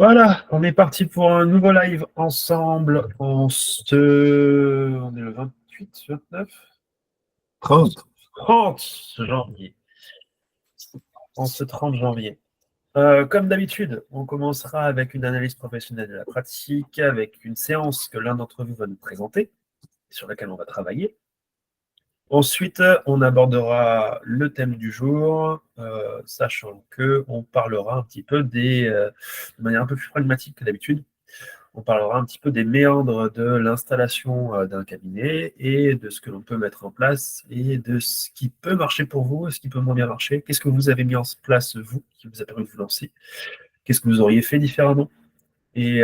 Voilà, on est parti pour un nouveau live ensemble. On est le 28, 29, 30 janvier. En ce 30 janvier. Comme d'habitude, on commencera avec une analyse professionnelle de la pratique, avec une séance que l'un d'entre vous va nous présenter, sur laquelle on va travailler. Ensuite, on abordera le thème du jour, sachant qu'on parlera un petit peu de manière un peu plus pragmatique que d'habitude. On parlera un petit peu des méandres de l'installation d'un cabinet et de ce que l'on peut mettre en place et de ce qui peut marcher pour vous et ce qui peut moins bien marcher. Qu'est-ce que vous avez mis en place, vous, qui vous a permis de vous lancer? Qu'est-ce que vous auriez fait différemment? Et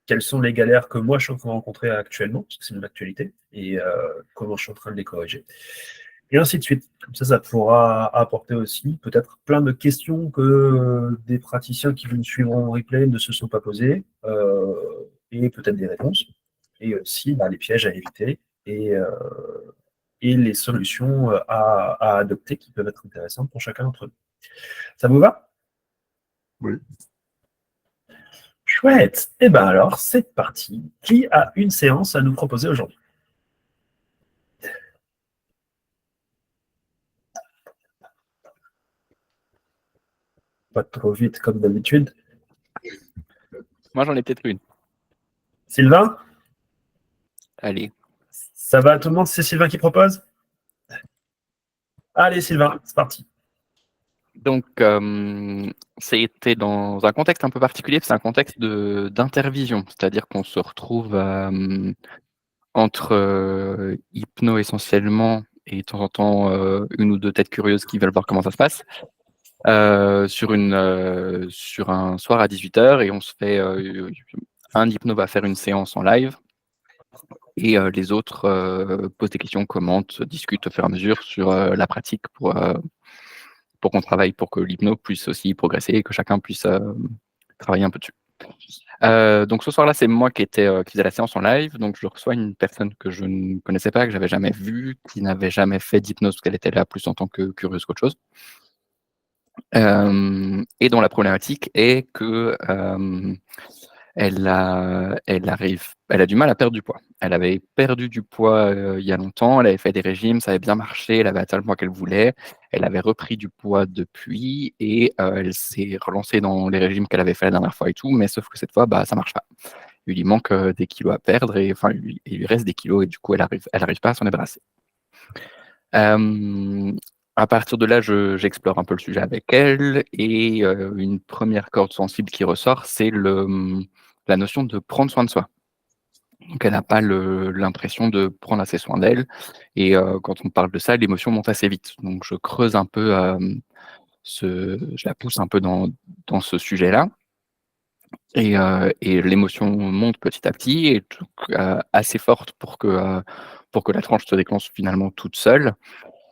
quelles sont les galères que moi je suis en train de rencontrer actuellement, parce que c'est mon actualité, et comment je suis en train de les corriger. Et ainsi de suite. Comme ça pourra apporter aussi peut-être plein de questions que des praticiens qui nous suivront en replay ne se sont pas posées, et peut-être des réponses, et aussi les pièges à éviter, et les solutions à adopter qui peuvent être intéressantes pour chacun d'entre nous. Ça vous va? Oui. Chouette. Et bien alors, c'est parti. Qui a une séance à nous proposer aujourd'hui? Pas trop vite comme d'habitude. Moi, j'en ai peut-être une. Sylvain? Allez. Ça va à tout le monde? C'est Sylvain qui propose? Allez Sylvain, c'est parti. Donc, c'était dans un contexte un peu particulier, c'est un contexte d'intervision, c'est-à-dire qu'on se retrouve entre hypno essentiellement et de temps en temps une ou deux têtes curieuses qui veulent voir comment ça se passe, sur un soir à 18h, et on se fait un hypno va faire une séance en live et les autres posent des questions, commentent, discutent au fur et à mesure sur la pratique pour qu'on travaille, pour que l'hypno puisse aussi progresser et que chacun puisse travailler un peu dessus. Donc ce soir-là, c'est moi qui faisais la séance en live. Donc je reçois une personne que je ne connaissais pas, que j'avais jamais vue, qui n'avait jamais fait d'hypnose, parce qu'elle était là plus en tant que curieuse qu'autre chose. Et dont la problématique est que elle a du mal à perdre du poids. Elle avait perdu du poids il y a longtemps, elle avait fait des régimes, ça avait bien marché, elle avait atteint le poids qu'elle voulait, elle avait repris du poids depuis et elle s'est relancée dans les régimes qu'elle avait fait la dernière fois et tout, mais sauf que cette fois, ça marche pas. Il lui manque des kilos à perdre, et enfin, il lui reste des kilos, et du coup, elle arrive pas à s'en débarrasser. À partir de là, j'explore un peu le sujet avec elle, et une première corde sensible qui ressort, c'est la notion de prendre soin de soi. Donc, elle n'a pas l'impression de prendre assez soin d'elle, et quand on parle de ça, l'émotion monte assez vite. Donc, je creuse un peu, je la pousse un peu dans ce sujet-là, et l'émotion monte petit à petit, et assez forte pour que la tranche se déclenche finalement toute seule.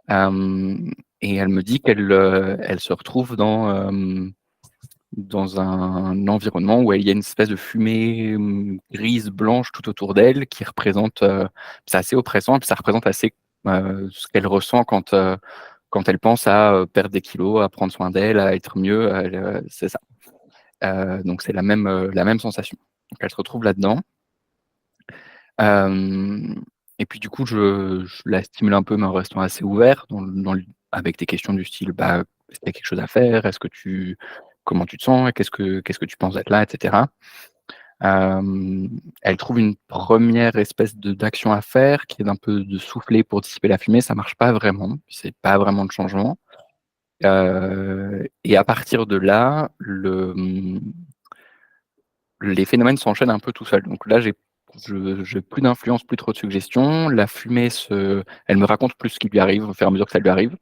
Et elle me dit qu'elle se retrouve dans un environnement où il y a une espèce de fumée grise, blanche tout autour d'elle, qui représente, c'est assez oppressant, et puis ça représente assez ce qu'elle ressent quand elle pense à perdre des kilos, à prendre soin d'elle, à être mieux, c'est ça. Donc c'est la même sensation. Donc elle se retrouve là-dedans. Et puis du coup, je la stimule un peu, mais en restant assez ouvert, avec des questions du style, est-ce qu'il y a quelque chose à faire? Comment tu te sens? Qu'est-ce que tu penses d'être là, etc. Elle trouve une première espèce d'action à faire, qui est d'un peu de souffler pour dissiper la fumée. Ça marche pas vraiment, c'est pas vraiment de changement. Et à partir de là, les phénomènes s'enchaînent un peu tout seuls. Donc là, j'ai plus d'influence, plus trop de suggestions. La fumée, elle me raconte plus ce qui lui arrive au fur et à mesure que ça lui arrive.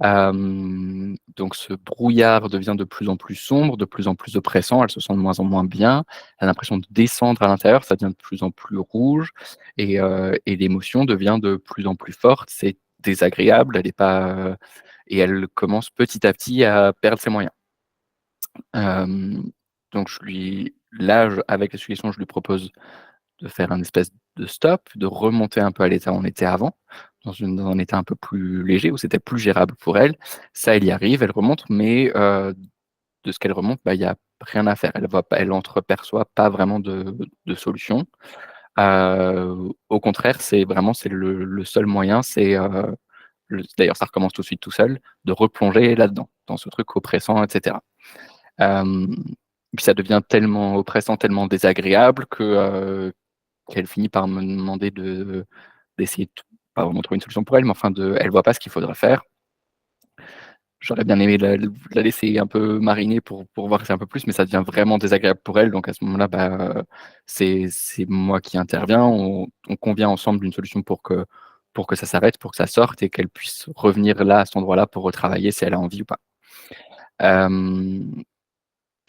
Donc ce brouillard devient de plus en plus sombre, de plus en plus oppressant. Elle se sent de moins en moins bien. Elle a l'impression de descendre à l'intérieur. Ça devient de plus en plus rouge, et l'émotion devient de plus en plus forte. C'est désagréable. Elle est pas, et elle commence petit à petit à perdre ses moyens. Donc avec la suggestion, je lui propose de faire un espèce de stop, de remonter un peu à l'état où on était avant, dans un état un peu plus léger, où c'était plus gérable pour elle. Ça, elle y arrive, elle remonte, mais de ce qu'elle remonte, il n'y a rien à faire. Elle entreperçoit pas vraiment de solution. Au contraire, c'est le seul moyen, d'ailleurs ça recommence tout de suite tout seul, de replonger là-dedans, dans ce truc oppressant, etc. Puis ça devient tellement oppressant, tellement désagréable qu'elle finit par me demander d'essayer de pas vraiment trouver une solution pour elle, mais enfin elle voit pas ce qu'il faudrait faire. J'aurais bien aimé la laisser un peu mariner pour voir c'est un peu plus, mais ça devient vraiment désagréable pour elle. Donc à ce moment-là, c'est moi qui interviens. On convient ensemble d'une solution pour que ça s'arrête, pour que ça sorte et qu'elle puisse revenir là, à cet endroit-là, pour retravailler si elle a envie ou pas.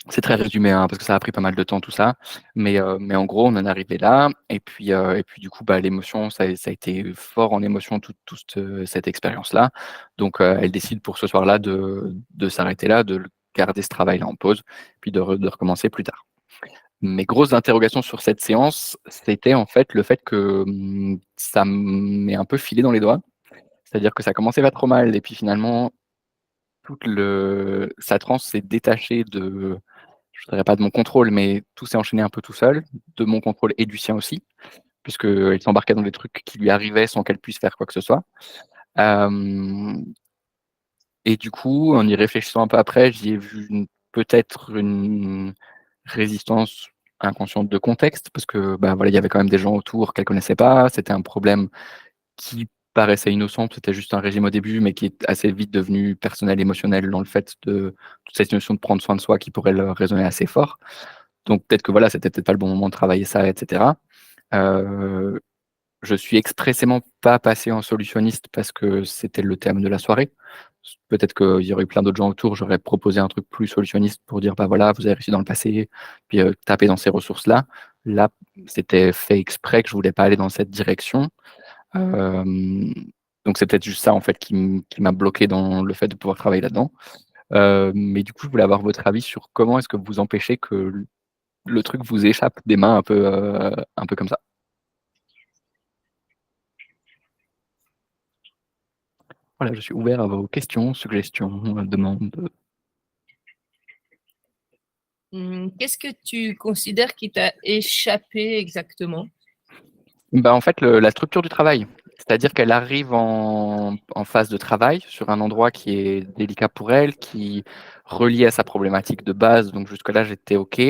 C'est très résumé, hein, parce que ça a pris pas mal de temps tout ça, mais en gros, on en est arrivé là et puis du coup, l'émotion, ça a été fort en émotion toute cette expérience-là. Donc elle décide pour ce soir-là de s'arrêter là, de garder ce travail-là en pause, puis de recommencer plus tard. Mes grosses interrogations sur cette séance, c'était en fait le fait que, ça m'est un peu filé dans les doigts. C'est-à-dire que ça commençait pas trop mal et puis finalement, sa transe s'est détachée je dirais pas de mon contrôle, mais tout s'est enchaîné un peu tout seul, de mon contrôle et du sien aussi, puisqu'elle s'embarquait dans des trucs qui lui arrivaient sans qu'elle puisse faire quoi que ce soit. Et du coup, en y réfléchissant un peu après, j'y ai vu peut-être une résistance inconsciente de contexte, parce que voilà, il y avait quand même des gens autour qu'elle connaissait pas, c'était un problème qui paraissait innocent, c'était juste un régime au début, mais qui est assez vite devenu personnel, émotionnel, dans le fait de toute cette notion de prendre soin de soi qui pourrait le résonner assez fort. Donc peut-être que voilà, c'était peut-être pas le bon moment de travailler ça, etc. Je suis expressément pas passé en solutionniste parce que c'était le thème de la soirée. Peut-être qu'il y aurait eu plein d'autres gens autour, j'aurais proposé un truc plus solutionniste pour dire, voilà, vous avez réussi dans le passé, puis taper dans ces ressources-là. Là, c'était fait exprès que je voulais pas aller dans cette direction. Donc c'est peut-être juste ça en fait qui m'a bloqué dans le fait de pouvoir travailler là-dedans. Mais du coup, je voulais avoir votre avis sur comment est-ce que vous empêchez que le truc vous échappe des mains un peu comme ça. Voilà, je suis ouvert à vos questions, suggestions, demandes. Qu'est-ce que tu considères qui t'a échappé exactement? En fait, la structure du travail. C'est-à-dire qu'elle arrive en phase de travail sur un endroit qui est délicat pour elle, qui relie à sa problématique de base. Donc jusque-là, j'étais OK.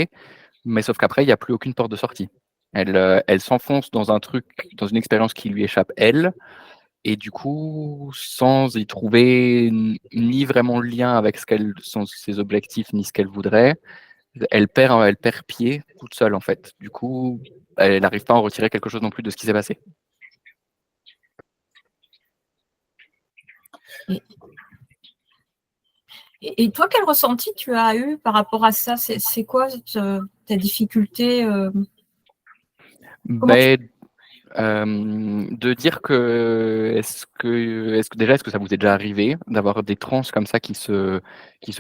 Mais sauf qu'après, il n'y a plus aucune porte de sortie. Elle s'enfonce dans un truc, dans une expérience qui lui échappe, elle. Et du coup, sans y trouver ni vraiment le lien avec ses objectifs, ni ce qu'elle voudrait, elle perd pied toute seule, en fait. Du coup, elle n'arrive pas à en retirer quelque chose non plus de ce qui s'est passé. Et toi, quel ressenti tu as eu par rapport à ça? C'est quoi ta difficulté de dire que est-ce que ça vous est déjà arrivé d'avoir des trans comme ça qui se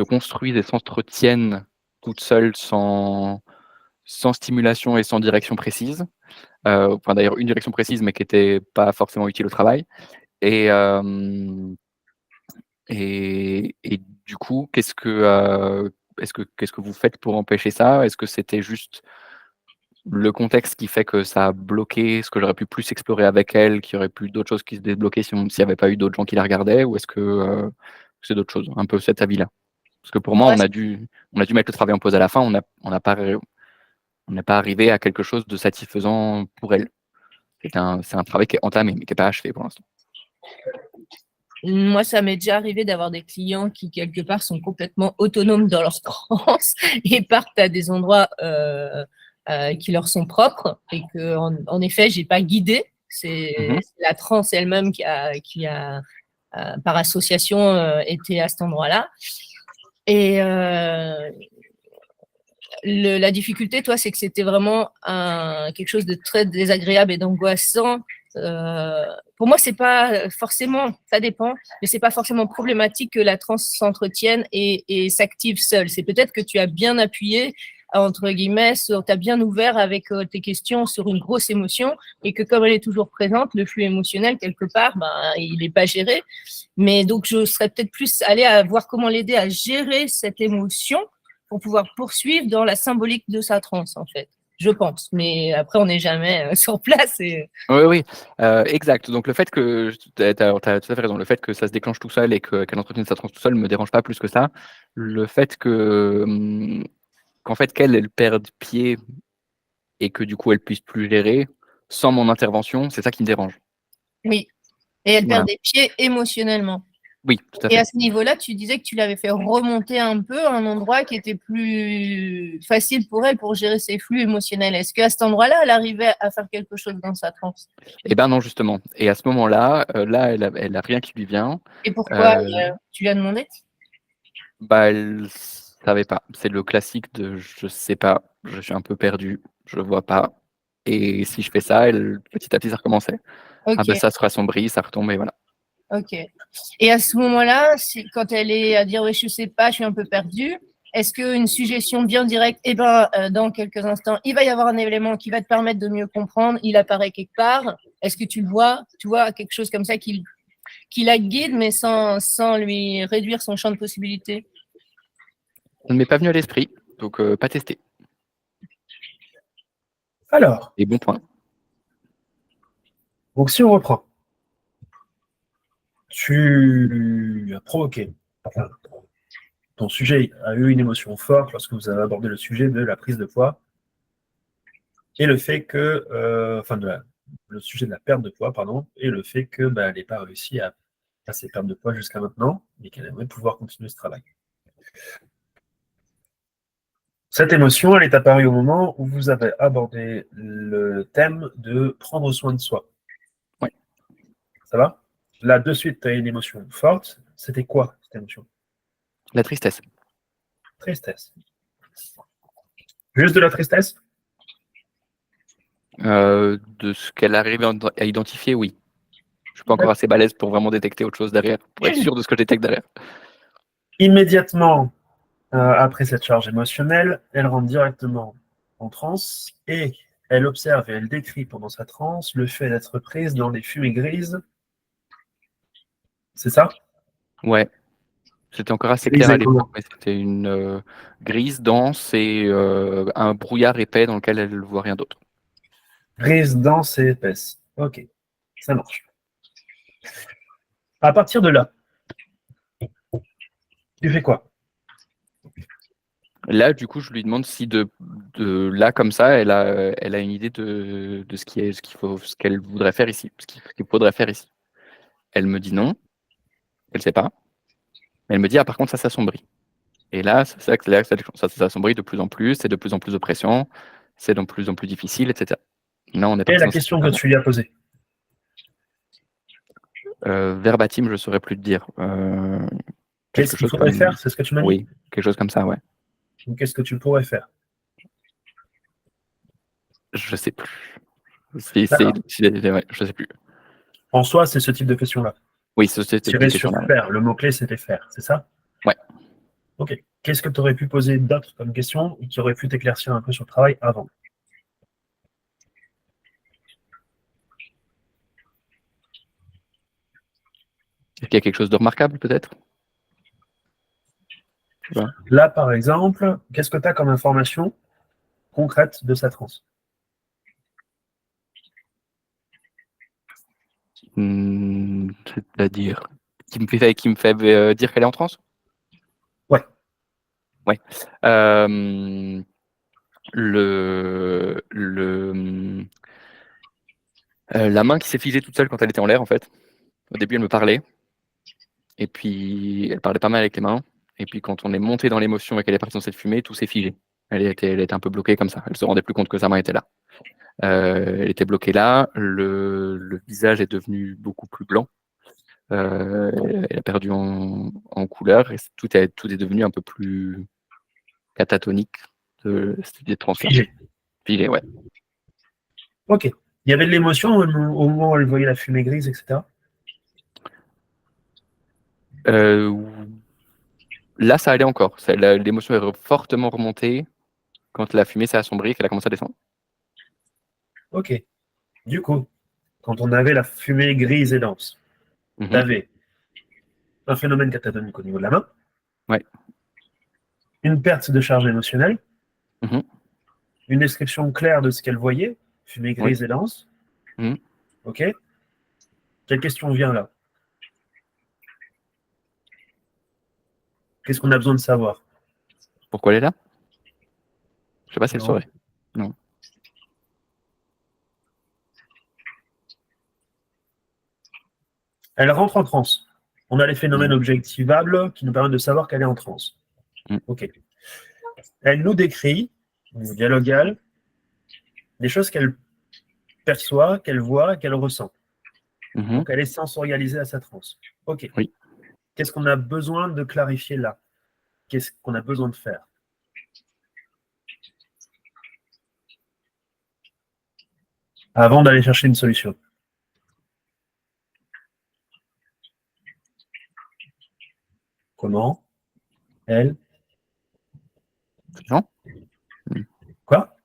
construisent et s'entretiennent toutes seules sans stimulation et sans direction précise, d'ailleurs une direction précise mais qui n'était pas forcément utile au travail, et du coup qu'est-ce que vous faites pour empêcher ça? Est-ce que c'était juste le contexte qui fait que ça a bloqué ce que j'aurais pu plus explorer avec elle, qu'il y aurait plus d'autres choses qui se débloquaient s'il n'y avait pas eu d'autres gens qui la regardaient, ou est-ce que c'est d'autres choses, un peu cet avis-là? Parce que pour moi, on a dû mettre le travail en pause à la fin, on n'est pas arrivé à quelque chose de satisfaisant pour elle. C'est un travail qui est entamé, mais qui n'est pas achevé pour l'instant. Moi, ça m'est déjà arrivé d'avoir des clients qui, quelque part, sont complètement autonomes dans leur transe et partent à des endroits qui leur sont propres et que, en effet, j'ai pas guidé. C'est la transe elle-même qui a par association, été à cet endroit-là. Et la difficulté, toi, c'est que c'était vraiment quelque chose de très désagréable et d'angoissant. Pour moi, c'est pas forcément, ça dépend, mais c'est pas forcément problématique que la transe s'entretienne et s'active seule. C'est peut-être que tu as bien appuyé, entre guillemets, tu as bien ouvert avec tes questions sur une grosse émotion et que comme elle est toujours présente, le flux émotionnel, quelque part, il n'est pas géré. Mais donc, je serais peut-être plus allée à voir comment l'aider à gérer cette émotion pour pouvoir poursuivre dans la symbolique de sa transe, en fait. Je pense, mais après, on n'est jamais sur place. Et... Oui, oui, exact. Donc le fait que, tu as tout à fait raison, le fait que ça se déclenche tout seul et qu'elle entretienne sa transe tout seul ne me dérange pas plus que ça. Le fait qu'en fait qu'elle perde pied et que du coup elle puisse plus gérer sans mon intervention, c'est ça qui me dérange. Oui, et elle Voilà. perd des pieds émotionnellement. Oui, tout à Et fait. à ce niveau-là, tu disais que tu l'avais fait remonter un peu à un endroit qui était plus facile pour elle pour gérer ses flux émotionnels. Est-ce qu'à cet endroit-là, elle arrivait à faire quelque chose dans sa transe? Eh ben non, justement. Et à ce moment-là, elle a rien qui lui vient. Et pourquoi Euh, tu lui as demandé? Bah, elle savait pas. C'est le classique de je sais pas, je suis un peu perdu, je vois pas. Et si je fais ça, petit à petit, ça recommençait. Ah Ok, ben ça se rassombrit, ça retombe et voilà. ok. Et à ce moment-là, quand elle est à dire oui, je sais pas, je suis un peu perdue, est-ce qu'une suggestion bien directe, eh ben, dans quelques instants, il va y avoir un élément qui va te permettre de mieux comprendre, il apparaît quelque part. Est-ce que tu le vois, tu vois, quelque chose comme ça qui la guide, mais sans lui réduire son champ de possibilités? Ça ne m'est pas venu à l'esprit, donc pas testé. Alors, Et bon point. donc si on reprend, tu as provoqué, enfin, ton sujet a eu une émotion forte lorsque vous avez abordé le sujet de la prise de poids et le fait que, le sujet de la perte de poids, pardon, et le fait que elle n'ait pas réussi à passer perte de poids jusqu'à maintenant et qu'elle aimerait pouvoir continuer ce travail. Cette émotion, elle est apparue au moment où vous avez abordé le thème de prendre soin de soi. Ouais. Ça va? Là, de suite, tu as une émotion forte. C'était quoi cette émotion? La tristesse. Tristesse. Juste de la tristesse? De ce qu'elle arrive à identifier, oui. Je suis pas encore assez balèze pour vraiment détecter autre chose derrière, pour être sûr de ce que je détecte derrière. Immédiatement après cette charge émotionnelle, elle rentre directement en transe et elle observe et elle décrit pendant sa transe le fait d'être prise dans les fumées grises. C'est ça? Ouais. C'était encore assez Grise clair à et comment? l'époque, mais c'était une grise dense et un brouillard épais dans lequel elle ne voit rien d'autre. Grise, dense et épaisse. Ok, ça marche. À partir de là, tu fais quoi? Là, du coup, je lui demande si de là, comme ça, elle a une idée de ce qu'elle voudrait faire ici, ce qu'il faudrait faire ici. Elle me dit non, elle sait pas. Mais elle me dit, ah, par contre, ça s'assombrit. Et là, là que ça s'assombrit de plus en plus, c'est de plus en plus oppressant, c'est de plus en plus difficile, etc. Là, on est Quelle est parti la dans cette question que phase-là. tu lui as posée? Verbatim, je ne saurais plus te dire. Qu'est-ce Quelque qu'il chose faudrait comme. faire? C'est ce que tu m'as dit? Oui, quelque chose comme ça, ouais. Ou qu'est-ce que tu pourrais faire? Je sais plus. D'accord. Ouais, je sais plus. En soi, c'est ce type de question-là. Oui, c'était Tirer des sur questions là. faire. Le mot-clé, c'était faire, c'est ça? Ouais. Ok. Qu'est-ce que tu aurais pu poser d'autre comme question et qui aurait pu t'éclaircir un peu sur le travail avant? Est-ce qu'il y a quelque chose de remarquable, peut-être? Je sais pas. Là, par exemple, qu'est-ce que tu as comme information concrète de sa transe? C'est-à-dire qui me fait dire qu'elle est en transe? Ouais. Ouais. Euh, la main qui s'est figée toute seule quand elle était en l'air, en fait. Au début, elle me parlait. Et puis, elle parlait pas mal avec les mains. Et puis, quand on est monté dans l'émotion et qu'elle est partie dans cette fumée, tout s'est figé. Elle était un peu bloquée comme ça. Elle se rendait plus compte que sa main était là. Elle était bloquée là. Le visage est devenu beaucoup plus blanc. Elle a perdu en couleur. Et tout est devenu un peu plus catatonique de cette idée de transfert. Figé. Figé, ouais. Ok. Il y avait de l'émotion au moment où elle voyait la fumée grise, etc. Euh, Là, ça allait encore. L'émotion est fortement remontée quand la fumée s'est assombrie et qu'elle a commencé à descendre. Ok. Du coup, quand on avait la fumée grise et dense, tu Mhm. avais un phénomène catatonique au niveau de la main. Ouais. une perte de charge émotionnelle, Mhm. une description claire de ce qu'elle voyait, fumée grise et dense. Mhm. Ok. Quelle question vient là? Qu'est-ce qu'on a besoin de savoir? Pourquoi elle est là? Je sais pas si elle Non. saurait. Non. Elle rentre en transe. On a les phénomènes Mhm. objectivables qui nous permettent de savoir qu'elle est en transe. Mhm. Ok. Elle nous décrit, dialogale, des choses qu'elle perçoit, qu'elle voit, qu'elle ressent. Mhm. Donc, elle est sensorialisée à sa transe. Ok. Oui. Qu'est-ce qu'on a besoin de clarifier là? Qu'est-ce qu'on a besoin de faire? Avant d'aller chercher une solution. Comment? Elle? Non? Quoi?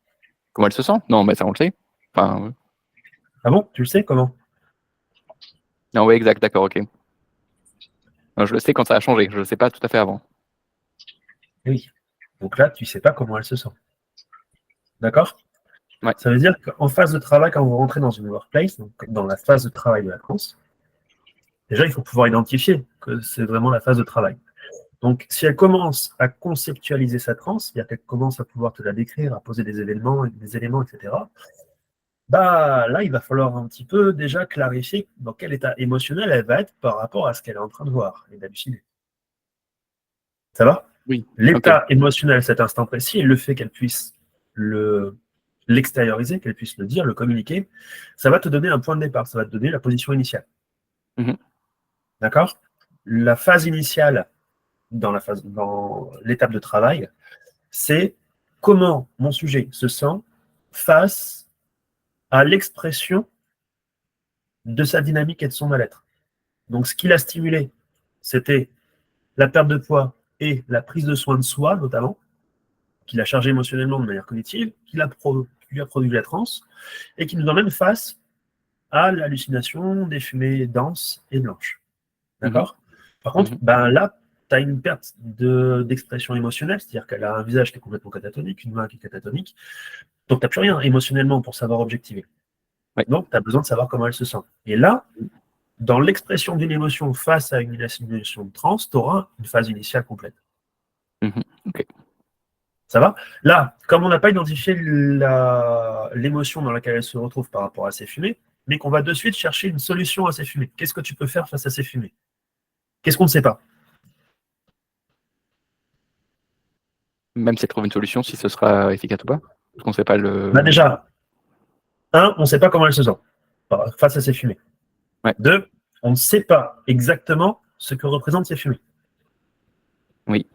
Comment elle se sent? Non, mais ça on le sait. Enfin, Ah bon? Tu le sais comment? non, oui, exact, d'accord, ok. Non, je le sais quand ça a changé, je le sais pas tout à fait avant. Oui. Donc là, tu ne sais pas comment elle se sent. D'accord? Ouais. Ça veut dire qu'en phase de travail, quand vous rentrez dans une workplace, donc dans la phase de travail de la transe, déjà, il faut pouvoir identifier que c'est vraiment la phase de travail. Donc, si elle commence à conceptualiser sa transe, c'est-à-dire qu'elle commence à pouvoir te la décrire, à poser des éléments, etc., bah là, il va falloir un petit peu déjà clarifier dans quel état émotionnel elle va être par rapport à ce qu'elle est en train de voir et d'halluciner. Ça va? Oui. Ok. L'état émotionnel, cet instant précis, et le fait qu'elle puisse l'extérioriser, qu'elle puisse le dire, le communiquer, ça va te donner un point de départ, ça va te donner la position initiale. Mhm. D'accord? La phase initiale dans l'étape de travail, c'est comment mon sujet se sent face à l'expression de sa dynamique et de son mal-être. Donc, ce qui l'a stimulé, c'était la perte de poids et la prise de soin de soi, notamment, qui l'a chargé émotionnellement de manière cognitive, qui lui a produit la transe, et qui nous emmène face à l'hallucination des fumées denses et blanches. Mhm. D'accord? Par contre, Mhm. ben là, tu as une perte d'expression émotionnelle, c'est-à-dire qu'elle a un visage qui est complètement catatonique, une main qui est catatonique, donc tu n'as plus rien émotionnellement pour savoir objectiver. Ouais. Donc, tu as besoin de savoir comment elle se sent. Et là, dans l'expression d'une émotion face à une émotion de transe, tu auras une phase initiale complète. Mhm. Ok. Ça va? Là, comme on n'a pas identifié l'émotion dans laquelle elle se retrouve par rapport à ces fumées, mais qu'on va de suite chercher une solution à ces fumées. Qu'est-ce que tu peux faire face à ces fumées? Qu'est-ce qu'on ne sait pas? Même si elle trouve une solution, si ce sera efficace ou pas. Parce qu'on sait pas le. Bah déjà, on ne sait pas comment elle se sent face à ces fumées. Ouais. 2, on ne sait pas exactement ce que représentent ces fumées. Oui.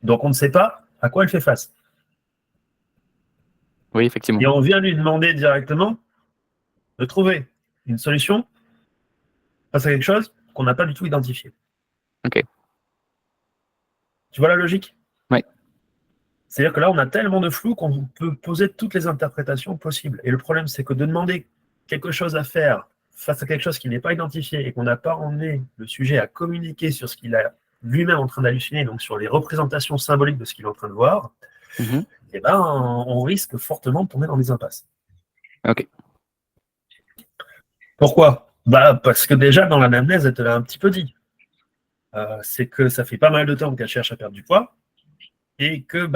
Donc on ne sait pas à quoi elle fait face. Oui, effectivement. Et on vient lui demander directement de trouver une solution face à quelque chose qu'on n'a pas du tout identifié. Ok. Tu vois la logique? Ouais. C'est-à-dire que là, on a tellement de flou qu'on peut poser toutes les interprétations possibles. Et le problème, c'est que de demander quelque chose à faire face à quelque chose qui n'est pas identifié et qu'on n'a pas emmené le sujet à communiquer sur ce qu'il a lui-même en train d'halluciner, donc sur les représentations symboliques de ce qu'il est en train de voir, Mhm. eh ben, on risque fortement de tomber dans des impasses. Ok. Pourquoi? Bah, parce que déjà, dans l'anamnèse, elle te l'a un petit peu dit. C'est que ça fait pas mal de temps qu'elle cherche à perdre du poids et que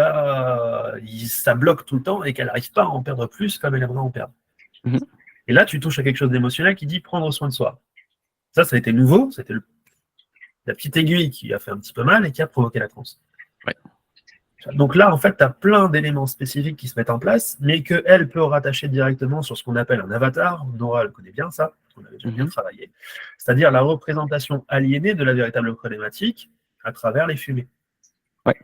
ça bloque tout le temps et qu'elle n'arrive pas à en perdre plus comme elle aimerait en perdre. Mhm. Et là, tu touches à quelque chose d'émotionnel qui dit prendre soin de soi. Ça a été nouveau, c'était la petite aiguille qui a fait un petit peu mal et qui a provoqué la transe. Ouais. Donc là, en fait, tu as plein d'éléments spécifiques qui se mettent en place, mais qu'elle peut rattacher directement sur ce qu'on appelle un avatar. Nora, elle connaît bien ça, on avait déjà bien Mhm. travaillé. C'est-à-dire la représentation aliénée de la véritable problématique à travers les fumées. Ouais.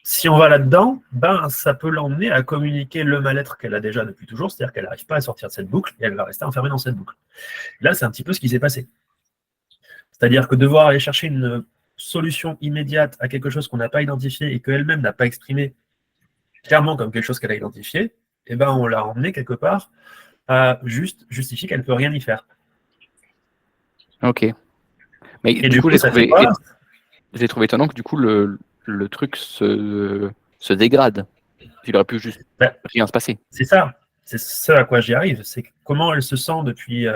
Si on va là-dedans, ça peut l'emmener à communiquer le mal-être qu'elle a déjà depuis toujours, c'est-à-dire qu'elle n'arrive pas à sortir de cette boucle et elle va rester enfermée dans cette boucle. Là, c'est un petit peu ce qui s'est passé. C'est-à-dire que devoir aller chercher une solution immédiate à quelque chose qu'on n'a pas identifié et qu'elle-même n'a pas exprimé clairement comme quelque chose qu'elle a identifié, eh ben, on l'a emmené quelque part à juste justifier qu'elle ne peut rien y faire. Ok. Mais Et du coup, ça fait quoi? j'ai trouvé étonnant que du coup, le truc se dégrade. Il aurait pu juste Ben, rien se passer. c'est ça. C'est ce à quoi j'y arrive. C'est comment elle se sent depuis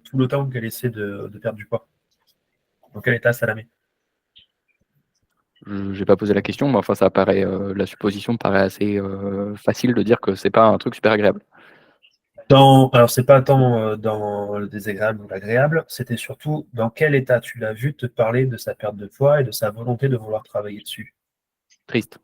tout le temps qu'elle essaie de perdre du poids. Dans quel état ça la met? J'ai pas posé la question, mais enfin, ça paraît, la supposition paraît assez facile de dire que c'est pas un truc super agréable. Alors, c'est pas tant dans le désagréable ou l'agréable, c'était surtout dans quel état tu l'as vu te parler de sa perte de poids et de sa volonté de vouloir travailler dessus. Triste.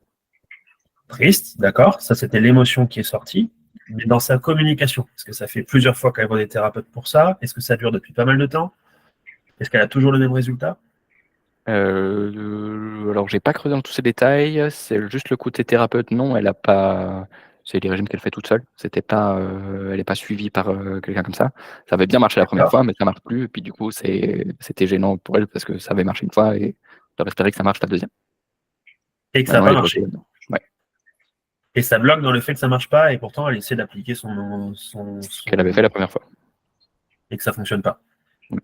Triste, d'accord, ça c'était l'émotion qui est sortie, mais dans sa communication, parce que ça fait plusieurs fois qu'elle voit des thérapeutes pour ça, est-ce que ça dure depuis pas mal de temps? Est-ce qu'elle a toujours le même résultat? Alors, j'ai pas creusé dans tous ces détails. C'est juste le côté thérapeute. Non, elle a pas. C'est des régimes qu'elle fait toute seule. C'était pas, elle n'est pas suivie par quelqu'un comme ça. Ça avait bien marché la première D'accord. fois, mais ça marche plus. Et puis du coup, c'était gênant pour elle parce que ça avait marché une fois et j'aurais espéré que ça marche la deuxième. Et que ça n'a Maintenant, pas elle est marché. bloquée. Ouais. Et ça bloque dans le fait que ça marche pas, et pourtant elle essaie d'appliquer Ce qu'elle avait fait la première fois. et que ça fonctionne pas. Oui.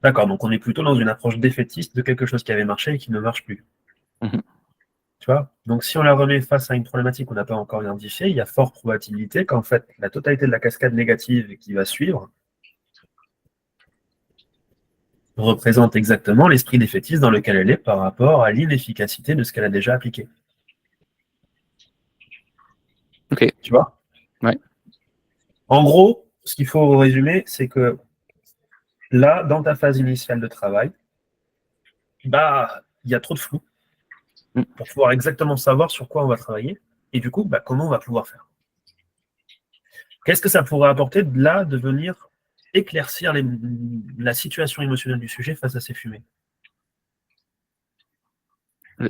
D'accord, donc on est plutôt dans une approche défaitiste de quelque chose qui avait marché et qui ne marche plus. Mhm. Tu vois? Donc si on la remet face à une problématique qu'on n'a pas encore identifiée, il y a fort probabilité qu'en fait la totalité de la cascade négative qui va suivre représente exactement l'esprit défaitiste dans lequel elle est par rapport à l'inefficacité de ce qu'elle a déjà appliqué. Ok. Tu vois? Ouais. En gros, ce qu'il faut résumer, c'est que là, dans ta phase initiale de travail, bah, il y a trop de flou Mm. pour pouvoir exactement savoir sur quoi on va travailler et du coup, bah, comment on va pouvoir faire. Qu'est-ce que ça pourrait apporter de là de venir éclaircir la situation émotionnelle du sujet face à ces fumées?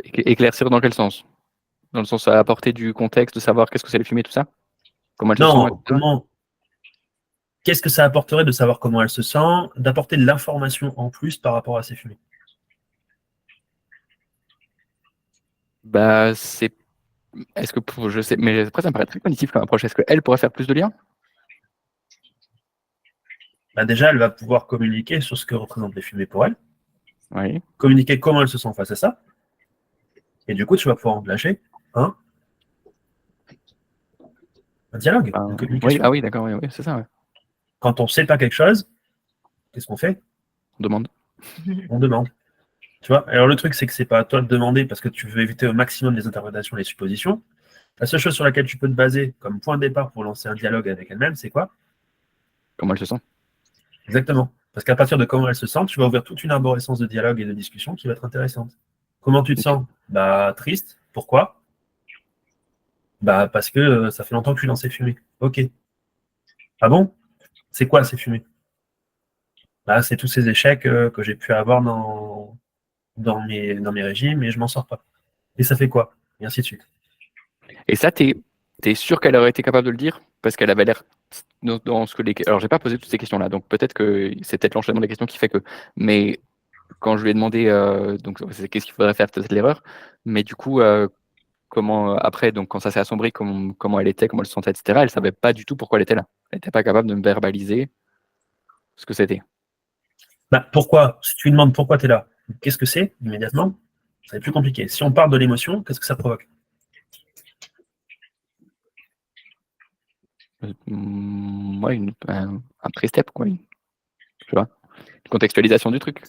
Éclaircir dans quel sens? Dans le sens à apporter du contexte, de savoir qu'est-ce que c'est les fumées, tout ça? Comment elles se sentent, Non, etc. qu'est-ce que ça apporterait de savoir comment elle se sent, d'apporter de l'information en plus par rapport à ces fumées? Bah, est-ce que je sais, mais après ça me paraît très cognitif comme approche. Est-ce qu'elle pourrait faire plus de liens? Bah, déjà, elle va pouvoir communiquer sur ce que représentent les fumées pour elle, Oui. communiquer comment elle se sent face à ça, et du coup, tu vas pouvoir enclencher un dialogue, une Oui, communication. ah oui, d'accord, oui, c'est ça, ouais. Quand on ne sait pas quelque chose, qu'est-ce qu'on fait? On demande. On demande. Tu vois? Alors le truc, c'est que c'est pas à toi de demander parce que tu veux éviter au maximum les interprétations et les suppositions. La seule chose sur laquelle tu peux te baser comme point de départ pour lancer un dialogue avec elle-même, c'est quoi? Comment elle se sent? Exactement. Parce qu'à partir de comment elle se sent, tu vas ouvrir toute une arborescence de dialogue et de discussion qui va être intéressante. Comment tu te Ok. sens? Bah, triste. Pourquoi? Bah, parce que ça fait longtemps que je suis dans ces fumées. Ok. Ah bon? C'est quoi ces fumées? Bah, c'est tous ces échecs que j'ai pu avoir dans mes régimes et je m'en sors pas. Et ça fait quoi? Et ainsi de suite. Et ça, t'es sûr qu'elle aurait été capable de le dire? Parce qu'elle avait l'air dans ce que les. Alors, j'ai pas posé toutes ces questions-là, donc peut-être que c'est peut-être l'enchaînement des questions qui fait que. Mais quand je lui ai demandé, donc c'est qu'est-ce qu'il faudrait faire, peut-être l'erreur. Mais du coup, comment après, donc quand ça s'est assombri, comment elle était, comment elle se sentait, etc. Elle savait pas du tout pourquoi elle était là. Elle n'était pas capable de me verbaliser ce que c'était. Bah, pourquoi? Si tu lui demandes pourquoi tu es là, qu'est-ce que c'est? Immédiatement, ça va être plus compliqué. Si on parle de l'émotion, qu'est-ce que ça provoque? Ouais, un pré-step, quoi. Tu vois, une contextualisation du truc.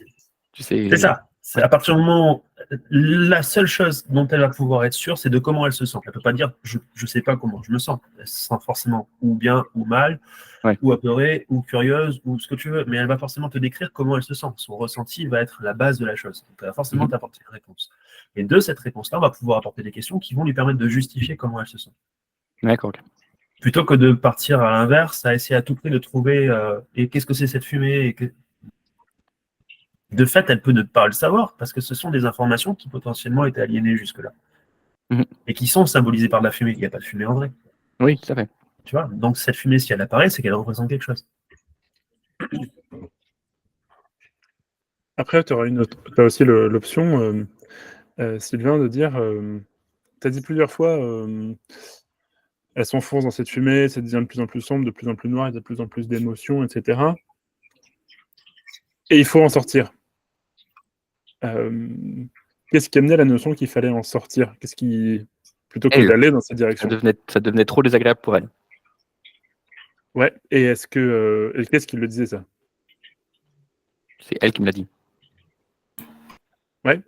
Tu sais. C'est ça. C'est Ouais. à partir du moment où la seule chose dont elle va pouvoir être sûre, c'est de comment elle se sent. Elle ne peut pas dire je ne sais pas comment je me sens. Elle se sent forcément ou bien ou mal, Ouais. ou apeurée, ou curieuse, ou ce que tu veux. Mais elle va forcément te décrire comment elle se sent. Son ressenti va être la base de la chose. Donc, elle va forcément Mhm. t'apporter une réponse. Et de cette réponse-là, on va pouvoir apporter des questions qui vont lui permettre de justifier comment elle se sent. D'accord, ok. Plutôt que de partir à l'inverse, à essayer à tout prix de trouver et qu'est-ce que c'est cette fumée De fait, elle peut ne pas le savoir parce que ce sont des informations qui potentiellement étaient aliénées jusque-là Mhm. et qui sont symbolisées par de la fumée. Il n'y a pas de fumée en vrai. Oui, tout à fait. Tu vois? Donc cette fumée, si elle apparaît, c'est qu'elle représente quelque chose. Après, tu as aussi l'option, Sylvain, de dire, tu as dit plusieurs fois, elle s'enfonce dans cette fumée, ça devient de plus en plus sombre, de plus en plus noir, il y a de plus en plus d'émotions, etc. Et il faut en sortir. qu'est-ce qui amenait la notion qu'il fallait en sortir? Qu'est-ce qui, plutôt que Elle. d'aller dans cette Ça direction? devenait trop désagréable pour elle. Ouais, et est-ce que, et qu'est-ce qui le disait ça? C'est elle qui me l'a dit. Ouais.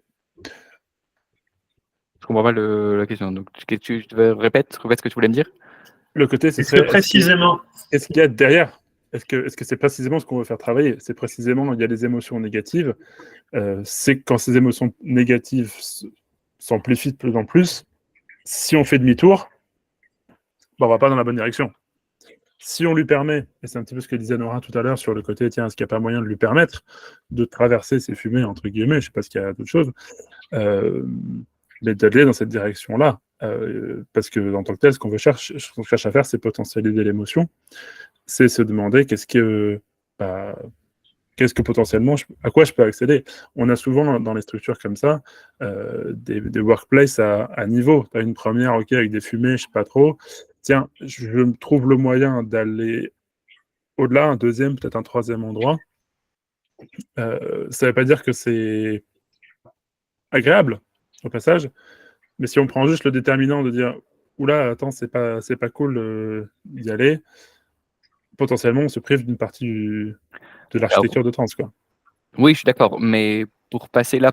Je comprends pas la question. Donc, tu répète ce que tu voulais me dire? Le côté, ce Est-ce que serait, précisément, qu'est-ce qu'il y a derrière? Est-ce que c'est précisément ce qu'on veut faire travailler? C'est précisément, il y a des émotions négatives. C'est quand ces émotions négatives s'amplifient de plus en plus, si on fait demi-tour, on va pas dans la bonne direction. Si on lui permet, et c'est un petit peu ce que disait Nora tout à l'heure sur le côté, tiens, est-ce qu'il n'y a pas moyen de lui permettre de traverser ces fumées, entre guillemets, je ne sais pas s'il y a d'autres choses, mais d'aller dans cette direction-là. Parce que, en tant que tel, ce qu'on cherche à faire, c'est potentialiser l'émotion. C'est se demander qu'est-ce que potentiellement, à quoi je peux accéder. On a souvent dans les structures comme ça des workplaces à niveau. Tu as une première, ok, avec des fumées, je sais pas trop. Tiens, je me trouve le moyen d'aller au-delà, un deuxième, peut-être un troisième endroit. Ça ne veut pas dire que c'est agréable au passage, mais si on prend juste le déterminant de dire oula, attends, c'est pas cool d'y aller, potentiellement on se prive d'une partie de l'architecture de trans, quoi. Oui, je suis d'accord, mais pour traverser la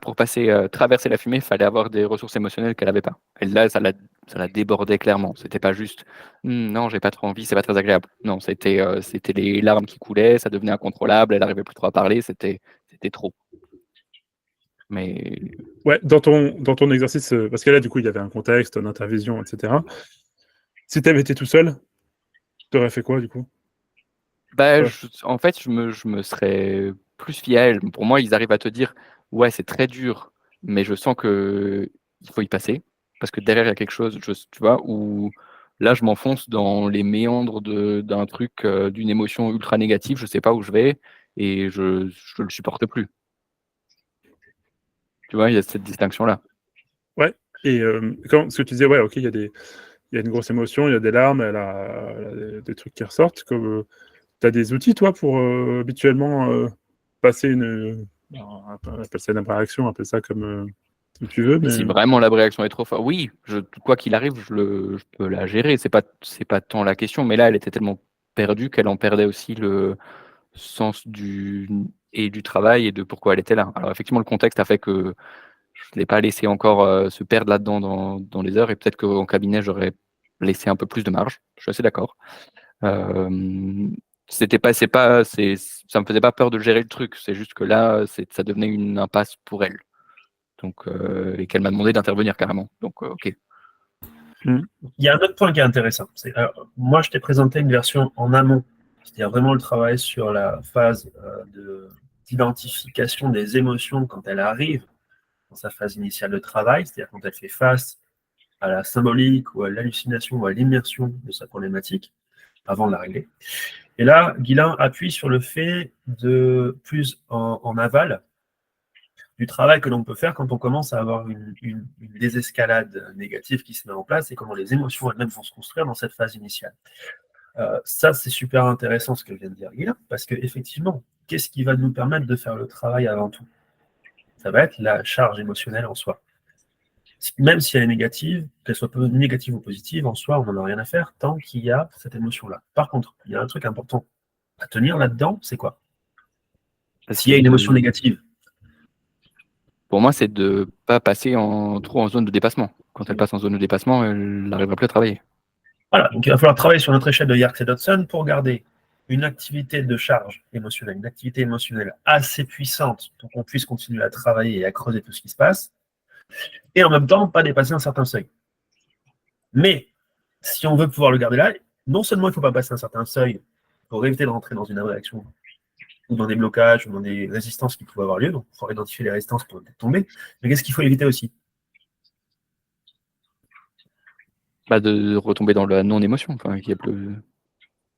fumée, il fallait avoir des ressources émotionnelles qu'elle n'avait pas. Et là, ça la débordait clairement. C'était pas juste non, j'ai pas trop envie, c'est pas très agréable. Non, c'était les larmes qui coulaient, ça devenait incontrôlable, elle n'arrivait plus trop à parler, c'était trop. Mais Ouais, dans ton exercice, parce que là, du coup, il y avait un contexte, une intervision, etc. Si tu avais été tout seul, tu aurais fait quoi, du coup? bah, Ouais. en fait, je me serais plus fié à elle. Pour moi, ils arrivent à te dire ouais, c'est très dur, mais je sens que il faut y passer parce que derrière il y a quelque chose, tu vois, où là je m'enfonce dans les méandres d'un truc, d'une émotion ultra négative, je sais pas où je vais et je le supporte plus. Tu vois, il y a cette distinction-là. Ouais. Et ce que tu disais, ouais, ok, il y a une grosse émotion, il y a des larmes, elle a des trucs qui ressortent. Tu as des outils, toi, pour habituellement passer appelle ça une réaction, appelle ça comme tu veux, Si mais vraiment la réaction est trop forte, oui, quoi qu'il arrive, je peux la gérer. C'est pas tant la question, mais là, elle était tellement perdue qu'elle en perdait aussi le sens du travail et de pourquoi elle était là. Alors effectivement, le contexte a fait que je ne l'ai pas laissé encore se perdre là-dedans dans les heures et peut-être qu'en cabinet, j'aurais laissé un peu plus de marge. Je suis assez d'accord. Ça me faisait pas peur de gérer le truc. C'est juste que là, ça devenait une impasse pour elle. Donc, et qu'elle m'a demandé d'intervenir carrément. Donc, ok. il y a un autre point qui est intéressant. Moi, je t'ai présenté une version en amont, c'est-à-dire vraiment le travail sur la phase d'identification des émotions quand elles arrivent dans sa phase initiale de travail, c'est-à-dire quand elle fait face à la symbolique ou à l'hallucination ou à l'immersion de sa problématique avant de la régler. Et là, Guilain appuie sur le fait de plus en aval du travail que l'on peut faire quand on commence à avoir une désescalade négative qui se met en place et comment les émotions elles-mêmes vont se construire dans cette phase initiale. Ça, c'est super intéressant ce que vient de dire Guilain, parce qu'effectivement, qu'est-ce qui va nous permettre de faire le travail avant tout? Ça va être la charge émotionnelle en soi. Même si elle est négative, qu'elle soit négative ou positive, en soi, on n'en a rien à faire tant qu'il y a cette émotion-là. Par contre, il y a un truc important à tenir là-dedans, c'est quoi? S'il y a une émotion négative, Pour moi, c'est de pas passer trop en zone de dépassement. Quand elle passe en zone de dépassement, elle n'arrivera plus à travailler. voilà, donc il va falloir travailler sur notre échelle de Yerkes et Dodson pour garder une activité de charge émotionnelle, une activité émotionnelle assez puissante pour qu'on puisse continuer à travailler et à creuser tout ce qui se passe, et en même temps, pas dépasser un certain seuil. Mais si on veut pouvoir le garder là, non seulement il ne faut pas passer un certain seuil pour éviter de rentrer dans une réaction ou dans des blocages ou dans des résistances qui pouvaient avoir lieu, donc il faut identifier les résistances pour peut-être tomber, mais qu'est-ce qu'il faut éviter aussi? De retomber dans la non-émotion. Enfin, qu'il y a plus...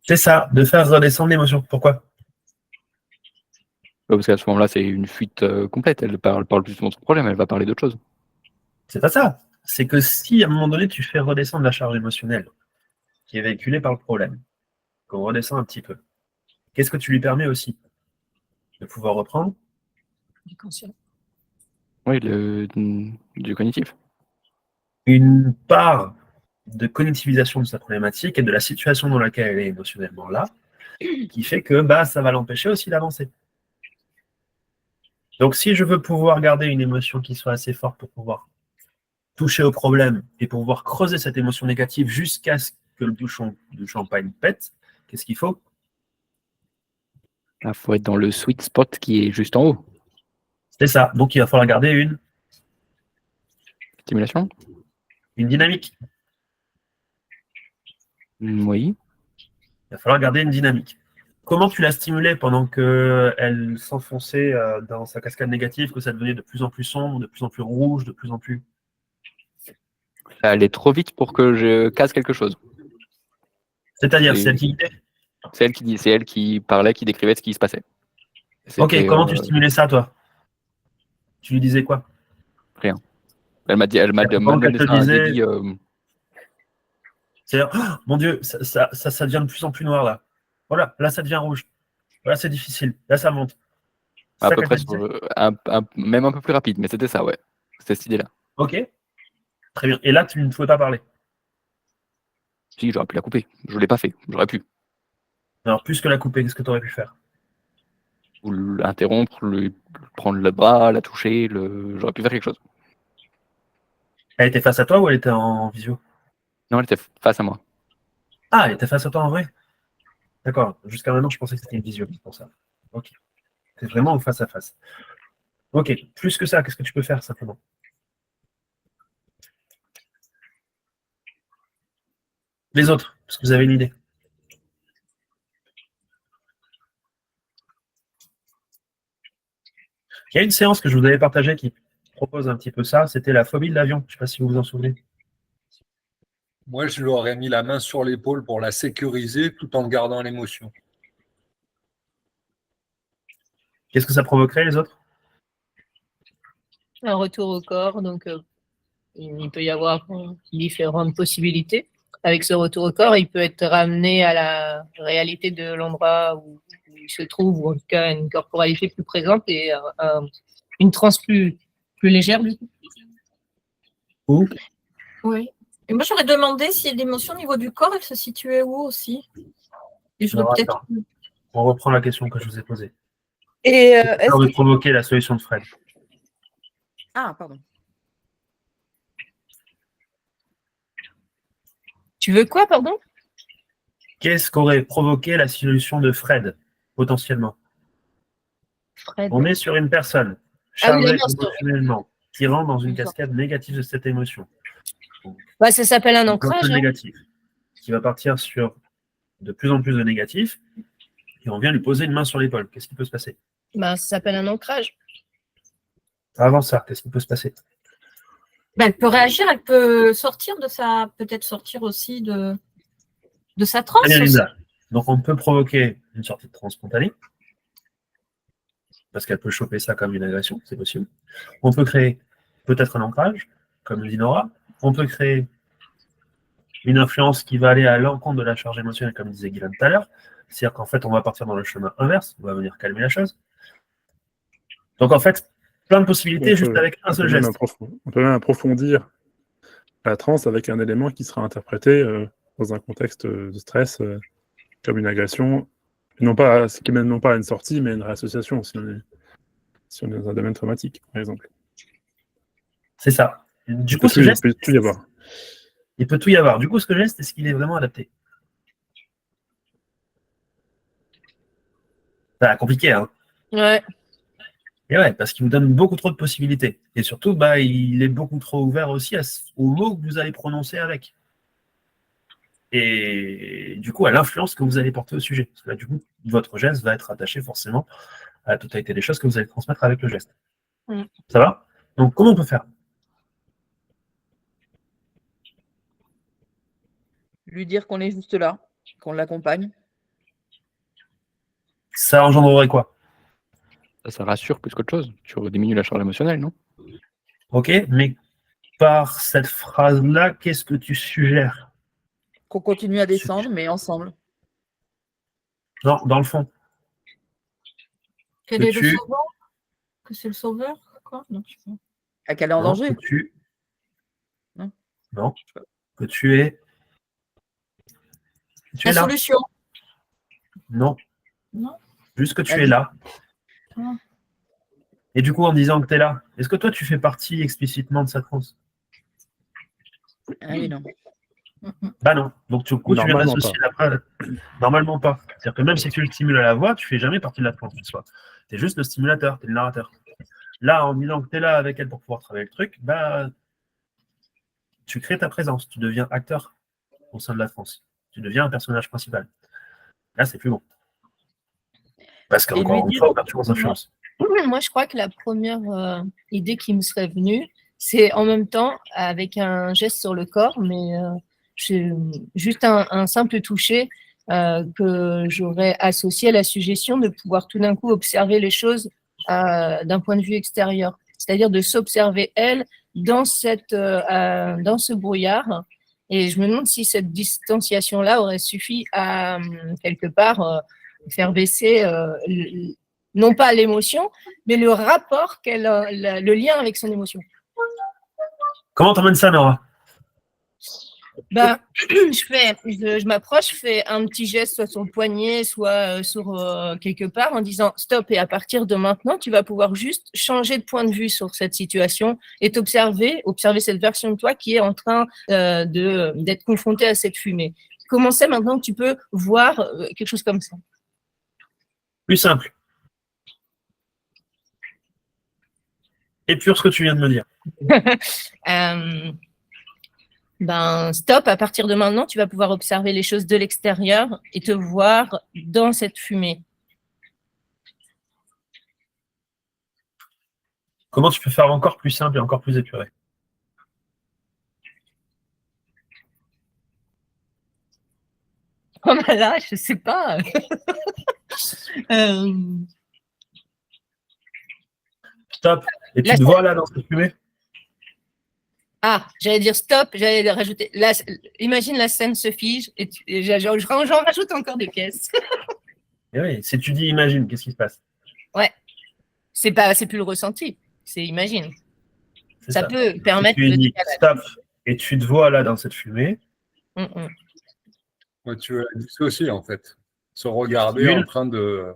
C'est ça, de faire redescendre l'émotion. Pourquoi? Parce qu'à ce moment-là, c'est une fuite complète. Elle parle plus de son problème, elle va parler d'autre chose. C'est pas ça. C'est que si à un moment donné, tu fais redescendre la charge émotionnelle qui est véhiculée par le problème, qu'on redescend un petit peu, qu'est-ce que tu lui permets aussi? De pouvoir reprendre Du conscient. Oui, du cognitif. Une part de cognitivisation de sa problématique et de la situation dans laquelle elle est émotionnellement là, qui fait que ça va l'empêcher aussi d'avancer. Donc, si je veux pouvoir garder une émotion qui soit assez forte pour pouvoir toucher au problème et pour pouvoir creuser cette émotion négative jusqu'à ce que le bouchon de champagne pète, qu'est-ce qu'il faut? Il faut être dans le sweet spot qui est juste en haut. C'est ça. Donc, il va falloir garder une Stimulation? dynamique. Oui. Il va falloir garder une dynamique. Comment tu l'as stimulée pendant qu'elle s'enfonçait dans sa cascade négative, que ça devenait de plus en plus sombre, de plus en plus rouge, de plus en plus... Ça allait trop vite pour que je casse quelque chose. C'est-à-dire, C'est- c'est elle qui guidait. C'est elle qui parlait, qui décrivait ce qui se passait. Ok, C'était, comment tu stimulais ça, toi? Tu lui disais quoi? rien. Elle m'a Pendant qu'elle donné te ça, un disait, délit, c'est-à-dire, oh, mon Dieu, ça devient de plus en plus noir là. Voilà, là ça devient rouge. Voilà, c'est difficile. Là ça monte. C'est à ça peu qu'elle près, te disait. même un peu plus rapide, mais c'était ça, ouais. C'était cette idée-là. Ok, très bien. Et là, tu ne pouvais pas parler. Si, j'aurais pu la couper. Je ne l'ai pas fait. J'aurais pu. Alors, plus que la couper, qu'est-ce que tu aurais pu faire? Ou l'interrompre, prendre le bras, la toucher, j'aurais pu faire quelque chose. Elle était face à toi ou elle était en visio? Non, elle était face à moi. Ah, elle était face à toi en vrai? D'accord. Jusqu'à maintenant, je pensais que c'était une visio, c'est pour ça. Ok. C'est vraiment face à face. Ok. Plus que ça, qu'est-ce que tu peux faire simplement? Les autres, parce que vous avez une idée. Il y a une séance que je vous avais partagée qui propose un petit peu ça, c'était la phobie de l'avion. Je ne sais pas si vous vous en souvenez. Moi, je lui aurais mis la main sur l'épaule pour la sécuriser tout en gardant l'émotion. Qu'est-ce que ça provoquerait, les autres? Un retour au corps, donc il peut y avoir différentes possibilités. Avec ce retour au corps, il peut être ramené à la réalité de l'endroit où il se trouve, ou en tout cas une corporalité plus présente et une transe plus légère du coup. Ou Oui. Et moi, j'aurais demandé si l'émotion au niveau du corps, elle se situait où aussi. Et j'aurais Alors, peut-être. attends. On reprend la question que je vous ai posée. Et Ça est-ce aurait que... provoqué la solution de Fred. Ah, pardon. Tu veux quoi, pardon? Qu'est-ce qu'aurait provoqué la solution de Fred, potentiellement? Fred. On est sur une personne Ah oui, chargée d'accord, émotionnellement, qui rentre dans une D'accord. cascade négative de cette émotion. Bah, ça s'appelle un Une ancrage. personne Hein. négative, qui va partir sur de plus en plus de négatifs, et on vient lui poser une main sur l'épaule. Qu'est-ce qui peut se passer? Bah, ça s'appelle un ancrage. Avant ça, qu'est-ce qui peut se passer? Ben, elle peut réagir, elle peut sortir de sa. Peut-être sortir aussi de sa transe. Très bien, aussi. Linda. Donc, on peut provoquer une sortie de transe spontanée, parce qu'elle peut choper ça comme une agression, c'est possible. On peut créer peut-être un ancrage, comme le dit Nora. On peut créer une influence qui va aller à l'encontre de la charge émotionnelle, comme disait Guylaine tout à l'heure. C'est-à-dire qu'en fait, on va partir dans le chemin inverse, on va venir calmer la chose. Donc, en fait, plein de possibilités juste avec un seul geste. On peut même approfondir la transe avec un élément qui sera interprété dans un contexte de stress comme une agression, non pas, ce qui mène non pas à une sortie, mais à une réassociation, si on est dans un domaine traumatique, par exemple. C'est ça. Du Il coup, ce geste, peut tout y avoir. il peut tout y avoir. Du coup, ce geste, est-ce qu'il est vraiment adapté? C'est compliqué, hein. Ouais. Et ouais, parce qu'il vous donne beaucoup trop de possibilités. Et surtout, il est beaucoup trop ouvert aussi aux mots que vous allez prononcer avec. Et du coup, à l'influence que vous allez porter au sujet. Parce que là, du coup, votre geste va être attaché forcément à la totalité des choses que vous allez transmettre avec le geste. Mm. Ça va? Donc, comment on peut faire? Lui dire qu'on est juste là, qu'on l'accompagne. Ça engendrerait quoi? Ça rassure plus qu'autre chose. Tu diminues la charge émotionnelle, non? Ok, mais par cette phrase-là, qu'est-ce que tu suggères? Qu'on continue à descendre, mais ensemble. Non, dans le fond. Quel Que est tu- le sauveur? Que c'est le sauveur? Quoi? Non, je sais pas. Qu'elle est en Non, danger. que tu... Non. Non, que tu es... que tu La es là. solution. Non. Non. Juste que tu Elle es dit- là. Ah. Et du coup, en disant que tu es là, est-ce que toi, tu fais partie explicitement de cette transe? Ah oui, non. Bah non. Donc, du coup, tu viens Normalement d'associer la... Normalement pas. C'est-à-dire que même si tu le stimules à la voix, tu fais jamais partie de la transe en soi. Tu es juste le stimulateur, tu es le narrateur. Là, en disant que tu es là avec elle pour pouvoir travailler le truc, bah, tu crées ta présence. Tu deviens acteur au sein de la transe. Tu deviens un personnage principal. Là, c'est plus bon. Parce Et lui qu'encore une dire- fois, ouverture aux influences. Moi, je crois que la première idée qui me serait venue, c'est en même temps avec un geste sur le corps, mais juste un simple toucher que j'aurais associé à la suggestion de pouvoir tout d'un coup observer les choses d'un point de vue extérieur. C'est-à-dire de s'observer, elle, dans ce brouillard. Et je me demande si cette distanciation-là aurait suffi à, quelque part, faire baisser non pas l'émotion, mais le rapport le lien avec son émotion. Comment t'emmènes ça, Nora? Ben, je m'approche, je fais un petit geste, soit sur le poignet, soit sur quelque part, en disant stop. Et à partir de maintenant, tu vas pouvoir juste changer de point de vue sur cette situation et observer cette version de toi qui est en train d'être confrontée à cette fumée. Comment c'est maintenant que tu peux voir quelque chose comme ça? Plus simple. Épure ce que tu viens de me dire. Ben, stop, à partir de maintenant, tu vas pouvoir observer les choses de l'extérieur et te voir dans cette fumée. Comment tu peux faire encore plus simple et encore plus épuré? Oh là, je sais pas. Stop. Et tu Là, te vois là dans cette fumée? j'allais dire stop, j'allais rajouter. Là, imagine la scène se fige et j'en rajoute encore des pièces. Et oui, si tu dis imagine, qu'est-ce qui se passe? C'est plus le ressenti, c'est imagine. C'est Ça peut permettre tu le dis décalage. stop et tu te vois là dans cette fumée. Ouais, tu veux la dissocier, en fait. Se regarder Nul. en train de...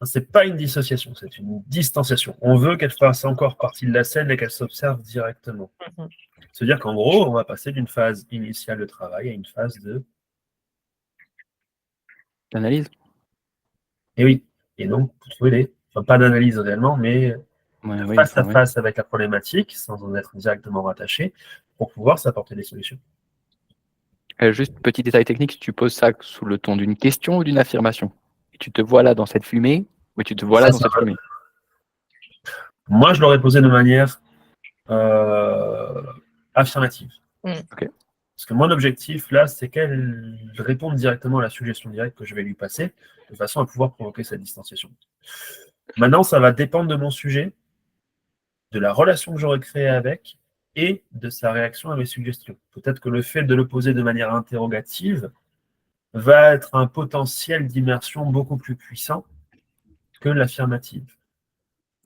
C'est pas une dissociation, c'est une distanciation. On veut qu'elle fasse encore partie de la scène et qu'elle s'observe directement. C'est-à-dire qu'en gros, on va passer d'une phase initiale de travail à une phase de... L'analyse. Et oui, et donc, pour trouver les... Enfin, pas d'analyse réellement, mais Ouais, oui, face à enfin, oui. face avec la problématique, sans en être directement rattaché, pour pouvoir s'apporter des solutions. Juste petit détail technique, si tu poses ça sous le ton d'une question ou d'une affirmation. Et tu te vois là dans cette fumée, ou tu te vois là dans cette fumée. Moi, je l'aurais posé de manière affirmative. Ok. Parce que mon objectif, là, c'est qu'elle réponde directement à la suggestion directe que je vais lui passer, de façon à pouvoir provoquer cette distanciation. Maintenant, ça va dépendre de mon sujet, de la relation que j'aurai créée avec, et de sa réaction à mes suggestions. Peut-être que le fait de le poser de manière interrogative va être un potentiel d'immersion beaucoup plus puissant que l'affirmative.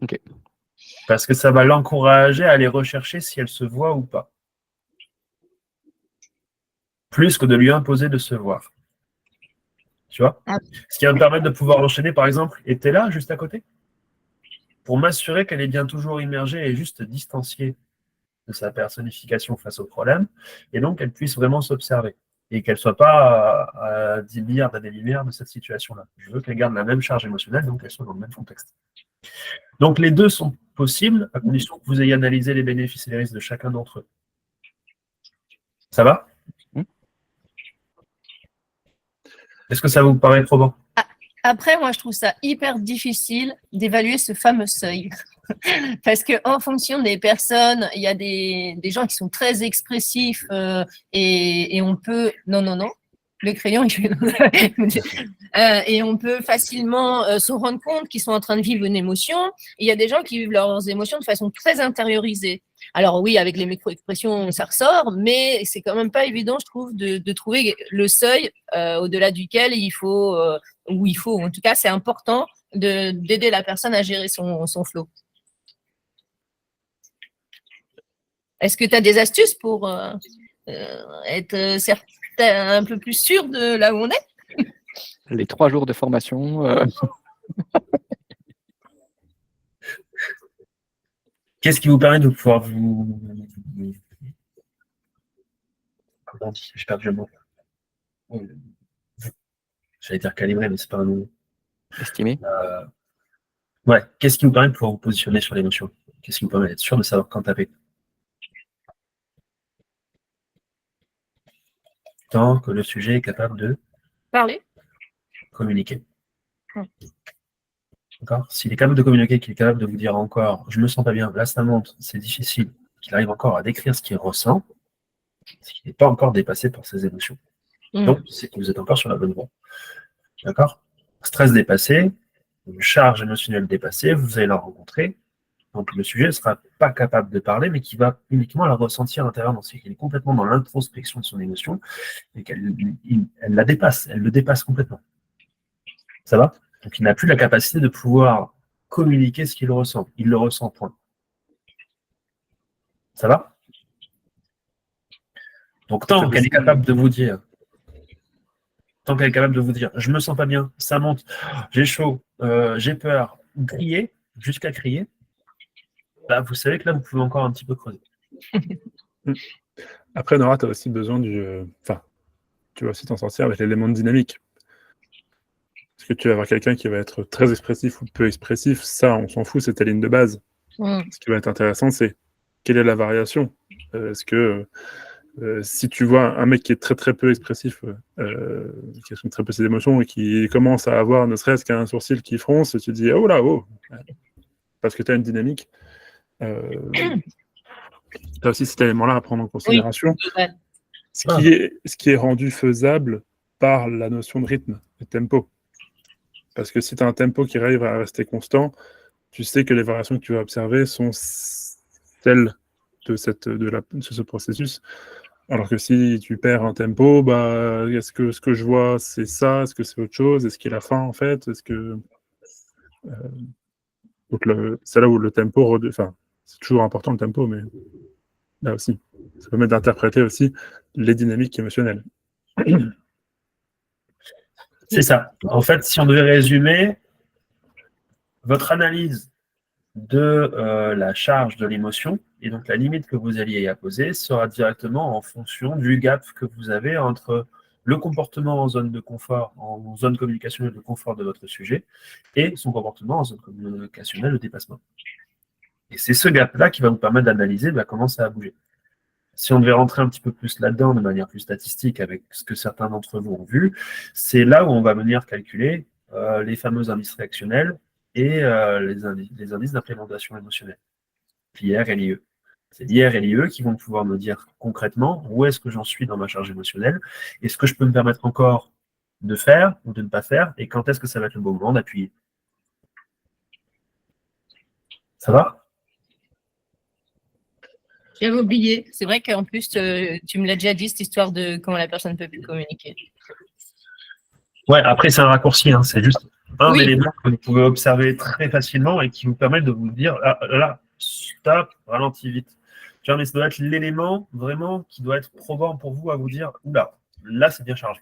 Ok. Parce que ça va l'encourager à aller rechercher si elle se voit ou pas. Plus que de lui imposer de se voir. Tu vois? Ce qui va me permettre de pouvoir enchaîner, par exemple, et t'es là, juste à côté, pour m'assurer qu'elle est bien toujours immergée et juste distanciée de sa personnification face au problème, et donc qu'elle puisse vraiment s'observer, et qu'elle ne soit pas à 10 milliards d'années-lumière de cette situation-là. Je veux qu'elle garde la même charge émotionnelle, donc qu'elle soit dans le même contexte. Donc les deux sont possibles, à condition que vous ayez analysé les bénéfices et les risques de chacun d'entre eux. Ça va? Est-ce que ça vous paraît probant? Après, moi, je trouve ça hyper difficile d'évaluer ce fameux seuil. Parce qu'en fonction des personnes, il y a des gens qui sont très expressifs et on peut... Non. Le crayon, et on peut facilement se rendre compte qu'ils sont en train de vivre une émotion. Il y a des gens qui vivent leurs émotions de façon très intériorisée. Alors oui, avec les micro-expressions, ça ressort, mais c'est quand même pas évident, je trouve, de trouver le seuil au-delà duquel il faut, en tout cas, c'est important d'aider la personne à gérer son flow. Est-ce que tu as des astuces pour être certain, un peu plus sûr de là où on est? Les 3 jours de formation. Qu'est-ce qui vous permet de pouvoir vous... Comment on dit? J'ai perdu le mot. J'allais dire calibrer, mais c'est pas un mot. Estimé. Ouais, qu'est-ce qui vous permet de pouvoir vous positionner sur l'émotion? Qu'est-ce qui vous permet d'être sûr de savoir quand taper? Tant que le sujet est capable de Parler. communiquer. Hmm. D'accord? S'il est capable de communiquer, qu'il est capable de vous dire encore, je me sens pas bien, là ça monte, c'est difficile, qu'il arrive encore à décrire ce qu'il ressent, c'est qu'il n'est pas encore dépassé par ses émotions. Donc, c'est que vous êtes encore sur la bonne voie. D'accord? Stress dépassé, une charge émotionnelle dépassée, vous allez la rencontrer. Donc, le sujet ne sera pas capable de parler, mais qui va uniquement la ressentir intérieurement. C'est qu'il est complètement dans l'introspection de son émotion et qu'elle la dépasse, elle le dépasse complètement. Ça va? Donc, il n'a plus la capacité de pouvoir communiquer ce qu'il ressent. Il le ressent, point. Ça va? Donc, tant qu'elle est capable de vous dire, je me sens pas bien, ça monte, j'ai chaud, j'ai peur, crier, jusqu'à crier, bah, vous savez que là, vous pouvez encore un petit peu creuser. Après, Nora, tu as aussi besoin tu vas aussi t'en sortir avec l'élément de dynamique. Parce que tu vas avoir quelqu'un qui va être très expressif ou peu expressif, ça, on s'en fout, c'est ta ligne de base. Ce qui va être intéressant, c'est quelle est la variation. Est-ce que si tu vois un mec qui est très très peu expressif, qui assume très peu ses émotions et qui commence à avoir ne serait-ce qu'un sourcil qui fronce, et tu te dis oh là, oh, parce que tu as une dynamique. Tu as aussi cet élément-là à prendre en considération. Oui. Ce qui est rendu faisable par la notion de rythme, de tempo. Parce que si tu as un tempo qui arrive à rester constant, tu sais que les variations que tu vas observer sont celles de ce processus. Alors que si tu perds un tempo, bah, est-ce que ce que je vois, c'est ça? Est-ce que c'est autre chose? Est-ce qu'il y a la fin, en fait? Est-ce que... Donc c'est là où le tempo... Enfin, c'est toujours important, le tempo, mais là aussi, ça permet d'interpréter aussi les dynamiques émotionnelles. C'est ça. En fait, si on devait résumer, votre analyse de la charge de l'émotion, et donc la limite que vous alliez y apposer, sera directement en fonction du gap que vous avez entre le comportement en zone de confort, en zone communicationnelle de confort de votre sujet, et son comportement en zone communicationnelle de dépassement. Et c'est ce gap-là qui va vous permettre d'analyser comment ça a bougé. Si on devait rentrer un petit peu plus là-dedans de manière plus statistique avec ce que certains d'entre vous ont vu, c'est là où on va venir calculer les fameux indices réactionnels et les indices d'implémentation émotionnelle, l'IR et l'IE. C'est l'IR et l'IE qui vont pouvoir me dire concrètement où est-ce que j'en suis dans ma charge émotionnelle et ce que je peux me permettre encore de faire ou de ne pas faire et quand est-ce que ça va être le bon moment d'appuyer. Ça va ? J'avais oublié. C'est vrai qu'en plus, tu me l'as déjà dit, cette histoire de comment la personne ne peut plus communiquer. Ouais, après, c'est un raccourci. Hein, c'est juste un Oui. élément que vous pouvez observer très facilement et qui vous permet de vous dire là, stop, ralentis vite. Mais ça doit être l'élément vraiment qui doit être probant pour vous à vous dire oula, là, c'est bien chargé.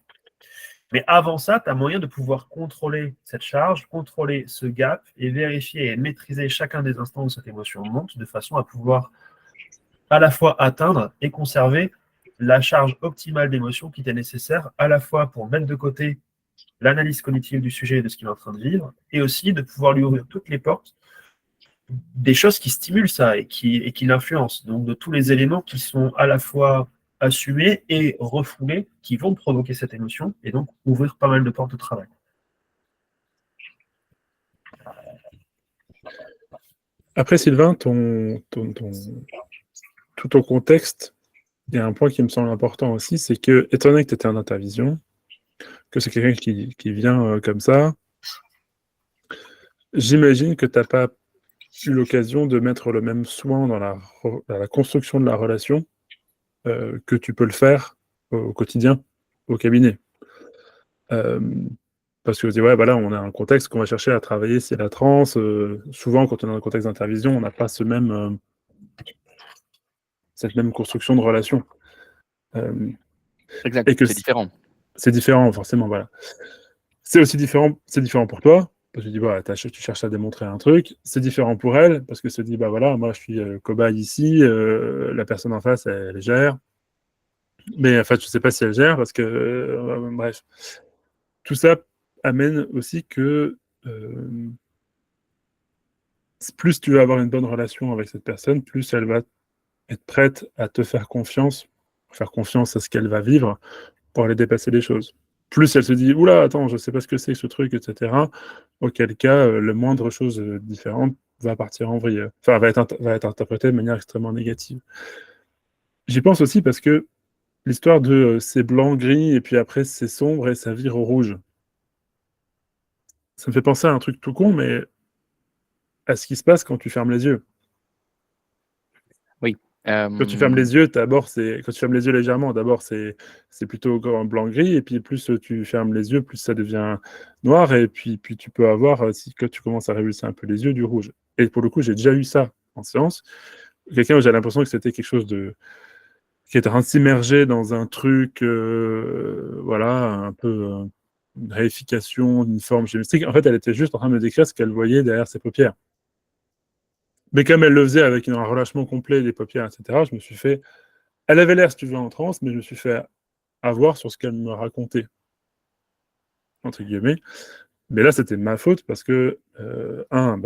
Mais avant ça, tu as moyen de pouvoir contrôler cette charge, contrôler ce gap et vérifier et maîtriser chacun des instants où cette émotion monte de façon à pouvoir à la fois atteindre et conserver la charge optimale d'émotion qui était nécessaire à la fois pour mettre de côté l'analyse cognitive du sujet et de ce qu'il est en train de vivre, et aussi de pouvoir lui ouvrir toutes les portes des choses qui stimulent ça et qui l'influencent. Donc de tous les éléments qui sont à la fois assumés et refoulés, qui vont provoquer cette émotion, et donc ouvrir pas mal de portes de travail. Après, Sylvain, tout ton contexte, il y a un point qui me semble important aussi, c'est que, étant donné que tu étais en intervision, que c'est quelqu'un qui vient comme ça, j'imagine que tu n'as pas eu l'occasion de mettre le même soin dans la construction de la relation que tu peux le faire au quotidien, au cabinet. Parce que ouais, bah là, on a un contexte qu'on va chercher à travailler, c'est la transe. Souvent, quand on est dans un contexte d'intervision, on n'a pas ce même cette même construction de relation. Exact, Et que c'est différent. c'est différent, forcément, voilà. C'est aussi différent, c'est différent pour toi, parce que tu dis, bah, tu cherches à démontrer un truc. C'est différent pour elle, parce que se dit, bah voilà, moi je suis cobaye ici, la personne en face, elle gère. Mais en fait, je sais pas si elle gère, parce que, bref. Tout ça amène aussi que plus tu vas avoir une bonne relation avec cette personne, plus elle va être prête à te faire confiance à ce qu'elle va vivre pour aller dépasser les choses. Plus elle se dit, oula, attends, je sais pas ce que c'est que ce truc, etc. Auquel cas, le moindre chose différente va partir en vrille. Enfin, va être interprétée de manière extrêmement négative. J'y pense aussi parce que l'histoire de c'est blanc, gris, et puis après c'est sombre et ça vire au rouge. Ça me fait penser à un truc tout con, mais à ce qui se passe quand tu fermes les yeux. Oui. Quand tu fermes les yeux, quand tu fermes les yeux légèrement, d'abord c'est plutôt blanc-gris, et puis plus tu fermes les yeux, plus ça devient noir, et puis tu peux avoir, si quand tu commences à révulser un peu les yeux, du rouge. Et pour le coup, j'ai déjà eu ça en séance. Quelqu'un où j'ai l'impression que c'était quelque chose qui était en train de s'immerger dans un truc, voilà, un peu une réification d'une forme géométrique. En fait, elle était juste en train de me décrire ce qu'elle voyait derrière ses paupières. Mais comme elle le faisait avec un relâchement complet des paupières, etc., je me suis fait... Elle avait l'air, si tu veux, en transe, mais je me suis fait avoir sur ce qu'elle me racontait, entre guillemets. Mais là, c'était ma faute parce que,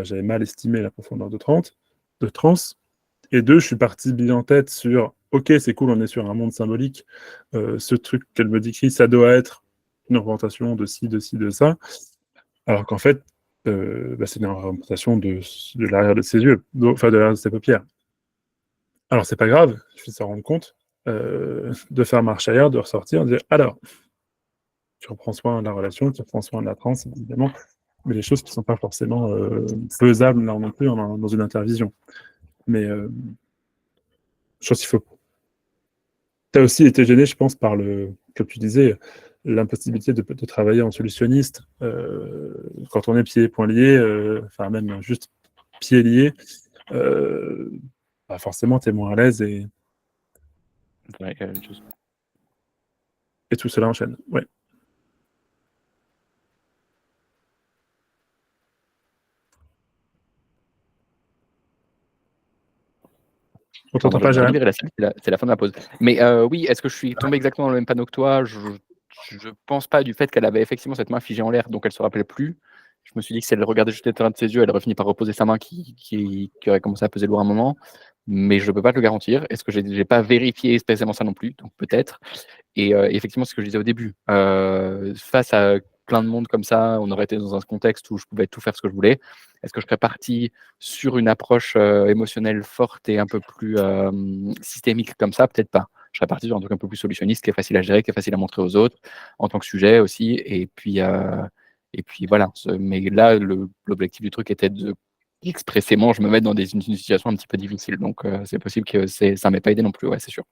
j'avais mal estimé la profondeur de transe, et deux, je suis parti bien en tête sur, ok, c'est cool, on est sur un monde symbolique, ce truc qu'elle me décrit, ça doit être une représentation de ci, de ci, de ça, alors qu'en fait, c'est une représentation de l'arrière de ses yeux, enfin de l'arrière de ses paupières. Alors c'est pas grave, il faut s'en rendre compte, de faire marche arrière, de ressortir, de dire alors, tu reprends soin de la relation, tu reprends soin de la transe, évidemment, mais les choses qui ne sont pas forcément faisables là non plus dans une intervision. Mais je pense qu'il faut. Tu as aussi été gêné, je pense, par comme tu disais, l'impossibilité de travailler en solutionniste quand on est pieds et poings liés, enfin même juste pieds liés, forcément tu es moins à l'aise et Ouais, tout cela enchaîne. Ouais. On t'entend pas, je Jérém? libérer la salle, c'est la fin de la pause. Mais oui, est-ce que je suis tombé exactement dans le même panneau que toi? Je pense pas, du fait qu'elle avait effectivement cette main figée en l'air, donc elle se rappelait plus. Je me suis dit que si elle regardait juste l'état de ses yeux, elle aurait fini par reposer sa main qui aurait commencé à peser lourd un moment. Mais je ne peux pas te le garantir. Est-ce que j'ai pas vérifié spécialement ça non plus? Donc peut-être. Et effectivement, ce que je disais au début, face à plein de monde comme ça, on aurait été dans un contexte où je pouvais tout faire ce que je voulais. Est-ce que je serais parti sur une approche émotionnelle forte et un peu plus systémique comme ça? Peut-être pas. Je serais parti sur un truc un peu plus solutionniste, qui est facile à gérer, qui est facile à montrer aux autres, en tant que sujet aussi. Et puis voilà. Mais là, l'objectif du truc était de expressément, je me mets dans une situation un petit peu difficile. Donc c'est possible que ça ne m'ait pas aidé non plus, ouais, c'est sûr.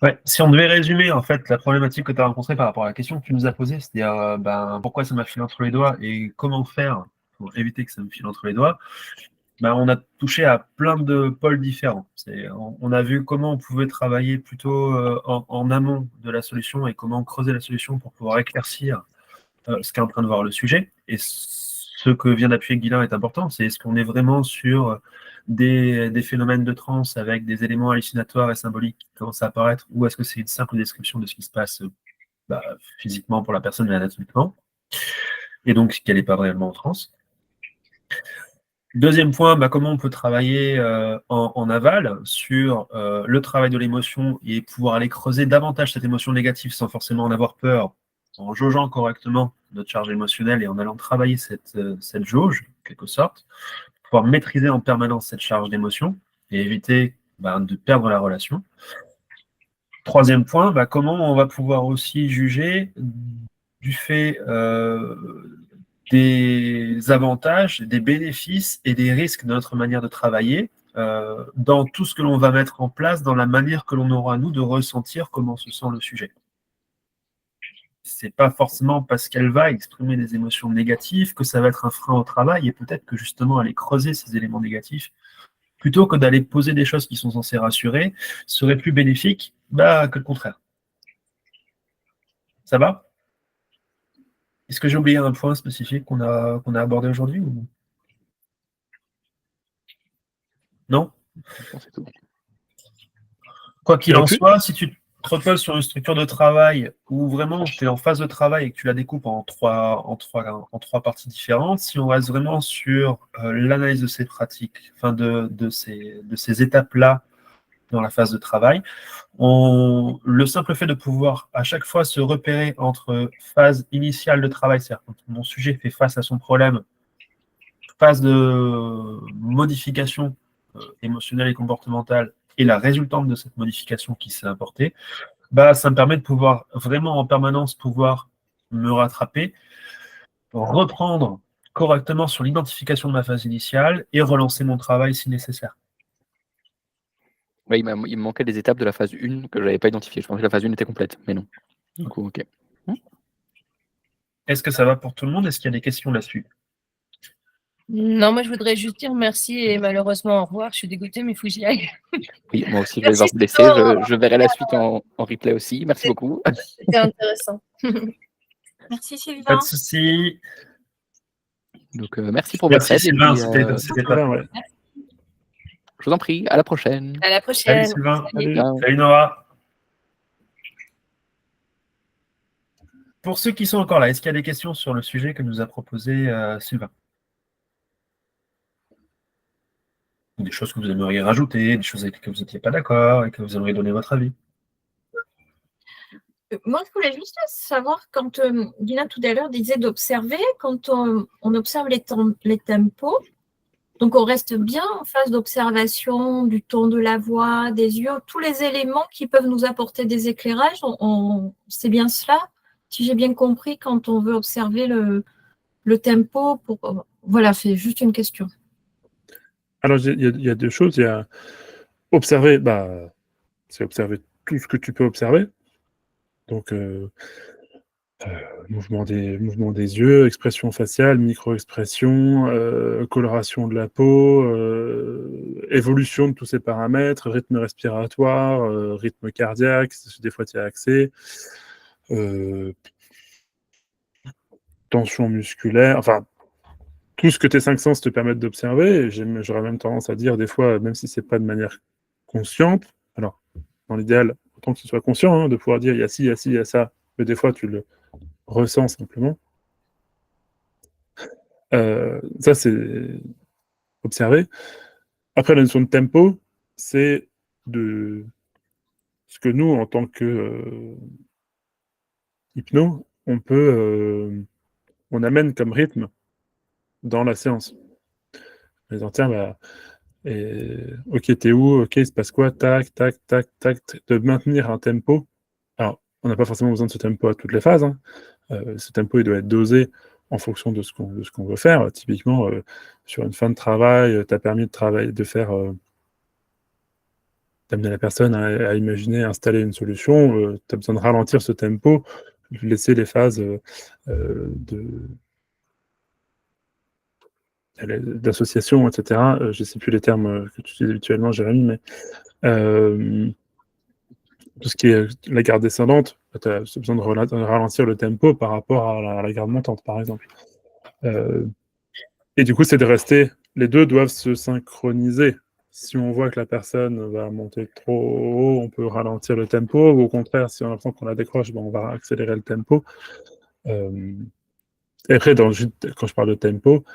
Ouais, si on devait résumer en fait la problématique que tu as rencontrée par rapport à la question que tu nous as posée, c'est-à-dire pourquoi ça m'a filé entre les doigts et comment faire pour éviter que ça me file entre les doigts, on a touché à plein de pôles différents. On a vu comment on pouvait travailler plutôt en amont de la solution et comment creuser la solution pour pouvoir éclaircir ce qu'est en train de voir le sujet. Et ce que vient d'appuyer Guilain est important, c'est est-ce qu'on est vraiment sur des phénomènes de transe avec des éléments hallucinatoires et symboliques qui commencent à apparaître, ou est-ce que c'est une simple description de ce qui se passe physiquement pour la personne et anatomiquement, et donc qu'elle n'est pas réellement en transe. Deuxième point, comment on peut travailler en aval sur le travail de l'émotion et pouvoir aller creuser davantage cette émotion négative sans forcément en avoir peur, en jaugeant correctement notre charge émotionnelle et en allant travailler cette jauge, en quelque sorte, pouvoir maîtriser en permanence cette charge d'émotion et éviter de perdre la relation. Troisième point, comment on va pouvoir aussi juger du fait des avantages, des bénéfices et des risques de notre manière de travailler dans tout ce que l'on va mettre en place, dans la manière que l'on aura, nous, de ressentir comment se sent le sujet. C'est pas forcément parce qu'elle va exprimer des émotions négatives que ça va être un frein au travail, et peut-être que justement aller creuser ces éléments négatifs plutôt que d'aller poser des choses qui sont censées rassurer, serait plus bénéfique que le contraire. Ça va? Est-ce que j'ai oublié un point spécifique qu'on a abordé aujourd'hui ou... Non? Je pense que c'est tout. Quoi qu'il Et en puis- soit, si tu te reposes sur une structure de travail où vraiment tu es en phase de travail et que tu la découpes en trois parties différentes, si on reste vraiment sur l'analyse de ces pratiques, enfin de ces étapes-là dans la phase de travail, le simple fait de pouvoir à chaque fois se repérer entre phase initiale de travail, c'est-à-dire quand mon sujet fait face à son problème, phase de modification émotionnelle et comportementale, et la résultante de cette modification qui s'est apportée, ça me permet de pouvoir vraiment en permanence pouvoir me rattraper, reprendre correctement sur l'identification de ma phase initiale et relancer mon travail si nécessaire. Ouais, il me manquait des étapes de la phase 1 que je n'avais pas identifiées. Je pensais que la phase 1 était complète, mais non. Du coup, ok. Est-ce que ça va pour tout le monde? Est-ce qu'il y a des questions là-dessus? Non, moi, je voudrais juste dire merci et malheureusement au revoir. Je suis dégoûtée, mais il faut que j'y aille. Oui, moi aussi, je vais Merci, devoir vous laisser. Sylvain. Je verrai la suite en replay aussi. Merci beaucoup. C'était intéressant. Merci Pas Sylvain. de souci. Donc, merci pour votre Merci aide. Sylvain, Et puis, c'était top. Voilà, ouais. je vous en prie, à la prochaine. À la Salut prochaine. Sylvain. Salut. Ciao. Salut Nora. Pour ceux qui sont encore là, est-ce qu'il y a des questions sur le sujet que nous a proposé Sylvain? Ou des choses que vous aimeriez rajouter, des choses avec lesquelles vous n'étiez pas d'accord et que vous aimeriez donner votre avis? Moi, je voulais juste savoir, quand Dina tout à l'heure disait d'observer, quand on observe les tempos, donc on reste bien en phase d'observation du ton de la voix, des yeux, tous les éléments qui peuvent nous apporter des éclairages, c'est bien cela, si j'ai bien compris, quand on veut observer le tempo. Voilà, c'est juste une question. Alors, il y a deux choses. Il y a observer, c'est observer tout ce que tu peux observer. Donc, mouvement des yeux, expression faciale, micro-expression, coloration de la peau, évolution de tous ces paramètres, rythme respiratoire, rythme cardiaque, des fois tu y as accès, tension musculaire, enfin, tout ce que tes cinq sens te permettent d'observer. J'aurais même tendance à dire des fois, même si c'est pas de manière consciente, alors dans l'idéal, autant que ce soit conscient, hein, de pouvoir dire il y a ci, il y a ci, il y a ça, mais des fois tu le ressens simplement. Ça, c'est observer. Après, la notion de tempo, c'est de ce que nous, en tant que hypno, on amène comme rythme dans la séance. En disant, tiens, ok, t'es où? Ok, il se passe quoi? Tac, tac, tac, tac. De maintenir un tempo. Alors, on n'a pas forcément besoin de ce tempo à toutes les phases, hein. Ce tempo, il doit être dosé en fonction de ce qu'on veut faire. Typiquement, sur une fin de travail, tu as permis de travailler, d'amener la personne à imaginer, installer une solution. Tu as besoin de ralentir ce tempo, laisser les phases d'association, etc. Je ne sais plus les termes que tu utilises habituellement, Jérémy, mais tout ce qui est la garde descendante, tu as besoin de ralentir le tempo par rapport à la garde montante, par exemple. Et du coup, c'est de rester, les deux doivent se synchroniser. Si on voit que la personne va monter trop haut, on peut ralentir le tempo, ou au contraire, si on a l'impression qu'on la décroche, on va accélérer le tempo. Et après, quand je parle de tempo,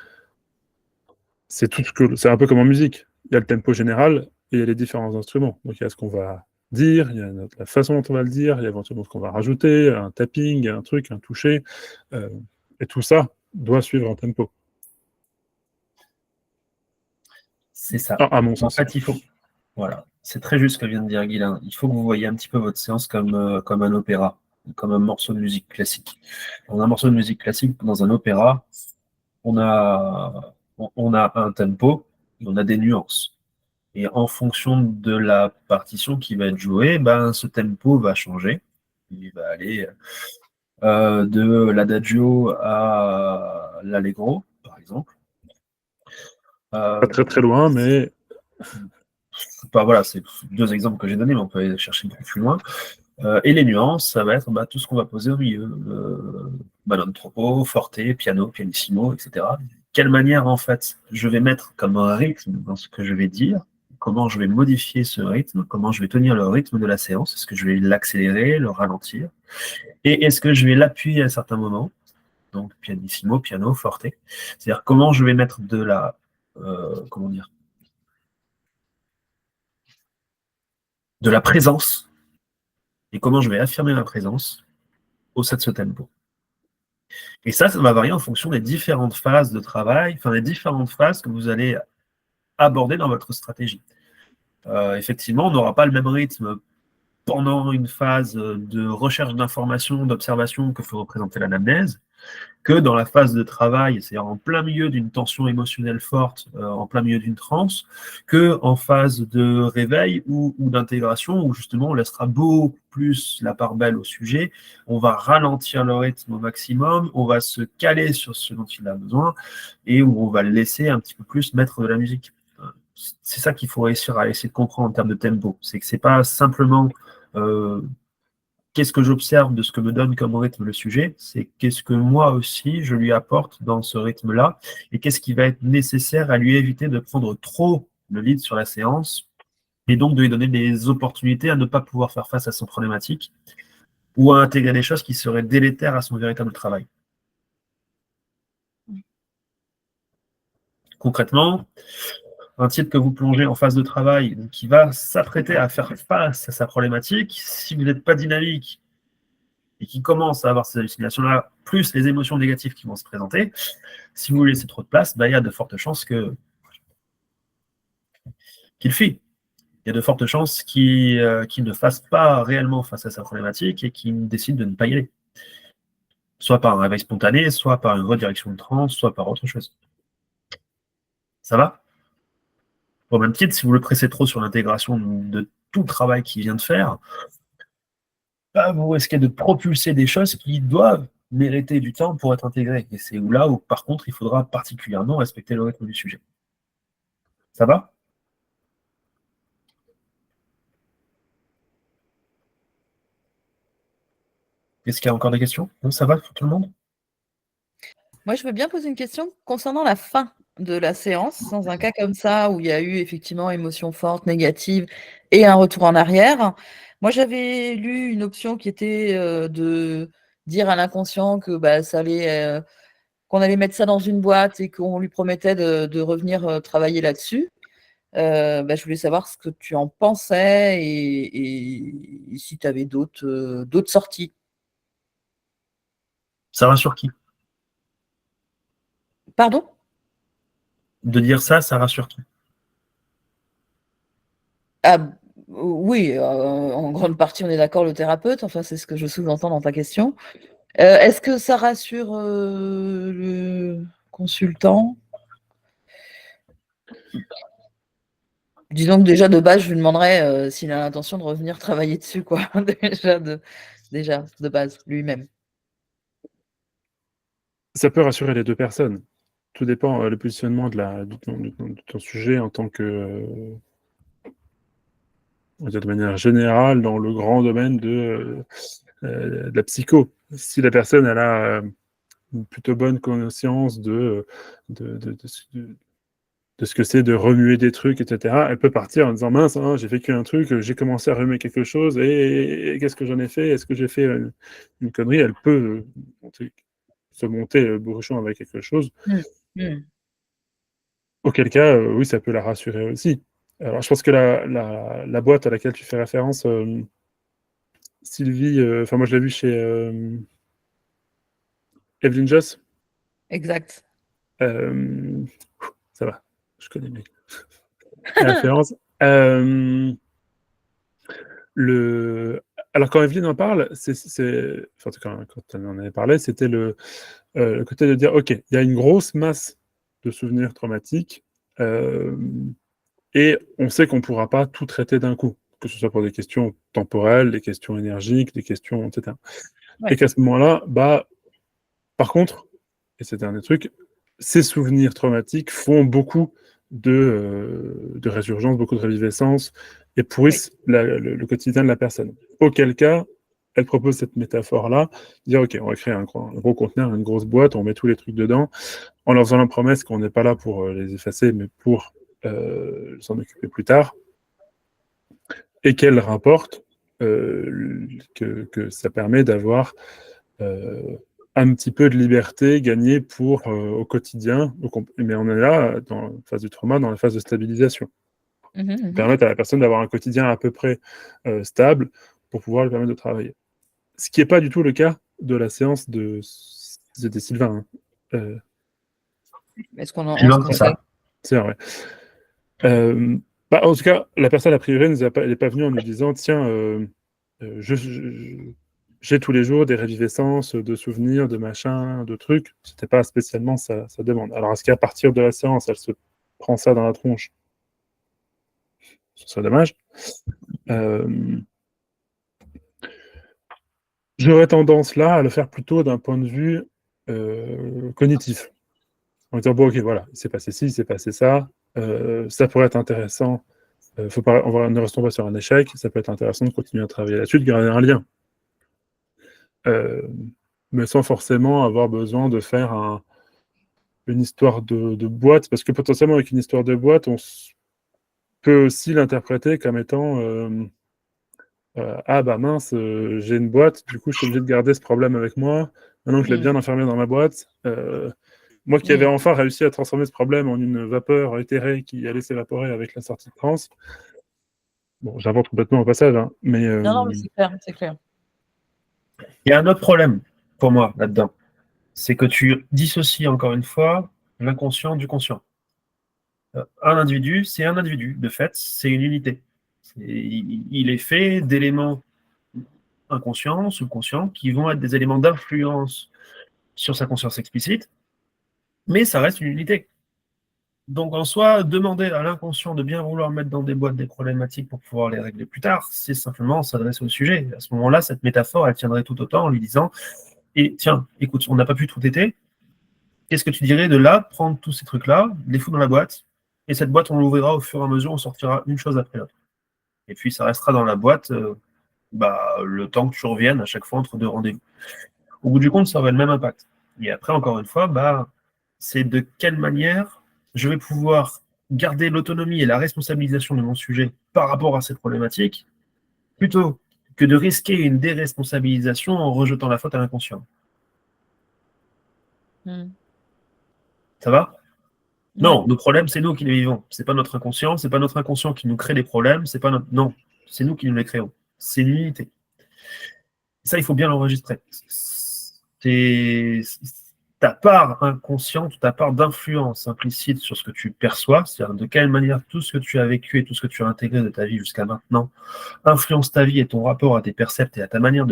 c'est un peu comme en musique. Il y a le tempo général et il y a les différents instruments. Donc il y a ce qu'on va dire, il y a la façon dont on va le dire, il y a éventuellement ce qu'on va rajouter, un tapping, un truc, un toucher. Et tout ça doit suivre un tempo. C'est ça. À mon En sens. fait, voilà, c'est très juste ce que vient de dire Guylain. Il faut que vous voyez un petit peu votre séance comme un opéra, comme un morceau de musique classique. Dans un morceau de musique classique, dans un opéra, on a un tempo et on a des nuances. Et en fonction de la partition qui va être jouée, ce tempo va changer. Il va aller de l'adagio à l'allegro, par exemple. Pas très très loin, mais Voilà, c'est 2 exemples que j'ai donnés, mais on peut aller chercher beaucoup plus loin. Et les nuances, ça va être tout ce qu'on va poser au milieu. Ballon troppo, forte, piano, pianissimo, etc. Quelle manière, en fait, je vais mettre comme rythme dans ce que je vais dire, comment je vais modifier ce rythme, comment je vais tenir le rythme de la séance, est-ce que je vais l'accélérer, le ralentir, et est-ce que je vais l'appuyer à certains moments, donc pianissimo, piano, forte, c'est-à-dire comment je vais mettre de la, comment dire, de la présence, et comment je vais affirmer ma présence au sein de ce tempo. Et ça va varier en fonction des différentes phases de travail, enfin des différentes phases que vous allez aborder dans votre stratégie. Effectivement, on n'aura pas le même rythme pendant une phase de recherche d'informations, d'observation que faut représenter l'anamnèse, que dans la phase de travail, c'est-à-dire en plein milieu d'une tension émotionnelle forte, en plein milieu d'une transe, que en phase de réveil ou d'intégration, où justement on laissera beaucoup plus la part belle au sujet, on va ralentir le rythme au maximum, on va se caler sur ce dont il a besoin, et où on va le laisser un petit peu plus mettre de la musique. C'est ça qu'il faut réussir à essayer de comprendre en termes de tempo. C'est que c'est pas simplement qu'est-ce que j'observe de ce que me donne comme rythme le sujet, c'est qu'est-ce que moi aussi je lui apporte dans ce rythme-là, et qu'est-ce qui va être nécessaire à lui éviter de prendre trop le lead sur la séance, et donc de lui donner des opportunités à ne pas pouvoir faire face à son problématique, ou à intégrer des choses qui seraient délétères à son véritable travail. Concrètement, un titre que vous plongez en phase de travail qui va s'apprêter à faire face à sa problématique, si vous n'êtes pas dynamique et qui commence à avoir ces hallucinations-là, plus les émotions négatives qui vont se présenter, si vous lui laissez trop de place, il y a de fortes chances qu'il fuit. Il y a de fortes chances qu'il ne fasse pas réellement face à sa problématique et qu'il décide de ne pas y aller. Soit par un réveil spontané, soit par une redirection de transe, soit par autre chose. Ça va ? Au même titre, si vous le pressez trop sur l'intégration de tout le travail qu'il vient de faire, vous risquez de propulser des choses qui doivent mériter du temps pour être intégrées. Et c'est là où, par contre, il faudra particulièrement respecter le rythme du sujet. Ça va ? Est-ce qu'il y a encore des questions ? Non, ça va pour tout le monde ? Moi, je veux bien poser une question concernant la fin de la séance, dans un cas comme ça, où il y a eu effectivement émotion forte, négative, et un retour en arrière. Moi, j'avais lu une option qui était de dire à l'inconscient que ça allait, qu'on allait mettre ça dans une boîte et qu'on lui promettait de revenir travailler là-dessus. Je voulais savoir ce que tu en pensais et si tu avais d'autres sorties. Ça rassure qui ? Pardon ? De dire ça rassure qui ? Ah, oui, en grande partie, on est d'accord, le thérapeute. Enfin, c'est ce que je sous-entends dans ta question. Est-ce que ça rassure le consultant ? Disons que déjà, de base, je lui demanderais s'il a l'intention de revenir travailler dessus, quoi. déjà, de base, lui-même. Ça peut rassurer les deux personnes. Tout dépend le positionnement de ton sujet en tant que, on va dire de manière générale, dans le grand domaine de la psycho. Si la personne elle a une plutôt bonne conscience de ce que c'est de remuer des trucs, etc., elle peut partir en disant « Mince, hein, j'ai vécu un truc, j'ai commencé à remuer quelque chose, et qu'est-ce que j'en ai fait ? Est-ce que j'ai fait une connerie ?» Elle peut se monter le bourrichon avec quelque chose. Auquel cas, oui, ça peut la rassurer aussi. Alors, je pense que la boîte à laquelle tu fais référence, Sylvie, moi je l'ai vu chez Evelyn Joss. Exact. Ça va, je connais mes références. Alors, quand Evelyn en parle, en tout cas, quand elle en avait parlé, c'était le côté de dire, OK, il y a une grosse masse de souvenirs traumatiques, et on sait qu'on ne pourra pas tout traiter d'un coup, que ce soit pour des questions temporelles, des questions énergiques, des questions, etc. Ouais. Et qu'à ce moment-là, par contre, et c'est un des trucs, ces souvenirs traumatiques font beaucoup de résurgence, beaucoup de réviviscence, et pourrissent le quotidien de la personne. Auquel cas, elle propose cette métaphore-là, dire ok, on va créer un gros conteneur, une grosse boîte, on met tous les trucs dedans, en leur faisant la promesse qu'on n'est pas là pour les effacer, mais pour s'en occuper plus tard, et qu'elle rapporte que ça permet d'avoir un petit peu de liberté gagnée au quotidien. Mais on est là, dans la phase du trauma, dans la phase de stabilisation. Permettre à la personne d'avoir un quotidien à peu près stable pour pouvoir lui permettre de travailler. Ce qui n'est pas du tout le cas de la séance c'était Sylvain. Est-ce qu'on en Sylvain, c'est ça. C'est vrai. En tout cas, la personne, a priori, elle n'est pas venue en nous disant tiens, j'ai tous les jours des réviviscences de souvenirs, de machins, de trucs. C'était pas spécialement sa demande. Alors, est-ce qu'à partir de la séance, elle se prend ça dans la tronche? Ce serait dommage. J'aurais tendance là à le faire plutôt d'un point de vue cognitif. On va dire bon, ok, voilà, il s'est passé ci, il s'est passé ça. Ça pourrait être intéressant. Ne restons pas sur un échec. Ça peut être intéressant de continuer à travailler là-dessus, de garder un lien. Mais sans forcément avoir besoin de faire une histoire de boîte, parce que potentiellement avec une histoire de boîte, on peut aussi l'interpréter comme étant ah bah mince, j'ai une boîte, du coup je suis obligé de garder ce problème avec moi, maintenant que je l'ai bien enfermé dans ma boîte. Moi qui avais enfin réussi à transformer ce problème en une vapeur éthérée qui allait s'évaporer avec la sortie de trans. Bon, j'invente complètement au passage, hein, mais... Non, mais c'est clair. Il y a un autre problème pour moi là-dedans. C'est que tu dissocies encore une fois l'inconscient du conscient. Un individu, c'est un individu. De fait, c'est une unité. Il est fait d'éléments inconscients, subconscients, qui vont être des éléments d'influence sur sa conscience explicite, mais ça reste une unité. Donc en soi, demander à l'inconscient de bien vouloir mettre dans des boîtes des problématiques pour pouvoir les régler plus tard, c'est simplement s'adresser au sujet. À ce moment-là, cette métaphore, elle tiendrait tout autant en lui disant « Et tiens, écoute, on n'a pas pu tout aider. Qu'est-ce que tu dirais de là, prendre tous ces trucs-là, les foutre dans la boîte, et cette boîte, on l'ouvrira au fur et à mesure, on sortira une chose après l'autre. Et puis ça restera dans la boîte le temps que tu reviennes à chaque fois entre deux rendez-vous. Au bout du compte, ça aurait le même impact. Et après, encore une fois, c'est de quelle manière je vais pouvoir garder l'autonomie et la responsabilisation de mon sujet par rapport à cette problématique, plutôt que de risquer une déresponsabilisation en rejetant la faute à l'inconscient. Ça va? Non, nos problèmes, c'est nous qui les vivons. C'est pas notre inconscient, c'est pas notre inconscient qui nous crée des problèmes, c'est pas notre... Non, c'est nous qui nous les créons. C'est une unité. Ça, il faut bien l'enregistrer. Ta part inconsciente, ta part d'influence implicite sur ce que tu perçois, c'est-à-dire de quelle manière tout ce que tu as vécu et tout ce que tu as intégré de ta vie jusqu'à maintenant influence ta vie et ton rapport à tes percepts et à ta manière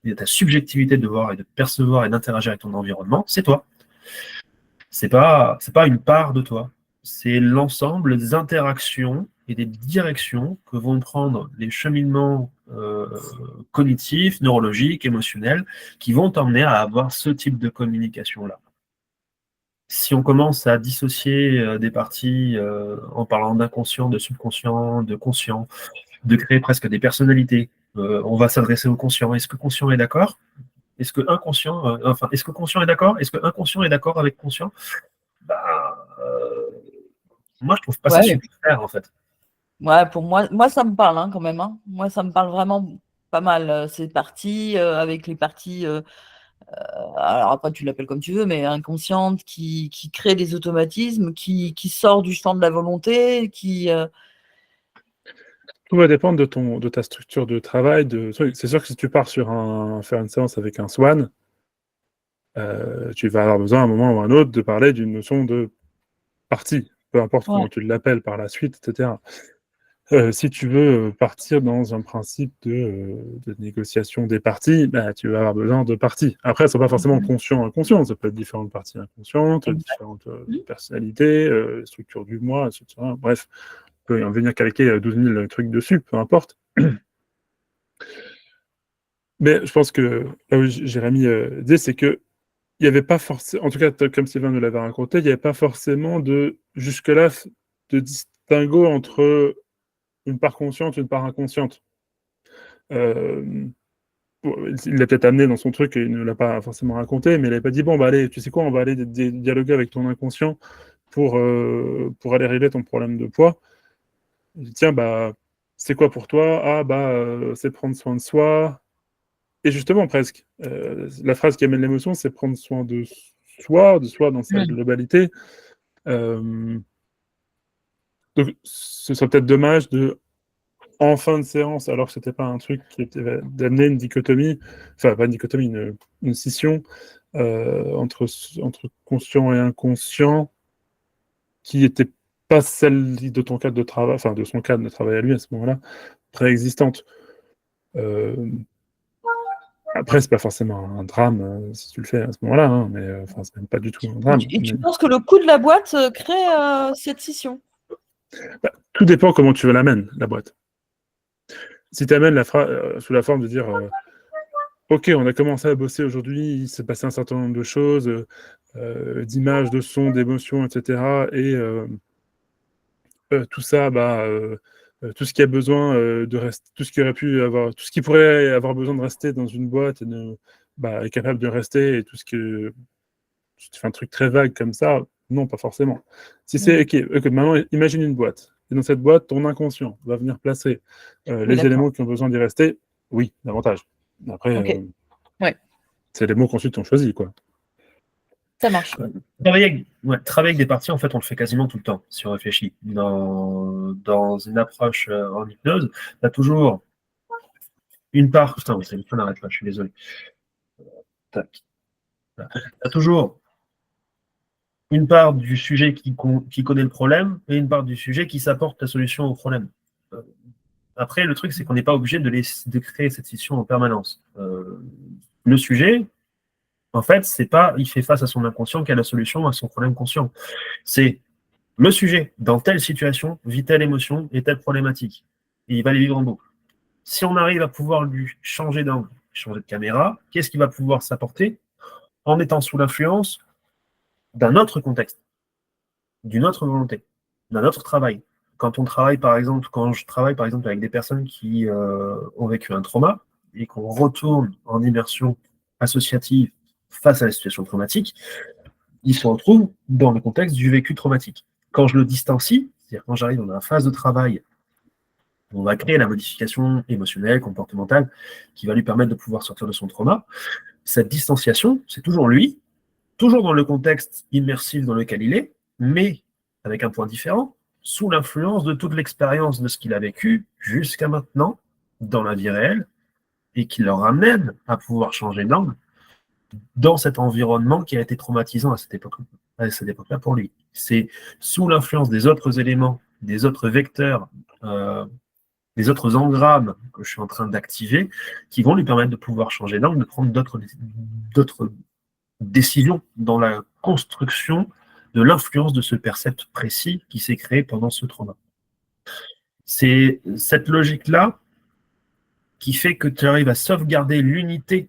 et à ta subjectivité de voir et de percevoir et d'interagir avec ton environnement, c'est toi. C'est pas une part de toi. C'est l'ensemble des interactions et des directions que vont prendre les cheminements cognitifs, neurologiques, émotionnels, qui vont t'emmener à avoir ce type de communication-là. Si on commence à dissocier des parties en parlant d'inconscient, de subconscient, de conscient, de créer presque des personnalités, on va s'adresser au conscient. Est-ce que conscient est d'accord ? Est-ce que conscient est d'accord ? Est-ce que inconscient est d'accord avec conscient ? Moi, je trouve pas ça super clair, en fait. Ouais, pour moi ça me parle quand même. Hein. Moi, ça me parle vraiment pas mal. Ces parties, avec les parties, alors après tu l'appelles comme tu veux, mais inconscientes, qui créent des automatismes, qui sort du champ de la volonté, qui... Tout va dépendre de ta structure de travail. C'est sûr que si tu pars faire une séance avec un swan, tu vas avoir besoin à un moment ou à un autre de parler d'une notion de partie, peu importe comment tu l'appelles par la suite, etc. Si tu veux partir dans un principe de négociation des parties, tu vas avoir besoin de parties. Après, elles ne sont pas forcément conscients, inconscients. Ça peut être différentes parties inconscientes, différentes personnalités, structures du moi, etc. Bref, on peut en venir calquer 12 000 trucs dessus, peu importe. Mais je pense que là où Jérémy dit, c'est que il n'y avait pas forcément, en tout cas, comme Sylvain nous l'avait raconté, il n'y avait pas forcément jusque-là, distinguo entre une part consciente et une part inconsciente. Il l'a peut-être amené dans son truc et il ne l'a pas forcément raconté, mais il n'avait pas dit, bon, bah allez, tu sais quoi, on va aller dialoguer avec ton inconscient pour aller régler ton problème de poids. Il dit, tiens, bah, c'est quoi pour toi? Ah, bah, c'est prendre soin de soi. Et justement, presque, la phrase qui amène l'émotion, c'est prendre soin de soi dans sa globalité. Donc, ce serait peut-être dommage en fin de séance, alors que c'était pas un truc qui était d'amener une dichotomie, enfin pas une dichotomie, une scission entre conscient et inconscient, qui était pas celle de ton cadre de travail, enfin de son cadre de travail à lui à ce moment-là, préexistante. Après, c'est pas forcément un drame si tu le fais à ce moment-là, hein, mais c'est même pas du tout un drame. Et tu penses que le coup de la boîte crée cette scission? Tout dépend comment tu veux l'amener, la boîte. Si tu amènes sous la forme de dire ok, on a commencé à bosser aujourd'hui, il s'est passé un certain nombre de choses, d'images, de sons, d'émotions, etc. Et tout ça, tout ce qui a besoin de rester, tout ce qui aurait pu avoir, tout ce qui pourrait avoir besoin de rester dans une boîte est capable de rester, et tout ce que tu fais un truc très vague comme ça, non, pas forcément. Si c'est ok, maintenant imagine une boîte. Et dans cette boîte, ton inconscient va venir placer les éléments qui ont besoin d'y rester. Oui, davantage. Après, c'est les mots qu'ensuite on choisit, quoi. Ça marche. Travailler avec des parties, en fait, on le fait quasiment tout le temps, si on réfléchit. Dans une approche en hypnose, tu as toujours une part. Putain, c'est le arrête là, je suis désolé. Tac. Tu as toujours une part du sujet qui connaît le problème et une part du sujet qui s'apporte la solution au problème. Après, le truc, c'est qu'on n'est pas obligé de créer cette scission en permanence. Le sujet, en fait, c'est pas il fait face à son inconscient qui a la solution à son problème conscient. C'est le sujet, dans telle situation, vit telle émotion et telle problématique. Et il va les vivre en boucle. Si on arrive à pouvoir lui changer d'angle, changer de caméra, qu'est-ce qui va pouvoir s'apporter en étant sous l'influence d'un autre contexte, d'une autre volonté, d'un autre travail. Quand je travaille par exemple avec des personnes qui ont vécu un trauma et qu'on retourne en immersion associative face à la situation traumatique, ils se retrouvent dans le contexte du vécu traumatique. Quand je le distancie, c'est-à-dire quand j'arrive dans la phase de travail, on va créer la modification émotionnelle, comportementale, qui va lui permettre de pouvoir sortir de son trauma. Cette distanciation, c'est toujours lui, toujours dans le contexte immersif dans lequel il est, mais avec un point différent, sous l'influence de toute l'expérience de ce qu'il a vécu jusqu'à maintenant, dans la vie réelle, et qui le ramène à pouvoir changer d'angle dans cet environnement qui a été traumatisant à cette époque-là pour lui. C'est sous l'influence des autres éléments, des autres vecteurs, des autres engrammes que je suis en train d'activer, qui vont lui permettre de pouvoir changer d'angle, de prendre d'autres décisions dans la construction de l'influence de ce percept précis qui s'est créé pendant ce trauma. C'est cette logique-là qui fait que tu arrives à sauvegarder l'unité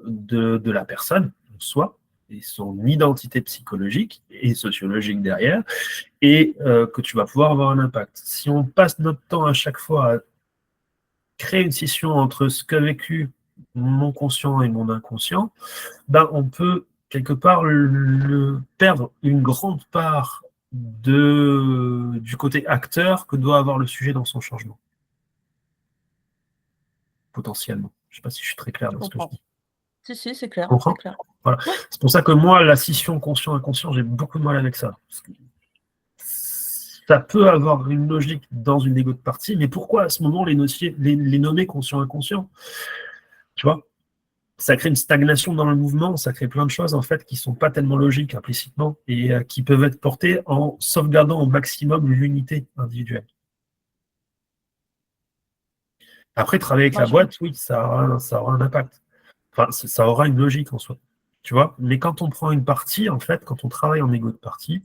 de la personne, en soi, et son identité psychologique et sociologique derrière, et que tu vas pouvoir avoir un impact. Si on passe notre temps à chaque fois à créer une scission entre ce qu'a vécu mon conscient et mon inconscient, on peut quelque part perdre une grande part du côté acteur que doit avoir le sujet dans son changement. Potentiellement. Je ne sais pas si je suis très clair dans ce que je dis. Si, c'est clair. C'est clair. Voilà. C'est pour ça que moi, la scission conscient-inconscient, j'ai beaucoup de mal avec ça. Parce que ça peut avoir une logique dans une égo de partie, mais pourquoi à ce moment les nommer conscient-inconscient? Tu vois? Ça crée une stagnation dans le mouvement, ça crée plein de choses en fait qui ne sont pas tellement logiques implicitement et qui peuvent être portées en sauvegardant au maximum l'unité individuelle. Après, travailler avec la boîte, oui, ça aura un impact. Enfin, ça aura une logique en soi. Tu vois? Mais quand on prend une partie, en fait, quand on travaille en égo de partie,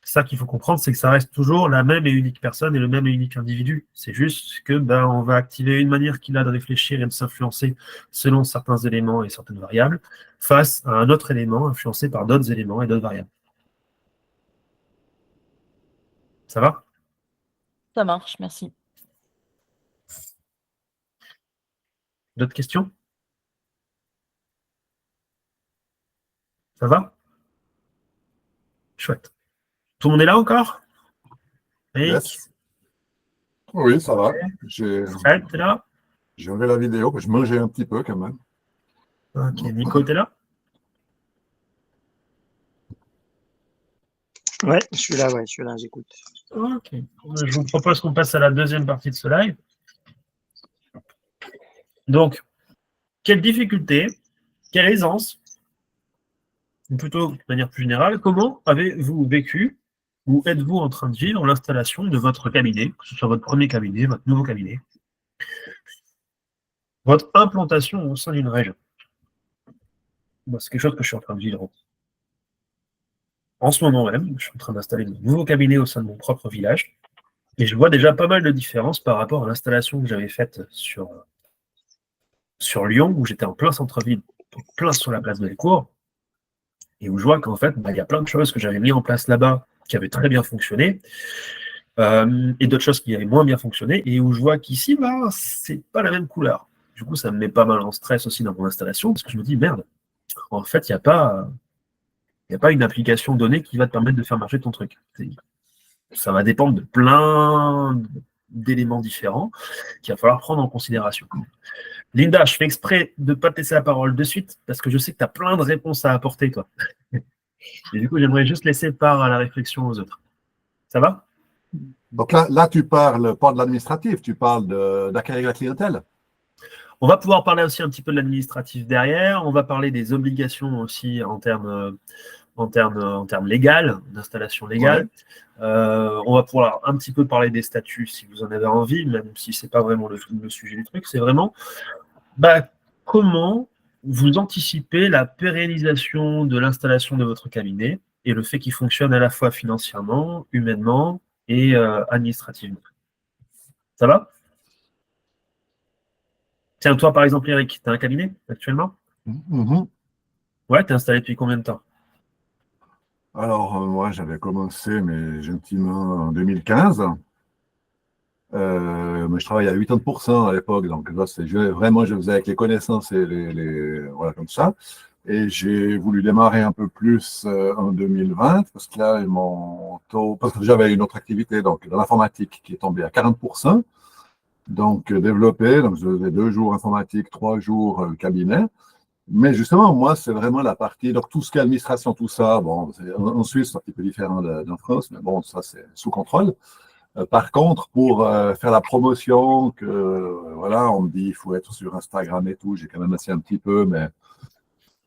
ça qu'il faut comprendre, c'est que ça reste toujours la même et unique personne et le même et unique individu. C'est juste que on va activer une manière qu'il a de réfléchir et de s'influencer selon certains éléments et certaines variables, face à un autre élément influencé par d'autres éléments et d'autres variables. Ça va? Ça marche, merci. D'autres questions? Ça va? Chouette. Tout le monde est là encore? Eric, Yes. Oui, ça va. J'ai Fred, t'es là? j'ai enlevé la vidéo, je mangeais un petit peu quand même. Ok, Nico, t'es là? Ouais, je suis là, j'écoute. Ok. Je vous propose qu'on passe à la deuxième partie de ce live. Donc, quelle difficulté, quelle aisance, ou plutôt de manière plus générale, comment avez-vous vécu ou êtes-vous en train de vivre l'installation de votre cabinet, que ce soit votre premier cabinet, votre nouveau cabinet, votre implantation au sein d'une région? Moi, c'est quelque chose que je suis en train de vivre en ce moment même. Je suis en train d'installer mon nouveau cabinet au sein de mon propre village. Et je vois déjà pas mal de différences par rapport à l'installation que j'avais faite sur Lyon, où j'étais en plein centre-ville, plein sur la place de l'Écourt, et où je vois qu'en fait, il y a plein de choses que j'avais mis en place là-bas qui avaient très bien fonctionné, et d'autres choses qui avaient moins bien fonctionné, et où je vois qu'ici, c'est pas la même couleur. Du coup, ça me met pas mal en stress aussi dans mon installation, parce que je me dis, merde, en fait, il n'y a pas une application donnée qui va te permettre de faire marcher ton truc. Ça va dépendre de plein d'éléments différents qu'il va falloir prendre en considération. Linda, je fais exprès de ne pas te laisser la parole de suite parce que je sais que tu as plein de réponses à apporter, toi. Et du coup, j'aimerais juste laisser part à la réflexion aux autres. Ça va? Donc là, tu parles pas de l'administratif, tu parles d'accueillir la clientèle. On va pouvoir parler aussi un petit peu de l'administratif derrière. On va parler des obligations aussi en termes légal, d'installation légale. Ouais. On va pouvoir un petit peu parler des statuts si vous en avez envie, même si ce n'est pas vraiment le sujet du truc. C'est vraiment comment vous anticipez la pérennisation de l'installation de votre cabinet et le fait qu'il fonctionne à la fois financièrement, humainement et administrativement. Ça va? Tiens, toi, par exemple, Eric, tu as un cabinet actuellement? Ouais, tu es installé depuis combien de temps? Alors, moi, j'avais commencé, mais gentiment, en 2015. Mais je travaillais à 80% à l'époque, donc là, vraiment, je faisais avec les connaissances et voilà, comme ça. Et j'ai voulu démarrer un peu plus en 2020, parce que là, mon taux, parce que j'avais une autre activité, donc dans l'informatique, qui est tombée à 40%. Donc, développé, donc je faisais 2 jours informatique, 3 jours cabinet. Mais justement, moi, c'est vraiment la partie, donc tout ce qui est administration, tout ça, bon, en Suisse, c'est un petit peu différent d'en France, mais bon, ça, c'est sous contrôle. Par contre, pour faire la promotion, voilà, on me dit il faut être sur Instagram et tout, j'ai quand même essayé un petit peu, mais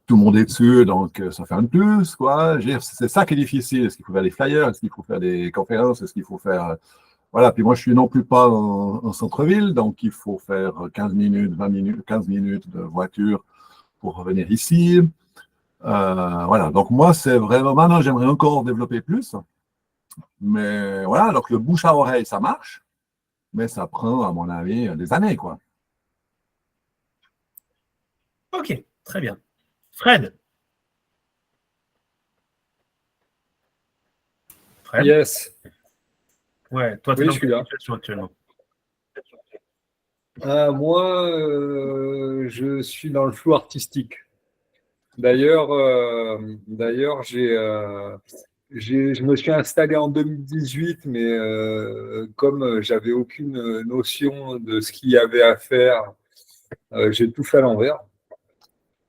tout le monde est dessus, donc ça fait un de plus, quoi. C'est ça qui est difficile. Est-ce qu'il faut faire des flyers? Est-ce qu'il faut faire des conférences? Est-ce qu'il faut faire... Voilà, puis moi, je suis non plus pas en centre-ville, donc il faut faire 15 minutes, 20 minutes, 15 minutes de voiture pour revenir ici. Voilà, donc moi, c'est vraiment... Maintenant, j'aimerais encore développer plus. Mais voilà, donc le bouche à oreille, ça marche, mais ça prend, à mon avis, des années, quoi. Ok, très bien. Fred? Fred? Yes. Ouais, toi, tu es Oui, dans je suis quelle là. situation actuellement? Moi, je suis dans le flou artistique. D'ailleurs, je me suis installé en 2018, mais comme j'avais aucune notion de ce qu'il y avait à faire, j'ai tout fait à l'envers.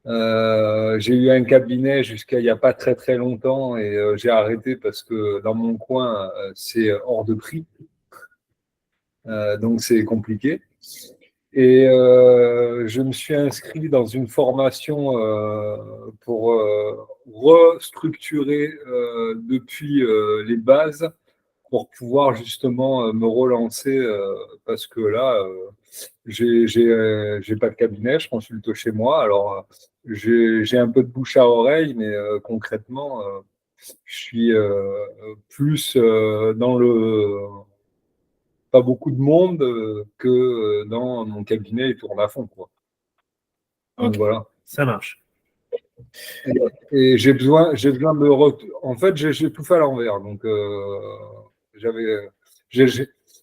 J'ai eu un cabinet jusqu'à il n'y a pas très très longtemps et j'ai arrêté parce que dans mon coin, c'est hors de prix. Donc c'est compliqué. Et je me suis inscrit dans une formation pour restructurer depuis les bases pour pouvoir justement me relancer parce que là, j'ai pas de cabinet, je consulte chez moi. Alors, j'ai un peu de bouche à oreille, mais concrètement, je suis plus dans le pas beaucoup de monde que dans mon cabinet il tourne à fond, quoi. Donc Ok, voilà. ça marche. Et j'ai besoin de en fait, j'ai tout fait à l'envers. Donc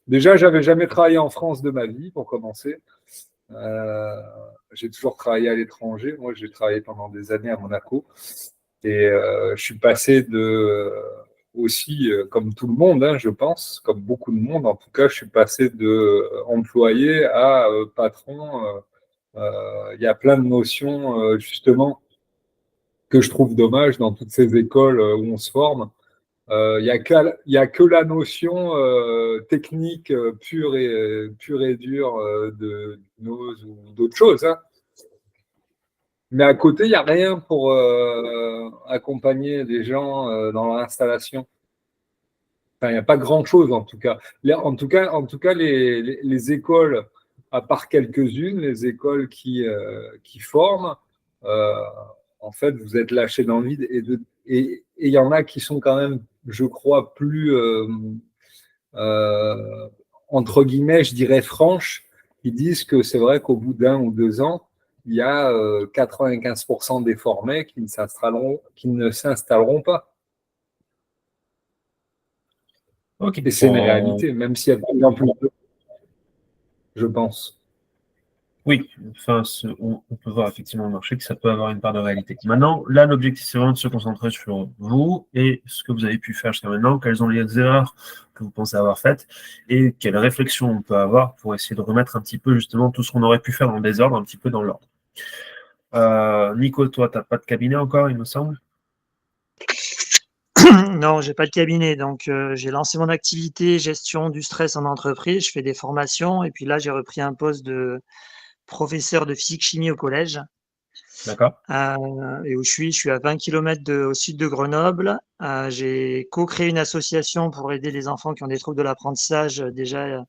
Déjà, j'avais jamais travaillé en France de ma vie, pour commencer. J'ai toujours travaillé à l'étranger. Moi, j'ai travaillé pendant des années à Monaco. Et je suis passé aussi, comme tout le monde, hein, je pense, comme beaucoup de monde, en tout cas, je suis passé de employé à patron. Il y a plein de notions, justement, que je trouve dommage dans toutes ces écoles où on se forme. Il n'y a que la notion technique pure et dure de d'hypnose ou d'autres choses, hein. Mais à côté, il n'y a rien pour accompagner les gens dans l'installation. Enfin, il n'y a pas grand-chose en tout cas. Les écoles, à part quelques-unes, les écoles qui forment, euh, en fait, vous êtes lâchés dans le vide. Et il y en a qui sont quand même, je crois, plus, entre guillemets, je dirais franches, qui disent que c'est vrai qu'au bout d'1 ou 2 ans, il y a 95% des formés qui ne s'installeront pas. Ok. Et c'est une réalité, même s'il y a de plus en plus de, je pense. Oui, enfin, on peut voir effectivement au marché que ça peut avoir une part de réalité. Maintenant, là, l'objectif, c'est vraiment de se concentrer sur vous et ce que vous avez pu faire jusqu'à maintenant, quelles ont les erreurs que vous pensez avoir faites et quelles réflexions on peut avoir pour essayer de remettre un petit peu justement tout ce qu'on aurait pu faire dans le désordre, un petit peu dans l'ordre. Nico, toi, tu n'as pas de cabinet encore, il me semble? Non, j'ai pas de cabinet, donc j'ai lancé mon activité gestion du stress en entreprise. Je fais des formations et puis là, j'ai repris un poste de professeur de physique-chimie au collège. D'accord. Et où je suis à 20 km au sud de Grenoble. J'ai co-créé une association pour aider les enfants qui ont des troubles de l'apprentissage déjà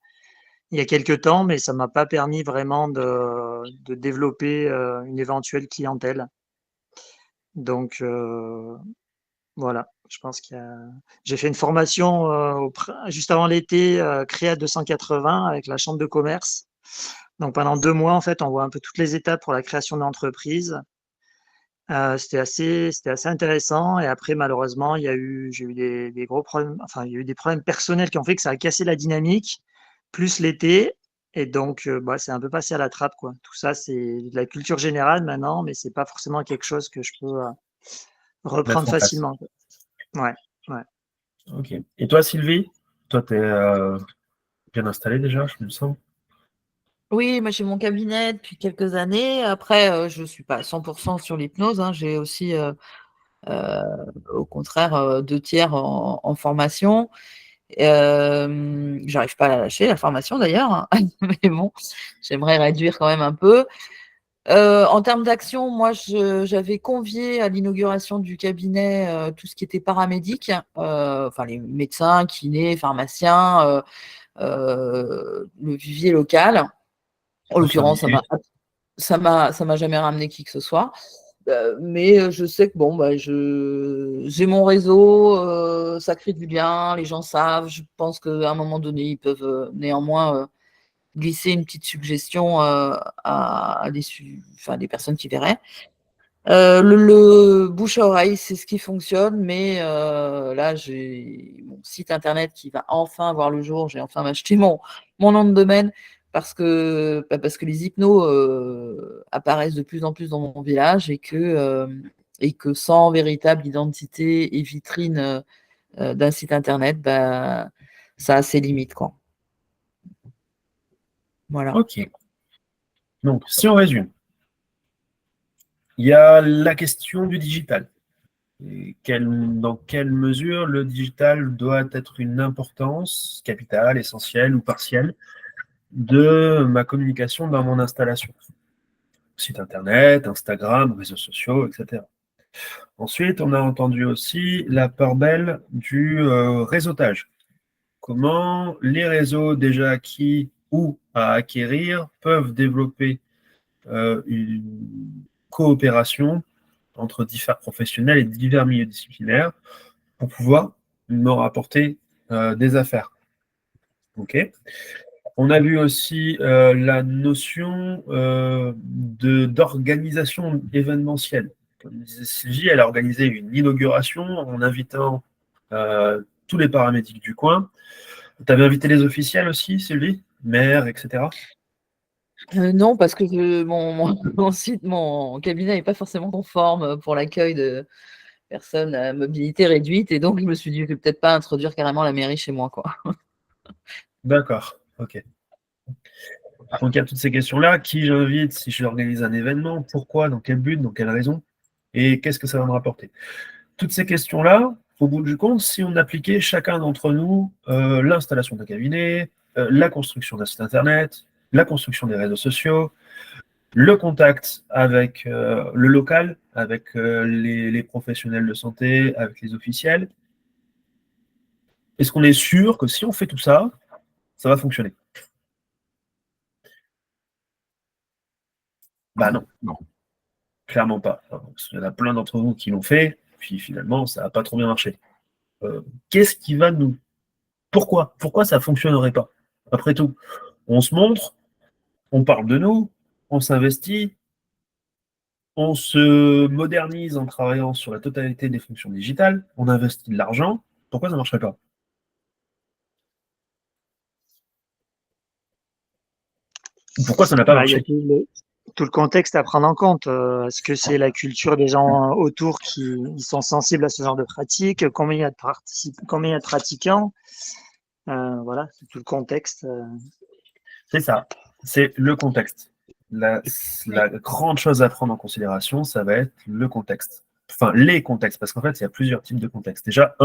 il y a quelques temps, mais ça m'a pas permis vraiment de développer une éventuelle clientèle. Donc voilà, je pense j'ai fait une formation juste avant l'été, Créa 280 avec la chambre de commerce. Donc pendant 2 mois, en fait, on voit un peu toutes les étapes pour la création d'entreprise. C'était assez intéressant. Et après, malheureusement, j'ai eu des gros problèmes. Enfin, il y a eu des problèmes personnels qui ont fait que ça a cassé la dynamique, plus l'été. Et donc, c'est un peu passé à la trappe, quoi. Tout ça, c'est de la culture générale maintenant, mais c'est pas forcément quelque chose que je peux reprendre Mettre en place. facilement, quoi. Ouais, ouais. Ok. Et toi, Sylvie? Toi, tu es bien installée déjà, je me sens. Oui, moi j'ai mon cabinet depuis quelques années. Après, je ne suis pas à 100% sur l'hypnose, hein. J'ai aussi, au contraire, 2 tiers en formation. J'arrive pas à la lâcher, la formation d'ailleurs, hein. Mais bon, j'aimerais réduire quand même un peu. En termes d'action, moi j'avais convié à l'inauguration du cabinet tout ce qui était paramédic, enfin les médecins, kinés, pharmaciens, le vivier local. En l'occurrence, ça m'a jamais ramené qui que ce soit. Mais je sais que bon, j'ai mon réseau, ça crée du lien, les gens savent. Je pense qu'à un moment donné, ils peuvent néanmoins glisser une petite suggestion à des personnes qui verraient. Le bouche à oreille, c'est ce qui fonctionne, mais là, j'ai mon site internet qui va enfin voir le jour. J'ai enfin acheté mon nom de domaine parce que les hypnos apparaissent de plus en plus dans mon village et que sans véritable identité et vitrine d'un site internet, ça a ses limites, quoi. Voilà. Ok. Donc, si on résume, il y a la question du digital. Et dans quelle mesure le digital doit être une importance capitale, essentielle ou partielle de ma communication dans mon installation. Site internet, Instagram, réseaux sociaux, etc. Ensuite, on a entendu aussi la part belle du réseautage. Comment les réseaux déjà acquis ou à acquérir peuvent développer une coopération entre divers professionnels et divers milieux disciplinaires pour pouvoir me rapporter des affaires. Ok. On a vu aussi la notion d'organisation événementielle. Comme disait Sylvie, elle a organisé une inauguration en invitant tous les paramédics du coin. Tu avais invité les officiels aussi, Sylvie, maire, etc. Non, parce que mon cabinet n'est pas forcément conforme pour l'accueil de personnes à mobilité réduite. Et donc, je me suis dit, je vais peut-être pas introduire carrément la mairie chez moi, quoi. D'accord, ok. Donc il y a toutes ces questions-là. Qui j'invite si j'organise un événement? Pourquoi? Dans quel but? Dans quelle raison? Et qu'est-ce que ça va me rapporter? Toutes ces questions-là, au bout du compte, si on appliquait chacun d'entre nous l'installation d'un cabinet, la construction d'un site internet, la construction des réseaux sociaux, le contact avec le local, avec les professionnels de santé, avec les officiels, est-ce qu'on est sûr que si on fait tout ça, ça va fonctionner? Bah non. Non. Clairement pas. Il y en a plein d'entre vous qui l'ont fait, puis finalement, ça n'a pas trop bien marché. Qu'est-ce qui va nous... Pourquoi ça ne fonctionnerait pas? Après tout, on se montre, on parle de nous, on s'investit, on se modernise en travaillant sur la totalité des fonctions digitales, on investit de l'argent. Pourquoi ça ne marcherait pas? Pourquoi ça n'a pas marché? Il y a tout le contexte à prendre en compte. Est-ce que c'est la culture des gens autour qui sont sensibles à ce genre de pratiques? Combien il y a de pratiquants? Voilà, c'est tout le contexte. C'est ça, c'est le contexte. La grande chose à prendre en considération, ça va être le contexte. Enfin, les contextes, parce qu'en fait, il y a plusieurs types de contextes. Déjà,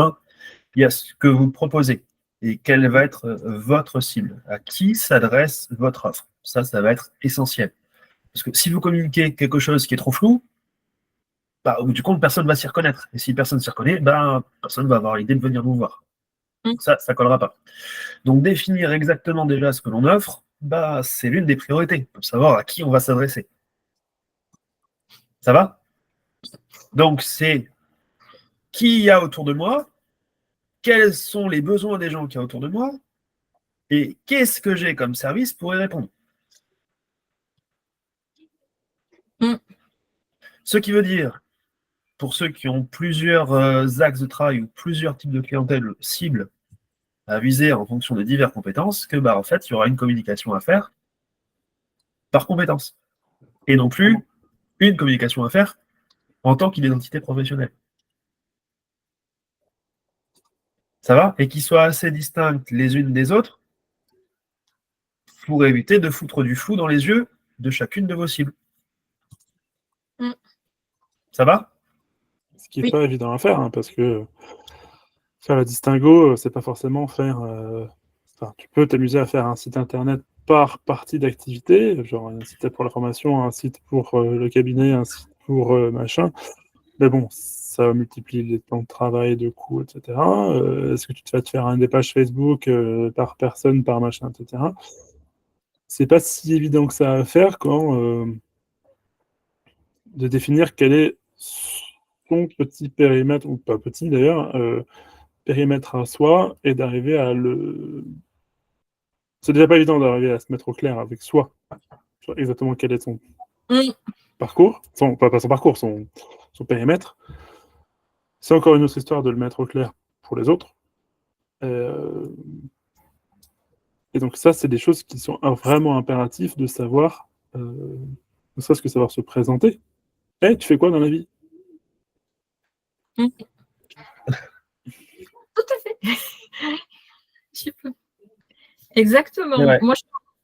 il y a ce que vous proposez et quelle va être votre cible, à qui s'adresse votre offre. Ça va être essentiel. Parce que si vous communiquez quelque chose qui est trop flou, bah, au bout du compte, personne ne va s'y reconnaître. Et si personne s'y reconnaît, bah, personne ne va avoir l'idée de venir vous voir. Ça ne collera pas. Donc, définir exactement déjà ce que l'on offre, bah, c'est l'une des priorités, pour savoir à qui on va s'adresser. Ça va? Donc, c'est qui il y a autour de moi, quels sont les besoins des gens qu'il y a autour de moi, et qu'est-ce que j'ai comme service pour y répondre. Ce qui veut dire, pour ceux qui ont plusieurs axes de travail ou plusieurs types de clientèle cibles à viser en fonction de diverses compétences, que bah, en fait, il y aura une communication à faire par compétence. Et non plus une communication à faire en tant qu'identité professionnelle. Ça va? Et qui soient assez distinctes les unes des autres pour éviter de foutre du flou dans les yeux de chacune de vos cibles. Ça va? Ce qui n'est pas évident à faire, hein, parce que faire la distinguo, c'est pas forcément faire... tu peux t'amuser à faire un site internet par partie d'activité, genre un site pour la formation, un site pour le cabinet, un site pour machin. Mais bon, ça multiplie les temps de travail, de coûts, etc. Est-ce que tu vas te faire des pages Facebook par personne, par machin, etc. C'est pas si évident que ça à faire quand de définir quel est son petit périmètre, ou pas petit d'ailleurs, périmètre à soi, et d'arriver à le... C'est déjà pas évident d'arriver à se mettre au clair avec soi, sur exactement quel est son parcours, pas son parcours, son périmètre. C'est encore une autre histoire de le mettre au clair pour les autres. Et donc ça, c'est des choses qui sont vraiment impératives de savoir, ne serait-ce que savoir se présenter. Tu fais quoi dans la vie? Tout à fait. Exactement. Ouais. Moi,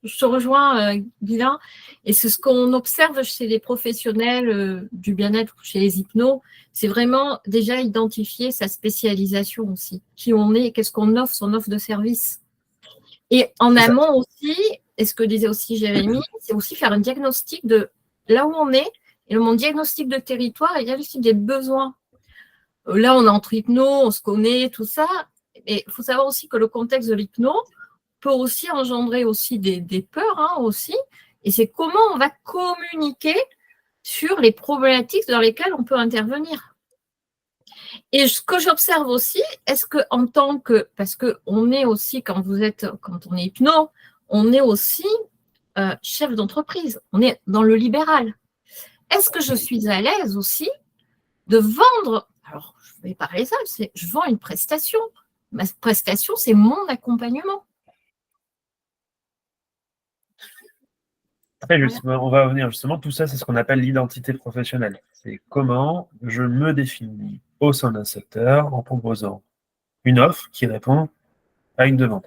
je te rejoins, Guylain, et c'est ce qu'on observe chez les professionnels du bien-être, chez les hypnos, c'est vraiment déjà identifier sa spécialisation aussi, qui on est, qu'est-ce qu'on offre, son offre de service. Et en amont aussi, et ce que disait aussi Jérémy, c'est aussi faire un diagnostic de là où on est, et mon diagnostic de territoire et diagnostic des besoins. Là, on est entre hypno, on se connaît, tout ça, mais il faut savoir aussi que le contexte de l'hypno peut aussi engendrer aussi des peurs aussi, et c'est comment on va communiquer sur les problématiques dans lesquelles on peut intervenir. Et ce que j'observe aussi, est-ce que en tant que, parce que on est aussi, quand on est hypno, on est aussi chef d'entreprise, on est dans le libéral. Est-ce que je suis à l'aise aussi de vendre, alors je vais parler ça, je vends une prestation, Ma prestation, c'est mon accompagnement. Après, justement, on va revenir justement, tout ça, c'est ce qu'on appelle l'identité professionnelle. C'est comment je me définis au sein d'un secteur en proposant une offre qui répond à une demande.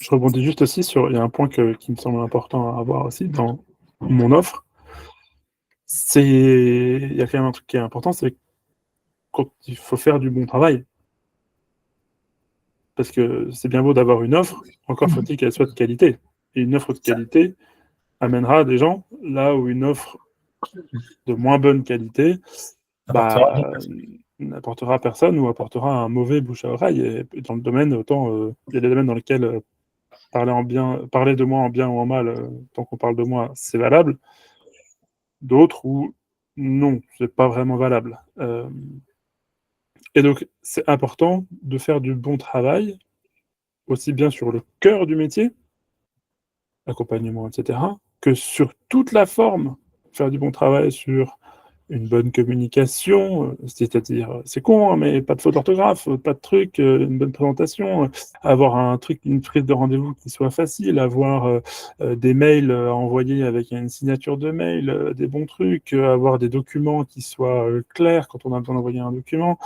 Je rebondis juste aussi sur, il y a un point qui me semble important à avoir aussi dans mon offre. Il y a quand même un truc qui est important, c'est quand il faut faire du bon travail. Parce que c'est bien beau d'avoir une offre, encore faut-il qu'elle soit de qualité. Et une offre de qualité amènera des gens là où une offre de moins bonne qualité n'apportera personne ou apportera un mauvais bouche à oreille. Et dans le domaine, autant il y a des domaines dans lesquels parler de moi en bien ou en mal, tant qu'on parle de moi, c'est valable. D'autres où non, c'est pas vraiment valable. Et donc, c'est important de faire du bon travail, aussi bien sur le cœur du métier, accompagnement, etc., que sur toute la forme, faire du bon travail sur une bonne communication, c'est-à-dire, c'est con, hein, mais pas de faute d'orthographe, pas de truc, une bonne présentation, avoir une prise de rendez-vous qui soit facile, avoir des mails à envoyer avec une signature de mail, des bons trucs, avoir des documents qui soient clairs quand on a besoin d'envoyer un document,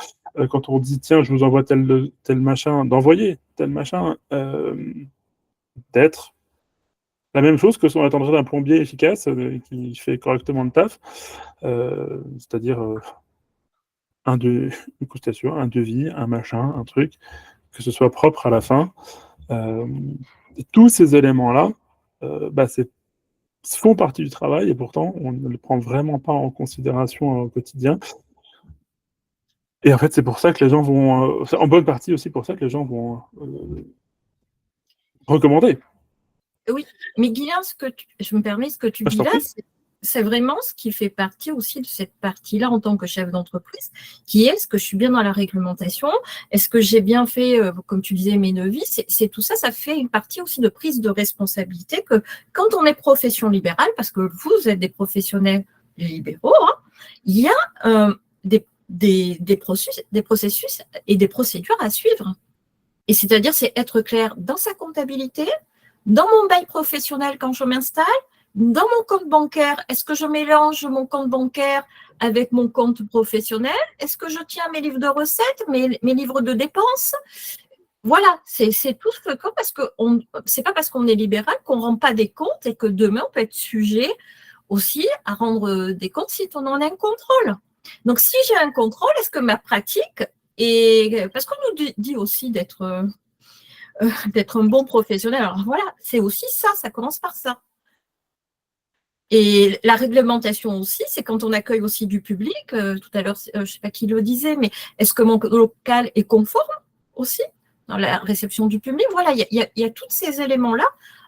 quand on dit tiens, je vous envoie tel machin, d'envoyer tel machin, d'être la même chose que si on attendrait d'un plombier efficace qui fait correctement le taf, c'est-à-dire une coûtation, un devis, un machin, un truc, que ce soit propre à la fin. Tous ces éléments-là, font partie du travail et pourtant on ne les prend vraiment pas en considération au quotidien. Et en fait, c'est pour ça que les gens vont, en bonne partie aussi pour ça que les gens vont recommander. Oui, mais Guylain, je me permets, ce que tu dis là, c'est vraiment ce qui fait partie aussi de cette partie-là en tant que chef d'entreprise, qui est, est-ce que je suis bien dans la réglementation? Est-ce que j'ai bien fait, comme tu disais, mes devis? C'est tout ça, ça fait une partie aussi de prise de responsabilité que quand on est profession libérale, parce que vous êtes des professionnels libéraux, hein, il y a des processus et des procédures à suivre. Et c'est-à-dire, c'est être clair dans sa comptabilité, dans mon bail professionnel quand je m'installe, dans mon compte bancaire, est-ce que je mélange mon compte bancaire avec mon compte professionnel? Est-ce que je tiens mes livres de recettes, mes livres de dépenses? Voilà, c'est tout ce que parce que c'est pas parce qu'on est libéral qu'on ne rend pas des comptes et que demain on peut être sujet aussi à rendre des comptes si on en a un contrôle. Donc si j'ai un contrôle, est-ce que ma pratique est parce qu'on nous dit aussi d'être un bon professionnel. Alors voilà, c'est aussi ça commence par ça. Et la réglementation aussi, c'est quand on accueille aussi du public. Tout à l'heure, je ne sais pas qui le disait, mais est-ce que mon local est conforme aussi dans la réception du public? Voilà, il y a tous ces éléments-là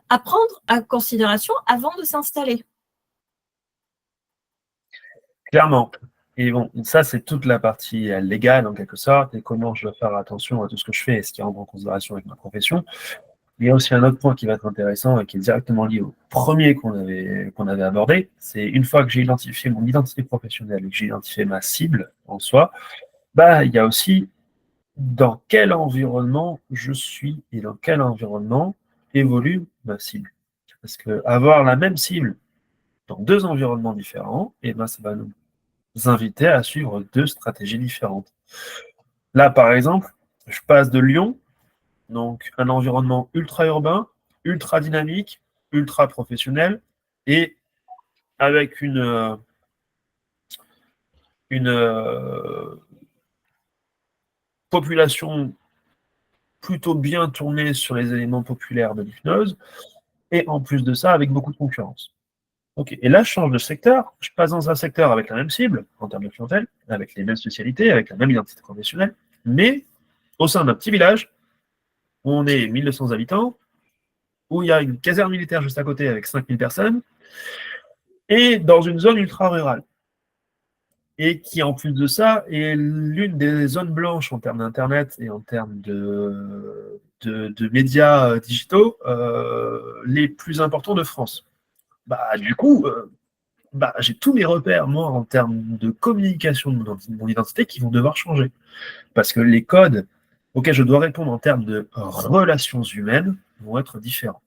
à prendre en considération avant de s'installer. Clairement. Et bon, ça, c'est toute la partie légale, en quelque sorte, et comment je dois faire attention à tout ce que je fais et ce qui rentre en considération avec ma profession. Il y a aussi un autre point qui va être intéressant et qui est directement lié au premier qu'on avait abordé. C'est une fois que j'ai identifié mon identité professionnelle et que j'ai identifié ma cible en soi, il y a aussi dans quel environnement je suis et dans quel environnement évolue ma cible. Parce que avoir la même cible dans deux environnements différents, ça va nous inviter à suivre deux stratégies différentes. Là, par exemple, je passe de Lyon, donc un environnement ultra urbain, ultra dynamique, ultra professionnel, et avec une population plutôt bien tournée sur les éléments populaires de l'hypnose, et en plus de ça, avec beaucoup de concurrence. Okay. Et là, je change de secteur, je passe dans un secteur avec la même cible, en termes de clientèle, avec les mêmes spécialités, avec la même identité professionnelle, mais au sein d'un petit village, où on est 1200 habitants, où il y a une caserne militaire juste à côté avec 5000 personnes, et dans une zone ultra-rurale. Et qui, en plus de ça, est l'une des zones blanches en termes d'Internet et en termes de médias digitaux les plus importants de France. Du coup, bah, j'ai tous mes repères, moi, en termes de communication de mon identité qui vont devoir changer. Parce que les codes auxquels je dois répondre en termes de relations humaines vont être différents.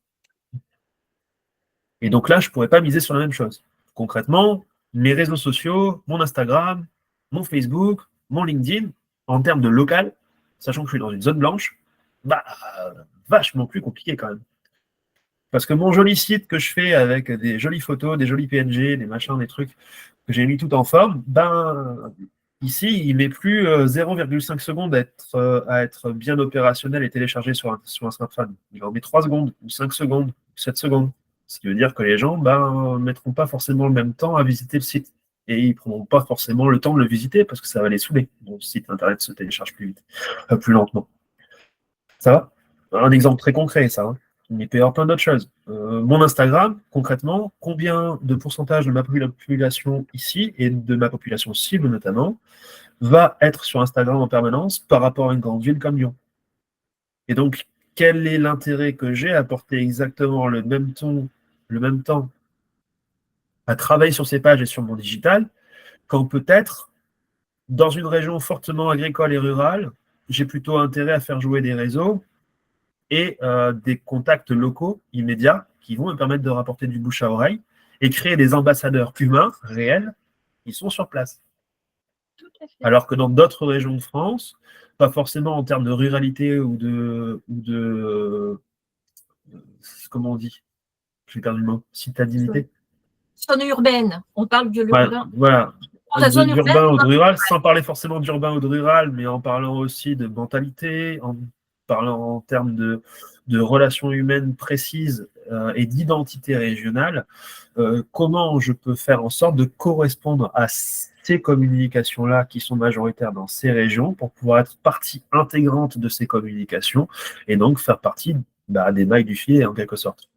Et donc là, je ne pourrais pas miser sur la même chose. Concrètement, mes réseaux sociaux, mon Instagram, mon Facebook, mon LinkedIn, en termes de local, sachant que je suis dans une zone blanche, bah, vachement plus compliqué quand même. Parce que mon joli site que je fais avec des jolies photos, des jolis PNG, des machins, des trucs que j'ai mis tout en forme, ben ici, il met plus 0,5 secondes à être bien opérationnel et téléchargé sur un smartphone. Il en met 3 secondes, ou 5 secondes, ou 7 secondes. Ce qui veut dire que les gens ne mettront pas forcément le même temps à visiter le site. Et ils ne prendront pas forcément le temps de le visiter parce que ça va les saouler. Donc, le site internet se télécharge plus vite, plus lentement. Ça va? Un exemple très concret, ça. Hein. Il peut y avoir plein d'autres choses. Mon Instagram, concrètement, combien de pourcentage de ma population ici, et de ma population cible notamment, va être sur Instagram en permanence par rapport à une grande ville comme Lyon? Et donc, quel est l'intérêt que j'ai à apporter exactement le même temps à travailler sur ces pages et sur mon digital, quand peut-être, dans une région fortement agricole et rurale, j'ai plutôt intérêt à faire jouer des réseaux et des contacts locaux immédiats qui vont me permettre de rapporter du bouche à oreille et créer des ambassadeurs humains réels qui sont sur place. Tout à fait. Alors que dans d'autres régions de France, pas forcément en termes de ruralité ou de comment on dit? J'ai perdu le mot. Citadinité. Zone urbaine, on parle de Ouais, l'urbain. voilà. La zone urbaine, D'urbain ou de rural, sans parler forcément d'urbain ou de rural, mais en parlant aussi de mentalité, en parlant en termes de relations humaines précises et d'identité régionale, comment je peux faire en sorte de correspondre à ces communications-là qui sont majoritaires dans ces régions pour pouvoir être partie intégrante de ces communications et donc faire partie des mailles du filet en quelque sorte.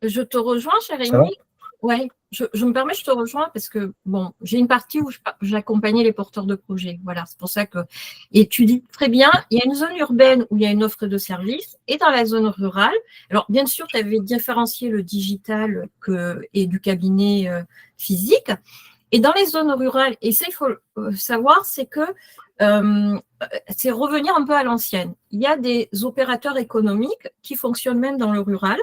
je te rejoins, cher Ça va? Rémi. Ouais, je me permets, je te rejoins parce que bon, j'ai une partie où j'accompagnais les porteurs de projets. Voilà, c'est pour ça que. Et tu dis très bien, il y a une zone urbaine où il y a une offre de service et dans la zone rurale. Alors, bien sûr, tu avais différencié le digital et du cabinet physique. Et dans les zones rurales, et ça, il faut savoir, c'est que c'est revenir un peu à l'ancienne. Il y a des opérateurs économiques qui fonctionnent même dans le rural.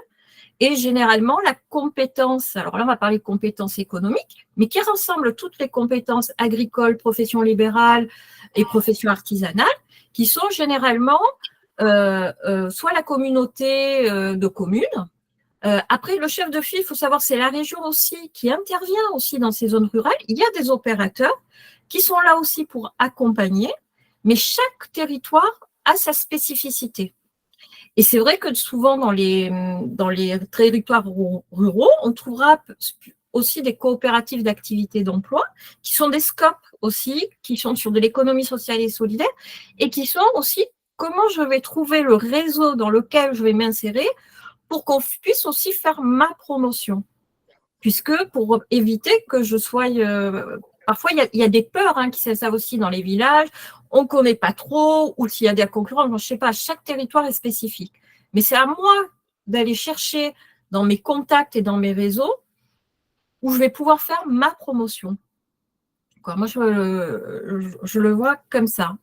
Et généralement, la compétence, alors là, on va parler de compétences économiques, mais qui rassemble toutes les compétences agricoles, professions libérales et professions artisanales, qui sont généralement soit la communauté de communes. Après, le chef de file, il faut savoir, c'est la région aussi qui intervient aussi dans ces zones rurales. Il y a des opérateurs qui sont là aussi pour accompagner, mais chaque territoire a sa spécificité. Et c'est vrai que souvent, dans les territoires ruraux, on trouvera aussi des coopératives d'activité d'emploi, qui sont des scopes aussi, qui sont sur de l'économie sociale et solidaire, et qui sont aussi comment je vais trouver le réseau dans lequel je vais m'insérer pour qu'on puisse aussi faire ma promotion. Puisque pour éviter que je sois... parfois, il y a des peurs qui s'installent aussi dans les villages. On ne connaît pas trop, ou s'il y a des concurrents, je ne sais pas, chaque territoire est spécifique. Mais c'est à moi d'aller chercher dans mes contacts et dans mes réseaux où je vais pouvoir faire ma promotion. Moi, je le vois comme ça.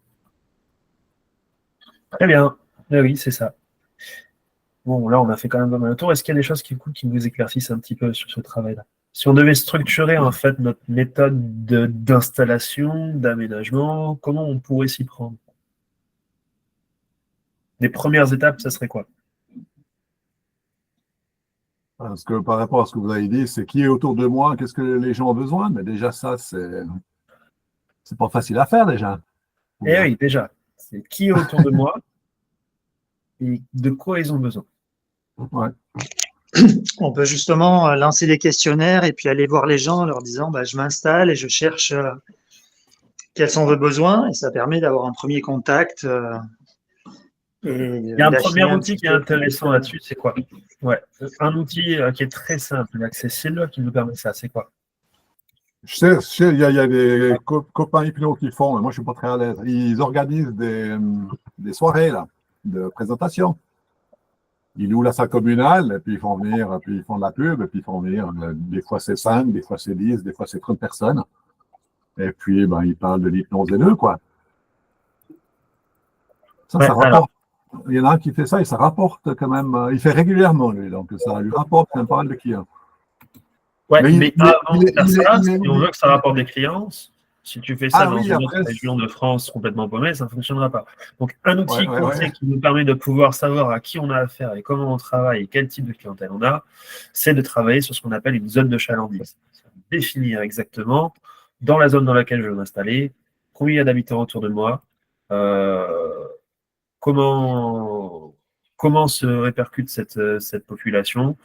Très bien. Oui, c'est ça. Bon, là, on a fait quand même pas mal de tour. Est-ce qu'il y a des choses qui nous éclaircissent un petit peu sur ce travail-là? Si on devait structurer en fait notre méthode d'installation, d'aménagement, comment on pourrait s'y prendre? Les premières étapes, ça serait quoi? Parce que par rapport à ce que vous avez dit, c'est qui est autour de moi, qu'est-ce que les gens ont besoin, mais déjà ça, c'est pas facile à faire déjà. Eh oui, déjà, c'est qui est autour de moi et de quoi ils ont besoin. Ouais. On peut justement lancer des questionnaires et puis aller voir les gens en leur disant je m'installe et je cherche quels sont vos besoins, et ça permet d'avoir un premier contact. Il y a un premier outil qui est intéressant là-dessus, c'est quoi? Ouais, un outil qui est très simple et accessible qui nous permet ça, c'est quoi? Je sais, il y a des copains hypnos qui font, mais moi je suis pas très à l'aise. Ils organisent des soirées là, de présentation. ils louent la salle communale, et puis ils font venir, puis ils font de la pub, et puis ils font venir, des fois c'est 5, des fois c'est 10, des fois c'est 30 personnes. Et puis, ils parlent de l'hypnose des deux, quoi. Ça Ouais, rapporte. Il y en a un qui fait ça et ça rapporte quand même. Il fait régulièrement, lui, donc ça lui rapporte quand même pas mal de clients. Ouais, Mais mais avant de faire ça, si il on est- veut que ça rapporte des clients, si tu fais ça Ah dans oui, une après, autre région de France complètement paumée, ça ne fonctionnera pas. Donc, un outil ouais, concret qui nous permet de pouvoir savoir à qui on a affaire et comment on travaille et quel type de clientèle on a, c'est de travailler sur ce qu'on appelle une zone de chalandise. Définir exactement, dans la zone dans laquelle je veux m'installer, combien il y a d'habitants autour de moi, comment, comment se répercute cette population,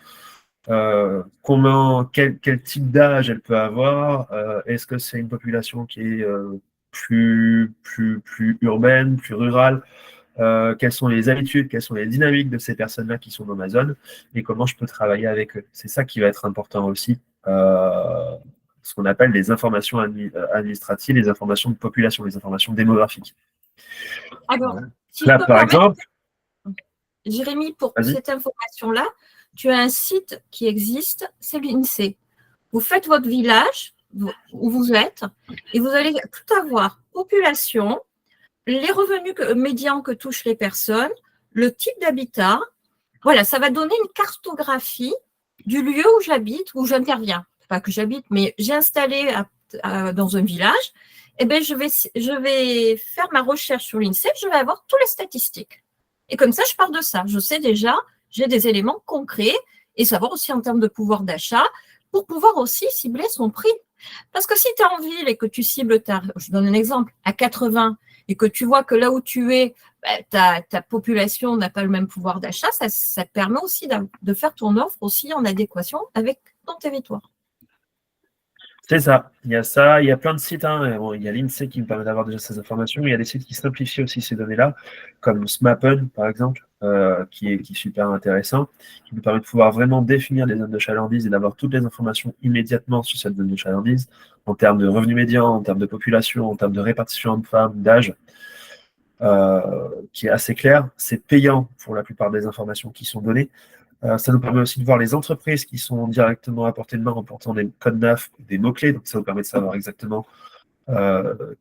quel type d'âge elle peut avoir, est-ce que c'est une population qui est plus urbaine, plus rurale, quelles sont les habitudes, quelles sont les dynamiques de ces personnes-là qui sont dans ma zone et comment je peux travailler avec eux. C'est ça qui va être important aussi, ce qu'on appelle les informations administratives, les informations de population, les informations démographiques. Alors, si Là, je peux par me permettre, exemple, Jérémy, pour vas-y. cette information-là, tu as un site qui existe, c'est l'INSEE. Vous faites votre village où vous êtes et vous allez tout avoir. Population, les revenus médians que touchent les personnes, le type d'habitat. Voilà, ça va donner une cartographie du lieu où j'habite, où j'interviens. Pas que j'habite, mais j'ai installé dans un village. Eh bien, je vais faire ma recherche sur l'INSEE, je vais avoir toutes les statistiques. Et comme ça, je pars de ça. Je sais déjà, j'ai des éléments concrets et savoir aussi en termes de pouvoir d'achat pour pouvoir aussi cibler son prix. Parce que si tu es en ville et que tu cibles, je donne un exemple, à 80 et que tu vois que là où tu es, ta population n'a pas le même pouvoir d'achat, ça te permet aussi de faire ton offre aussi en adéquation avec ton territoire. C'est ça. Il y a ça, il y a plein de sites. Bon, il y a l'INSEE qui me permet d'avoir déjà ces informations. Il y a des sites qui simplifient aussi ces données-là, comme Smappen, par exemple, qui est super intéressant, qui nous permet de pouvoir vraiment définir des zones de chalandise et d'avoir toutes les informations immédiatement sur cette zone de chalandise, en termes de revenus médians, en termes de population, en termes de répartition hommes-femmes, d'âge, qui est assez clair. C'est payant pour la plupart des informations qui sont données. Ça nous permet aussi de voir les entreprises qui sont directement à portée de main en portant des codes NAF, des mots-clés. Donc, ça vous permet de savoir exactement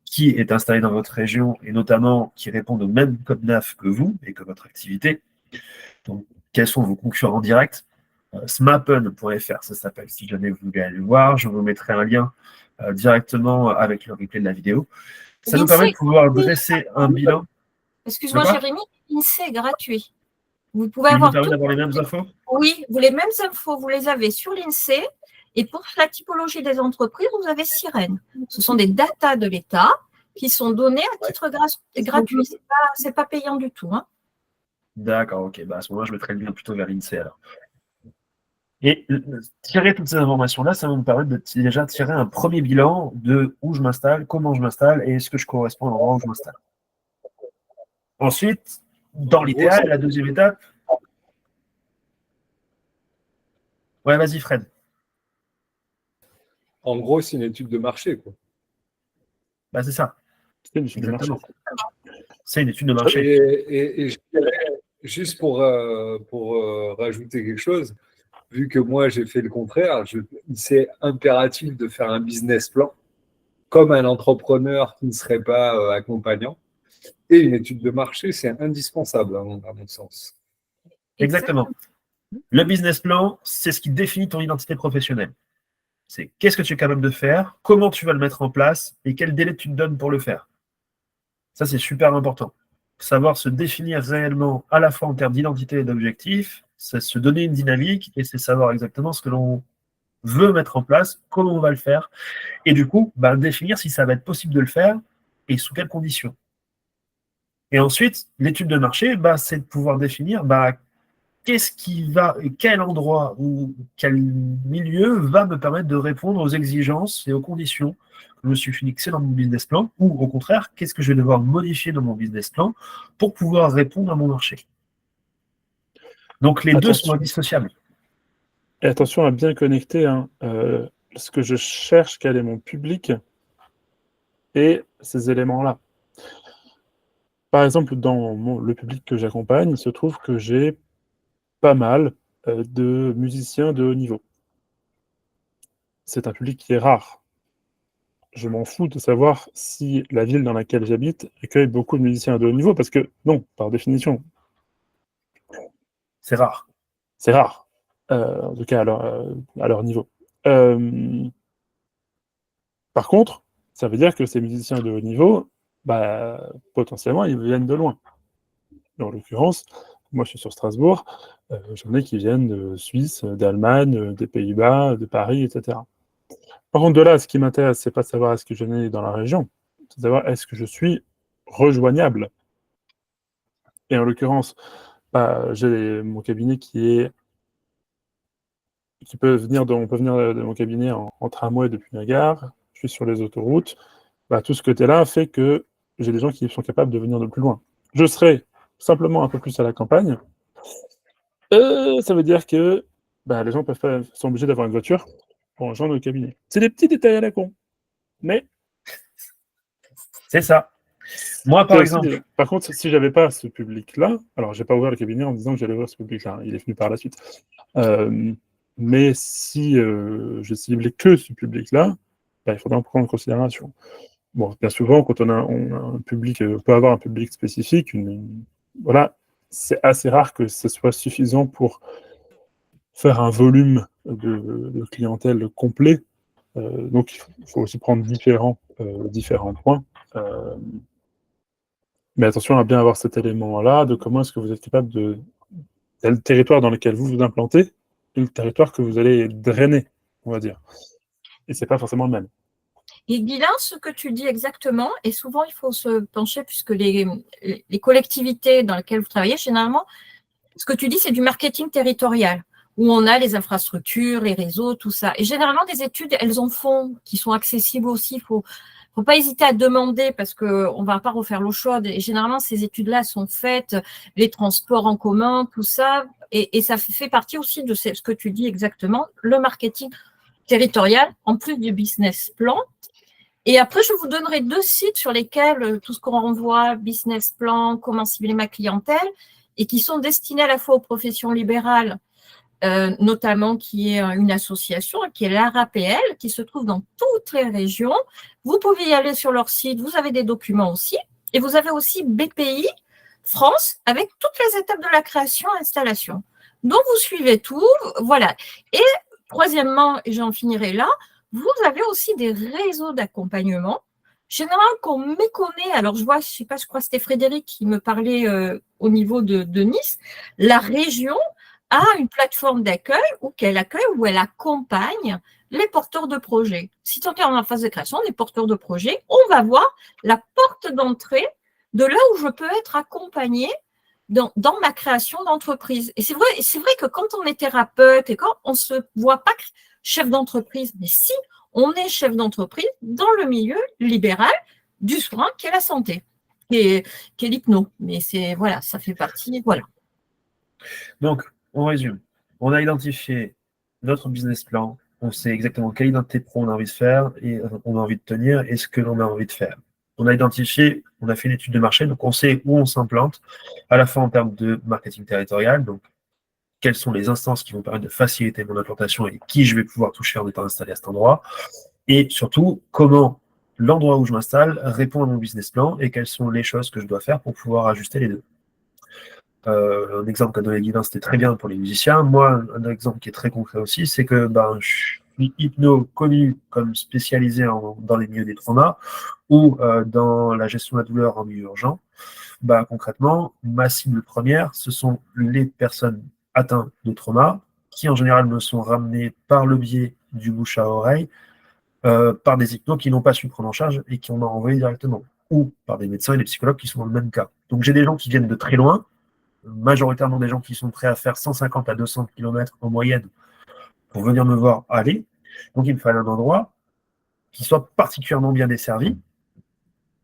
qui est installé dans votre région et notamment qui répondent au même code NAF que vous et que votre activité. Donc, quels sont vos concurrents directs? Smappen.fr, ça s'appelle. Si jamais vous voulez aller le voir, je vous mettrai un lien directement avec le replay de la vidéo. Ça nous permet de pouvoir dresser un bilan. Excuse-moi, Jérémy, l'INSEE est gratuit. Vous pouvez Il nous avoir permet d'avoir les mêmes infos? Oui, les mêmes infos, vous les avez sur l'INSEE. Et pour la typologie des entreprises, vous avez Sirène. Ce sont des datas de l'État qui sont données à titre gratuit. Ce n'est pas payant du tout. Hein. D'accord, ok. À ce moment-là, je mettrai le lien plutôt vers l'INSEE alors. Et tirer toutes ces informations-là, ça va nous permettre de déjà tirer un premier bilan de où je m'installe, comment je m'installe et est-ce que je correspond à l'endroit où je m'installe. Ensuite, dans l'idéal, la deuxième étape. Ouais, vas-y, Fred. En gros, c'est une étude de marché, quoi. C'est ça. C'est une étude de marché. C'est une étude de marché. Et je dirais, juste pour rajouter quelque chose, vu que moi j'ai fait le contraire, c'est impératif de faire un business plan, comme un entrepreneur qui ne serait pas accompagnant. Et une étude de marché, c'est indispensable, à mon sens. Exactement. Le business plan, c'est ce qui définit ton identité professionnelle. C'est qu'est-ce que tu es capable de faire, comment tu vas le mettre en place et quel délai tu te donnes pour le faire. Ça, c'est super important. Savoir se définir réellement à la fois en termes d'identité et d'objectifs, c'est se donner une dynamique et c'est savoir exactement ce que l'on veut mettre en place, comment on va le faire et du coup, définir si ça va être possible de le faire et sous quelles conditions. Et ensuite, l'étude de marché, c'est de pouvoir définir quel endroit ou quel milieu va me permettre de répondre aux exigences et aux conditions que je me suis fixées dans mon business plan, ou au contraire, qu'est-ce que je vais devoir modifier dans mon business plan pour pouvoir répondre à mon marché. Donc les deux sont indissociables. Et attention à bien connecter ce que je cherche, quel est mon public et ces éléments-là. Par exemple, dans le public que j'accompagne, il se trouve que j'ai pas mal de musiciens de haut niveau. C'est un public qui est rare. Je m'en fous de savoir si la ville dans laquelle j'habite accueille beaucoup de musiciens de haut niveau, parce que non, par définition, C'est rare. c'est rare, en tout cas à leur niveau. Par contre, ça veut dire que ces musiciens de haut niveau, bah, potentiellement, ils viennent de loin. En l'occurrence, moi je suis sur Strasbourg, j'en ai qui viennent de Suisse, d'Allemagne, des Pays-Bas, de Paris, etc. Par contre, de là, ce qui m'intéresse, c'est pas de savoir est-ce que je nais dans la région, c'est de savoir est-ce que je suis rejoignable. Et en l'occurrence, bah, j'ai mon cabinet on peut venir de mon cabinet en tramway depuis la gare, je suis sur les autoroutes, bah, tout ce côté-là fait que j'ai des gens qui sont capables de venir de plus loin. Je serai simplement un peu plus à la campagne, ça veut dire que bah, les gens sont obligés d'avoir une voiture pour rejoindre le cabinet. C'est des petits détails à la con, mais C'est ça. Moi, par exemple, par contre, si j'avais pas ce public-là, alors j'ai pas ouvert le cabinet en disant que j'allais ouvrir ce public-là, il est venu par la suite. Mais si je ciblais que ce public-là, bah, il faudra en prendre en considération. Bon, bien souvent, quand on a un public, on peut avoir un public spécifique, voilà, c'est assez rare que ce soit suffisant pour faire un volume de clientèle complet. Donc, il faut aussi prendre différents points. Mais attention à bien avoir cet élément-là de comment est-ce que vous êtes capable de... le territoire dans lequel vous vous implantez et le territoire que vous allez drainer, on va dire. Et c'est pas forcément le même. Et Guylain, ce que tu dis exactement, et souvent il faut se pencher puisque les collectivités dans lesquelles vous travaillez, généralement, ce que tu dis, c'est du marketing territorial, où on a les infrastructures, les réseaux, tout ça. Et généralement, des études, elles en font, qui sont accessibles aussi. Il faut pas hésiter à demander parce qu'on ne va pas refaire l'eau chaude. Et généralement, ces études-là sont faites, les transports en commun, tout ça. Et ça fait partie aussi de ce que tu dis exactement, le marketing territorial, en plus du business plan. Et après, je vous donnerai 2 sites sur lesquels tout ce qu'on renvoie, business plan, comment cibler ma clientèle, et qui sont destinés à la fois aux professions libérales, notamment qui est une association, qui est l'ARAPL, qui se trouve dans toutes les régions. Vous pouvez y aller sur leur site, vous avez des documents aussi, et vous avez aussi BPI France, avec toutes les étapes de la création et installation. Donc, vous suivez tout, voilà. Et troisièmement, et j'en finirai là, vous avez aussi des réseaux d'accompagnement, généralement qu'on méconnaît. Alors, je sais pas, je crois que c'était Frédéric qui me parlait au niveau de Nice. La région a une plateforme d'accueil où elle accompagne les porteurs de projets. Si on est en phase de création, les porteurs de projets, on va voir la porte d'entrée de là où je peux être accompagnée dans ma création d'entreprise. Et c'est vrai que quand on est thérapeute et quand on ne se voit pas chef d'entreprise, mais si on est chef d'entreprise dans le milieu libéral du soin qui est la santé, qui est l'hypno. Mais voilà, ça fait partie, voilà. Donc, on résume. On a identifié notre business plan, on sait exactement quelle identité pro on a envie de faire et on a envie de tenir et ce que l'on a envie de faire. On a identifié, on a fait une étude de marché, donc on sait où on s'implante, à la fois en termes de marketing territorial, donc quelles sont les instances qui vont permettre de faciliter mon implantation et qui je vais pouvoir toucher en étant installé à cet endroit, et surtout, comment l'endroit où je m'installe répond à mon business plan et quelles sont les choses que je dois faire pour pouvoir ajuster les deux. Un exemple qu'a donné Guilain, c'était très bien pour les musiciens. Moi, un exemple qui est très concret aussi, c'est que je suis hypno connu comme spécialisé dans les milieux des traumas ou dans la gestion de la douleur en milieu urgent. Concrètement, ma cible première, ce sont les personnes atteintes de trauma qui, en général, me sont ramenées par le biais du bouche à oreille, par des hypnos qui n'ont pas su prendre en charge et qui on m'a envoyé directement, ou par des médecins et des psychologues qui sont dans le même cas. Donc j'ai des gens qui viennent de très loin, majoritairement des gens qui sont prêts à faire 150 à 200 km en moyenne pour venir me voir aller. Donc il me fallait un endroit qui soit particulièrement bien desservi.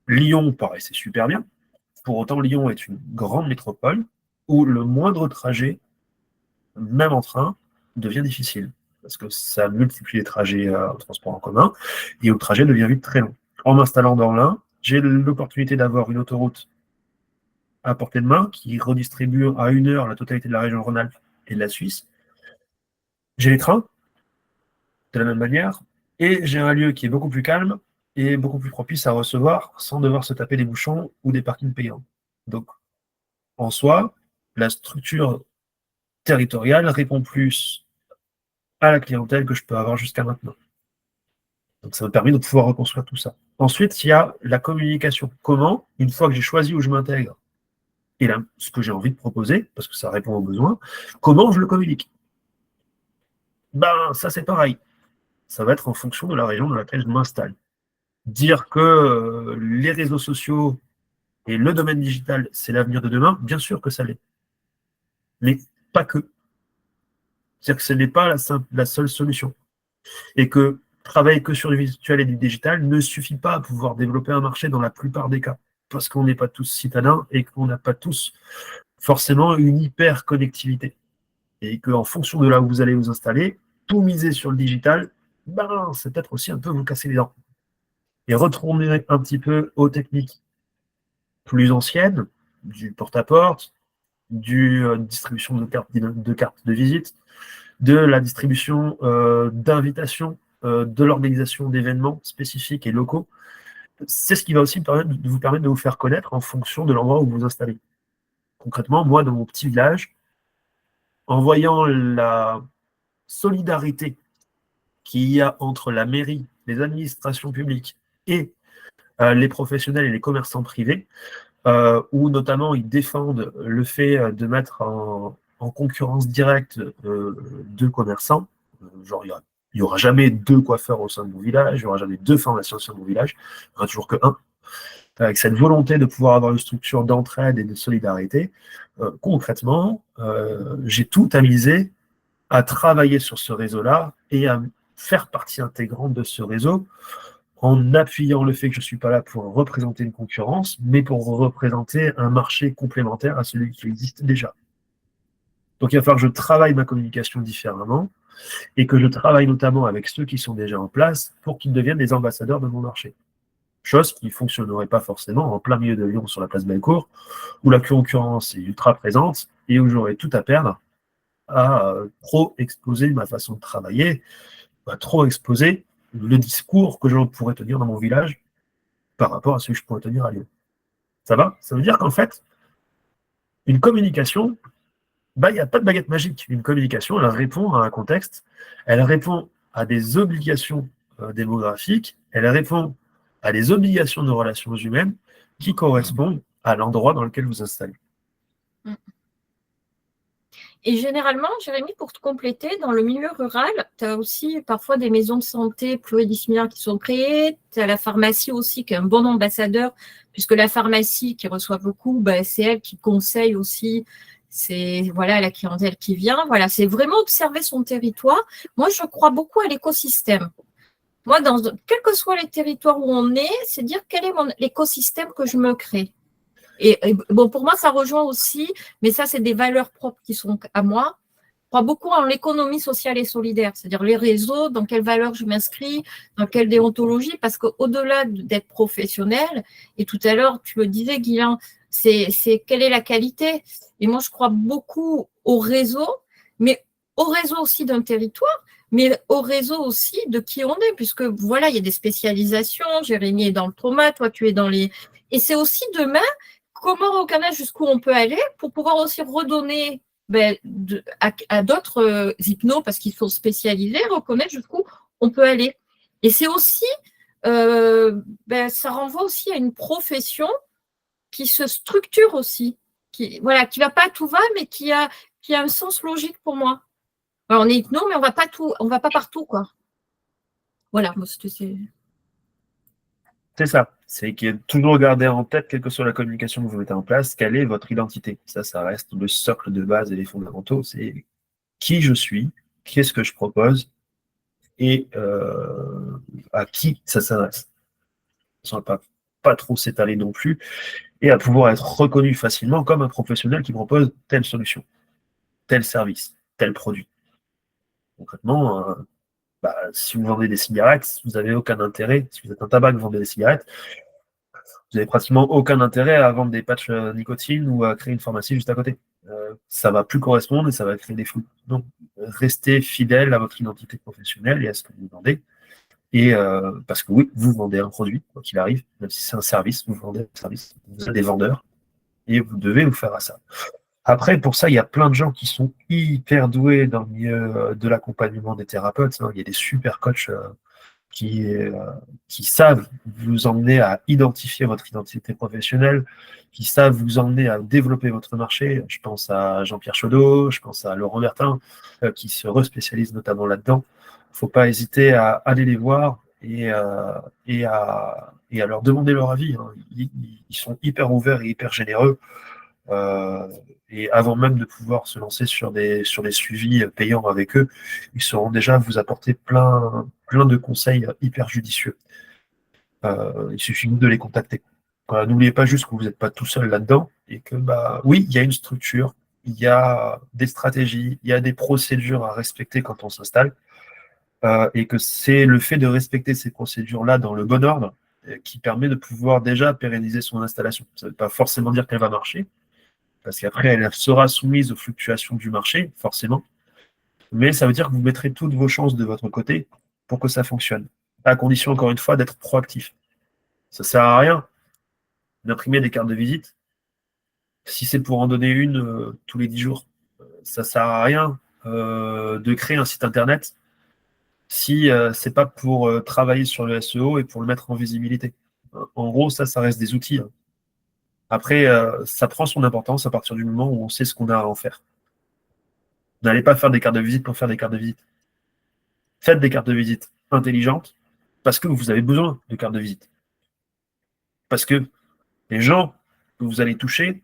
Lyon paraissait super bien. Pour autant, Lyon est une grande métropole où le moindre trajet, même en train, devient difficile. Parce que ça multiplie les trajets en transport en commun et où le trajet devient vite très long. En m'installant dans l'Ain, j'ai l'opportunité d'avoir une autoroute à portée de main qui redistribue à 1 heure la totalité de la région Rhône-Alpes et de la Suisse. J'ai les trains, de la même manière, et j'ai un lieu qui est beaucoup plus calme et beaucoup plus propice à recevoir sans devoir se taper des bouchons ou des parkings payants. Donc, en soi, la structure territoriale répond plus à la clientèle que je peux avoir jusqu'à maintenant. Donc, ça me permet de pouvoir reconstruire tout ça. Ensuite, il y a la communication. Comment, une fois que j'ai choisi où je m'intègre, et là, ce que j'ai envie de proposer, parce que ça répond aux besoins, comment je le communique? Ben, ça, c'est pareil. Ça va être en fonction de la région dans laquelle je m'installe. Dire que les réseaux sociaux et le domaine digital, c'est l'avenir de demain, bien sûr que ça l'est. Mais pas que. C'est-à-dire que ce n'est pas la seule solution. Et que travailler que sur du virtuel et du digital ne suffit pas à pouvoir développer un marché dans la plupart des cas. Parce qu'on n'est pas tous citadins et qu'on n'a pas tous forcément une hyper connectivité. Et qu'en fonction de là où vous allez vous installer, tout miser sur le digital, ben, c'est peut-être aussi un peu vous casser les dents. Et retourner un petit peu aux techniques plus anciennes, du porte-à-porte, du distribution de cartes de visite, de la distribution d'invitations, de l'organisation d'événements spécifiques et locaux. C'est ce qui va aussi vous permettre de vous faire connaître en fonction de l'endroit où vous vous installez. Concrètement, moi, dans mon petit village, en voyant la solidarité qu'il y a entre la mairie, les administrations publiques et les professionnels et les commerçants privés, où notamment ils défendent le fait de mettre en concurrence directe deux commerçants. Genre, il n'y aura jamais deux coiffeurs au sein de mon village, il n'y aura jamais deux pharmaciens au sein de mon village, il n'y aura toujours que un. Avec cette volonté de pouvoir avoir une structure d'entraide et de solidarité, concrètement, j'ai tout avisé à travailler sur ce réseau-là et à faire partie intégrante de ce réseau en appuyant le fait que je ne suis pas là pour représenter une concurrence, mais pour représenter un marché complémentaire à celui qui existe déjà. Donc il va falloir que je travaille ma communication différemment et que je travaille notamment avec ceux qui sont déjà en place pour qu'ils deviennent des ambassadeurs de mon marché. Chose qui ne fonctionnerait pas forcément en plein milieu de Lyon sur la place Bellecour, où la concurrence est ultra présente et où j'aurais tout à perdre à trop exposer ma façon de travailler, à trop exposer le discours que je pourrais tenir dans mon village par rapport à celui que je pourrais tenir à Lyon. Ça va? Ça veut dire qu'en fait, une communication, il n'y a pas de baguette magique. Une communication, elle répond à un contexte, elle répond à des obligations démographiques, elle répond à des obligations de relations humaines qui correspondent à l'endroit dans lequel vous installez. Et généralement, Jérémy, pour te compléter, dans le milieu rural, tu as aussi parfois des maisons de santé pluridisciplinaires qui sont créées. Tu as la pharmacie aussi qui est un bon ambassadeur, puisque la pharmacie qui reçoit beaucoup, c'est elle qui conseille aussi. C'est voilà la clientèle qui vient. Voilà, c'est vraiment observer son territoire. Moi, je crois beaucoup à l'écosystème. Moi, quels que soient les territoires où on est, c'est dire quel est l'écosystème que je me crée. Et bon, pour moi, ça rejoint aussi, mais ça, c'est des valeurs propres qui sont à moi. Je crois beaucoup en l'économie sociale et solidaire, c'est-à-dire les réseaux, dans quelles valeurs je m'inscris, dans quelle déontologie, parce qu'au-delà d'être professionnel, et tout à l'heure, tu le disais, Guilain, c'est quelle est la qualité. Et moi, je crois beaucoup au réseau, mais au réseau aussi d'un territoire, mais au réseau aussi de qui on est, puisque voilà, il y a des spécialisations, Jérémy est dans le trauma, toi, tu es dans les... Et c'est aussi demain, comment reconnaître jusqu'où on peut aller pour pouvoir aussi redonner à d'autres hypnos, parce qu'ils sont spécialisés, reconnaître jusqu'où on peut aller. Et c'est aussi, ça renvoie aussi à une profession qui se structure aussi, qui va pas à tout va, mais qui a un sens logique pour moi. Alors, on est hypno, mais on va pas partout, quoi. Voilà, moi, C'est ça, c'est qu'il faut toujours garder en tête, quelle que soit la communication que vous mettez en place, quelle est votre identité. Ça reste le socle de base et les fondamentaux, c'est qui je suis, qu'est-ce que je propose et à qui ça s'adresse. Ça ne va pas trop s'étaler non plus et à pouvoir être reconnu facilement comme un professionnel qui propose telle solution, tel service, tel produit. Concrètement, si vous vendez des cigarettes, vous n'avez aucun intérêt, si vous êtes un tabac que vous vendez des cigarettes, vous n'avez pratiquement aucun intérêt à vendre des patchs nicotine ou à créer une pharmacie juste à côté. ça va plus correspondre et ça va créer des flous. Donc, restez fidèle à votre identité professionnelle et à ce que vous vendez. Et parce que oui, vous vendez un produit, quoi qu'il arrive, même si c'est un service, vous vendez un service, vous êtes des vendeurs et vous devez vous faire à ça. Après, pour ça, il y a plein de gens qui sont hyper doués dans le milieu de l'accompagnement des thérapeutes. Hein. Il y a des super coachs qui savent vous emmener à identifier votre identité professionnelle, qui savent vous emmener à développer votre marché. Je pense à Jean-Pierre Chaudot, je pense à Laurent Bertin, qui se respécialise notamment là-dedans. Il ne faut pas hésiter à aller les voir et à leur demander leur avis. Hein. Ils sont hyper ouverts et hyper généreux. Et avant même de pouvoir se lancer sur des suivis payants avec eux, ils sauront déjà vous apporter plein de conseils hyper judicieux. Il suffit de les contacter. Voilà, n'oubliez pas juste que vous n'êtes pas tout seul là-dedans et que, oui, il y a une structure, il y a des stratégies, il y a des procédures à respecter quand on s'installe et que c'est le fait de respecter ces procédures-là dans le bon ordre qui permet de pouvoir déjà pérenniser son installation. Ça ne veut pas forcément dire qu'elle va marcher, parce qu'après, elle sera soumise aux fluctuations du marché, forcément. Mais ça veut dire que vous mettrez toutes vos chances de votre côté pour que ça fonctionne. À condition, encore une fois, d'être proactif. Ça ne sert à rien d'imprimer des cartes de visite si c'est pour en donner une tous les 10 jours. Ça ne sert à rien de créer un site internet si ce n'est pas pour travailler sur le SEO et pour le mettre en visibilité. En gros, ça reste des outils. Hein. Après, ça prend son importance à partir du moment où on sait ce qu'on a à en faire. N'allez pas faire des cartes de visite pour faire des cartes de visite. Faites des cartes de visite intelligentes parce que vous avez besoin de cartes de visite. Parce que les gens que vous allez toucher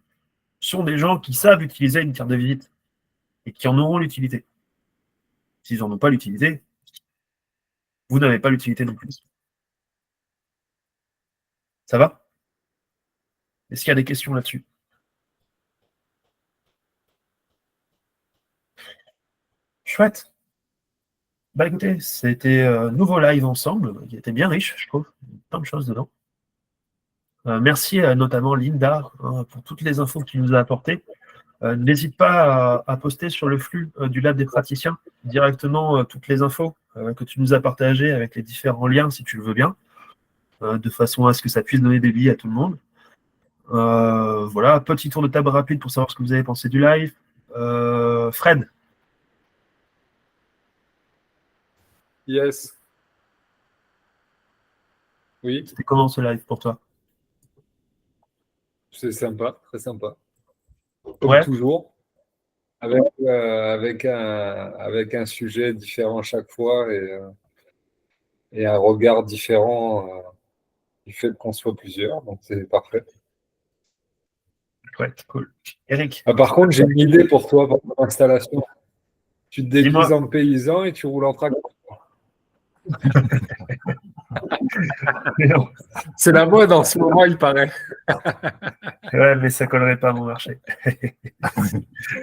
sont des gens qui savent utiliser une carte de visite et qui en auront l'utilité. S'ils n'en ont pas l'utilité, vous n'avez pas l'utilité non plus. Ça va ? Est-ce qu'il y a des questions là-dessus ? Chouette. Écoutez, c'était un nouveau live ensemble, qui était bien riche, je trouve. Plein de choses dedans. Merci notamment Linda pour toutes les infos que tu nous as apportées. N'hésite pas à poster sur le flux du Lab des praticiens directement toutes les infos que tu nous as partagées avec les différents liens, si tu le veux bien, de façon à ce que ça puisse donner des billes à tout le monde. Voilà, petit tour de table rapide pour savoir ce que vous avez pensé du live. Fred. Yes. Oui. C'était comment ce live pour toi? C'est sympa, très sympa. Comme toujours, avec un sujet différent chaque fois et un regard différent du fait qu'on soit plusieurs, donc c'est parfait. Chouette, cool. Eric. Par contre, j'ai une idée pour toi pour ton installation. Tu te déguises en paysan et tu roules en tracteur. C'est la mode en ce moment, il paraît. Ouais, mais ça collerait pas à mon marché.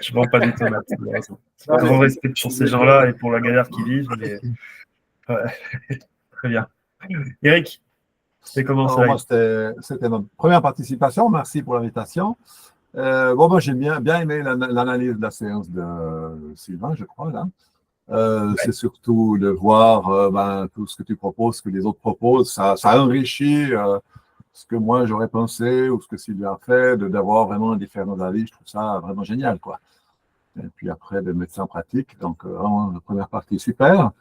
Je vends pas du tomates, malheureusement. Grand respect pour ces gens-là et pour la galère qu'ils vivent. Mais... Ouais. Très bien. Eric, c'est comment ça? Moi, c'était ma première participation. Merci pour l'invitation. Moi, j'ai bien aimé l'analyse de la séance de Sylvain, je crois, là. C'est surtout de voir tout ce que tu proposes, ce que les autres proposent. Ça enrichit ce que moi j'aurais pensé ou ce que Sylvain a fait, d'avoir vraiment différents avis. Je trouve ça vraiment génial, quoi. Et puis après, de mettre ça en pratique. Donc, vraiment, la première partie, super.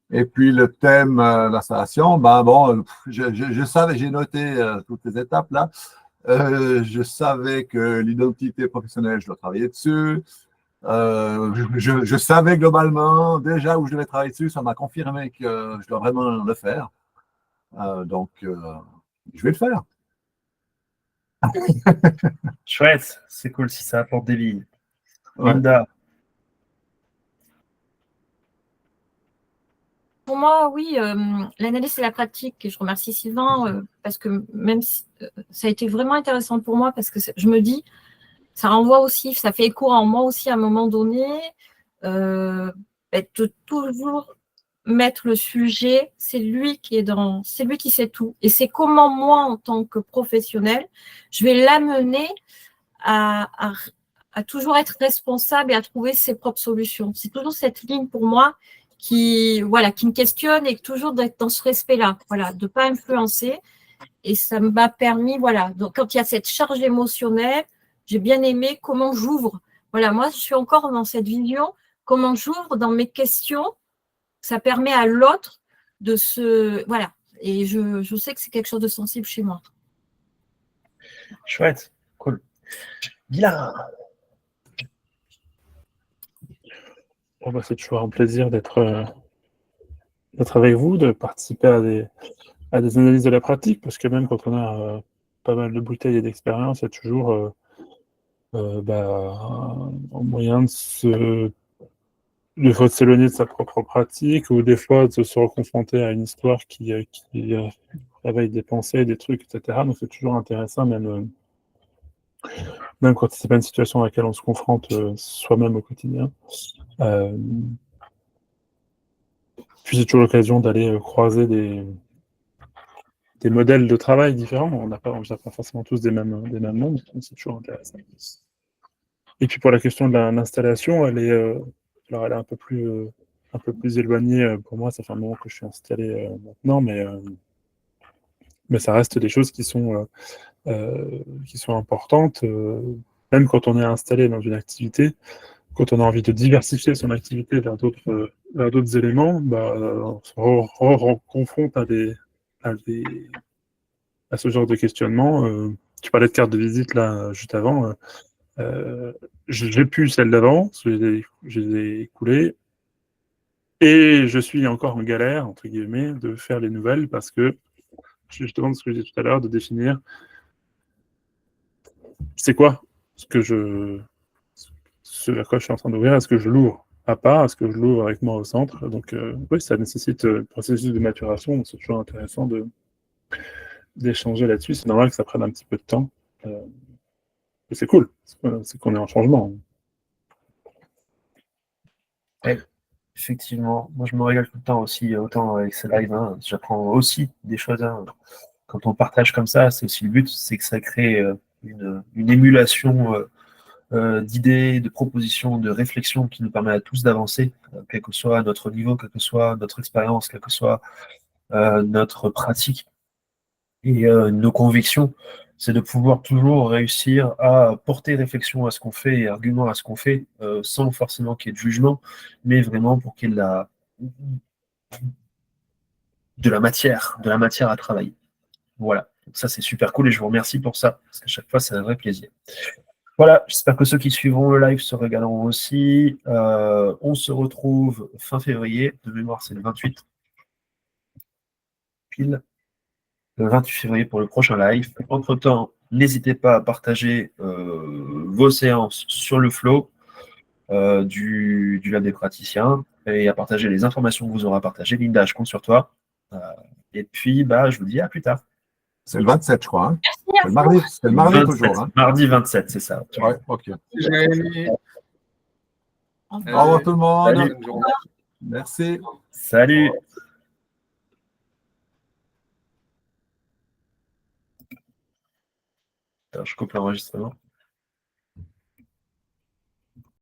Et puis, le thème de l'installation, je savais, j'ai noté toutes les étapes, là. Je savais que l'identité professionnelle, je dois travailler dessus. Je savais globalement déjà où je devais travailler dessus, ça m'a confirmé que je dois vraiment le faire. Donc, je vais le faire. Chouette, c'est cool si ça apporte des billes. Ouais. Linda. Pour moi, oui, l'analyse et la pratique, et je remercie Sylvain parce que même si, ça a été vraiment intéressant pour moi parce que je me dis, ça renvoie aussi, ça fait écho en moi aussi à un moment donné, de toujours mettre le sujet, c'est lui qui sait tout. Et c'est comment moi, en tant que professionnel, je vais l'amener à à toujours être responsable et à trouver ses propres solutions. C'est toujours cette ligne pour moi qui me questionne et toujours d'être dans ce respect-là, voilà, de ne pas influencer. Et ça m'a permis, voilà, donc quand il y a cette charge émotionnelle, j'ai bien aimé comment j'ouvre. Voilà, moi, je suis encore dans cette vision, comment j'ouvre dans mes questions, ça permet à l'autre de se... Voilà, et je sais que c'est quelque chose de sensible chez moi. Chouette, cool. Guillaume. Bon, bah, c'est toujours un plaisir d'être avec vous, de participer à des analyses de la pratique, parce que même quand on a pas mal de bouteilles et d'expérience, il y a toujours un moyen des fois de s'éloigner de sa propre pratique, ou des fois de se reconfronter à une histoire qui réveille des pensées, des trucs, etc. Donc c'est toujours intéressant, même quand c'est pas une situation à laquelle on se confronte soi-même au quotidien. Puis c'est toujours l'occasion d'aller croiser des modèles de travail différents. On n'a pas forcément tous des mêmes mondes, donc c'est toujours intéressant. Et puis pour la question de l'installation, elle est un peu plus éloignée pour moi. Ça fait un moment que je suis installé maintenant, mais ça reste des choses qui sont importantes, même quand on est installé dans une activité. Quand on a envie de diversifier son activité vers d'autres éléments, on se confronte à ce genre de questionnement. Tu parlais de carte de visite là juste avant. J'ai plus celle d'avant, je les ai écoulées, et je suis encore en galère, entre guillemets, de faire les nouvelles, parce que, justement, ce que je disais tout à l'heure, de définir c'est quoi ce à quoi je suis en train d'ouvrir, est-ce que je l'ouvre à part, est-ce que je l'ouvre avec moi au centre. Donc oui, ça nécessite un processus de maturation, donc c'est toujours intéressant d'échanger là-dessus. C'est normal que ça prenne un petit peu de temps. Mais c'est cool, c'est qu'on est en changement. Ouais, effectivement, moi je me régale tout le temps aussi, autant avec ces lives, hein, j'apprends aussi des choses. Hein. Quand on partage comme ça, c'est aussi le but, c'est que ça crée une émulation d'idées, de propositions, de réflexions qui nous permet à tous d'avancer, quel que soit notre niveau, quelle que soit notre expérience, quelle que soit notre pratique et nos convictions. C'est de pouvoir toujours réussir à porter réflexion à ce qu'on fait et argument à ce qu'on fait, sans forcément qu'il y ait de jugement, mais vraiment pour qu'il y ait de la matière à travailler. Voilà, donc ça c'est super cool et je vous remercie pour ça, parce qu'à chaque fois c'est un vrai plaisir. Voilà, j'espère que ceux qui suivront le live se régaleront aussi. On se retrouve fin février, de mémoire c'est le 28, pile, le 28 février pour le prochain live. Entre-temps, n'hésitez pas à partager vos séances sur le flow du Lab des praticiens et à partager les informations que vous aurez partagées. Linda, je compte sur toi. Et puis, je vous dis à plus tard. C'est le 27, je crois. Hein. Merci. C'est le mardi 27, toujours. Hein. Mardi 27, c'est ça. Ouais, ok. Au Au revoir. revoir tout le monde. Salut. Merci. Salut. Attends, je coupe l'enregistrement.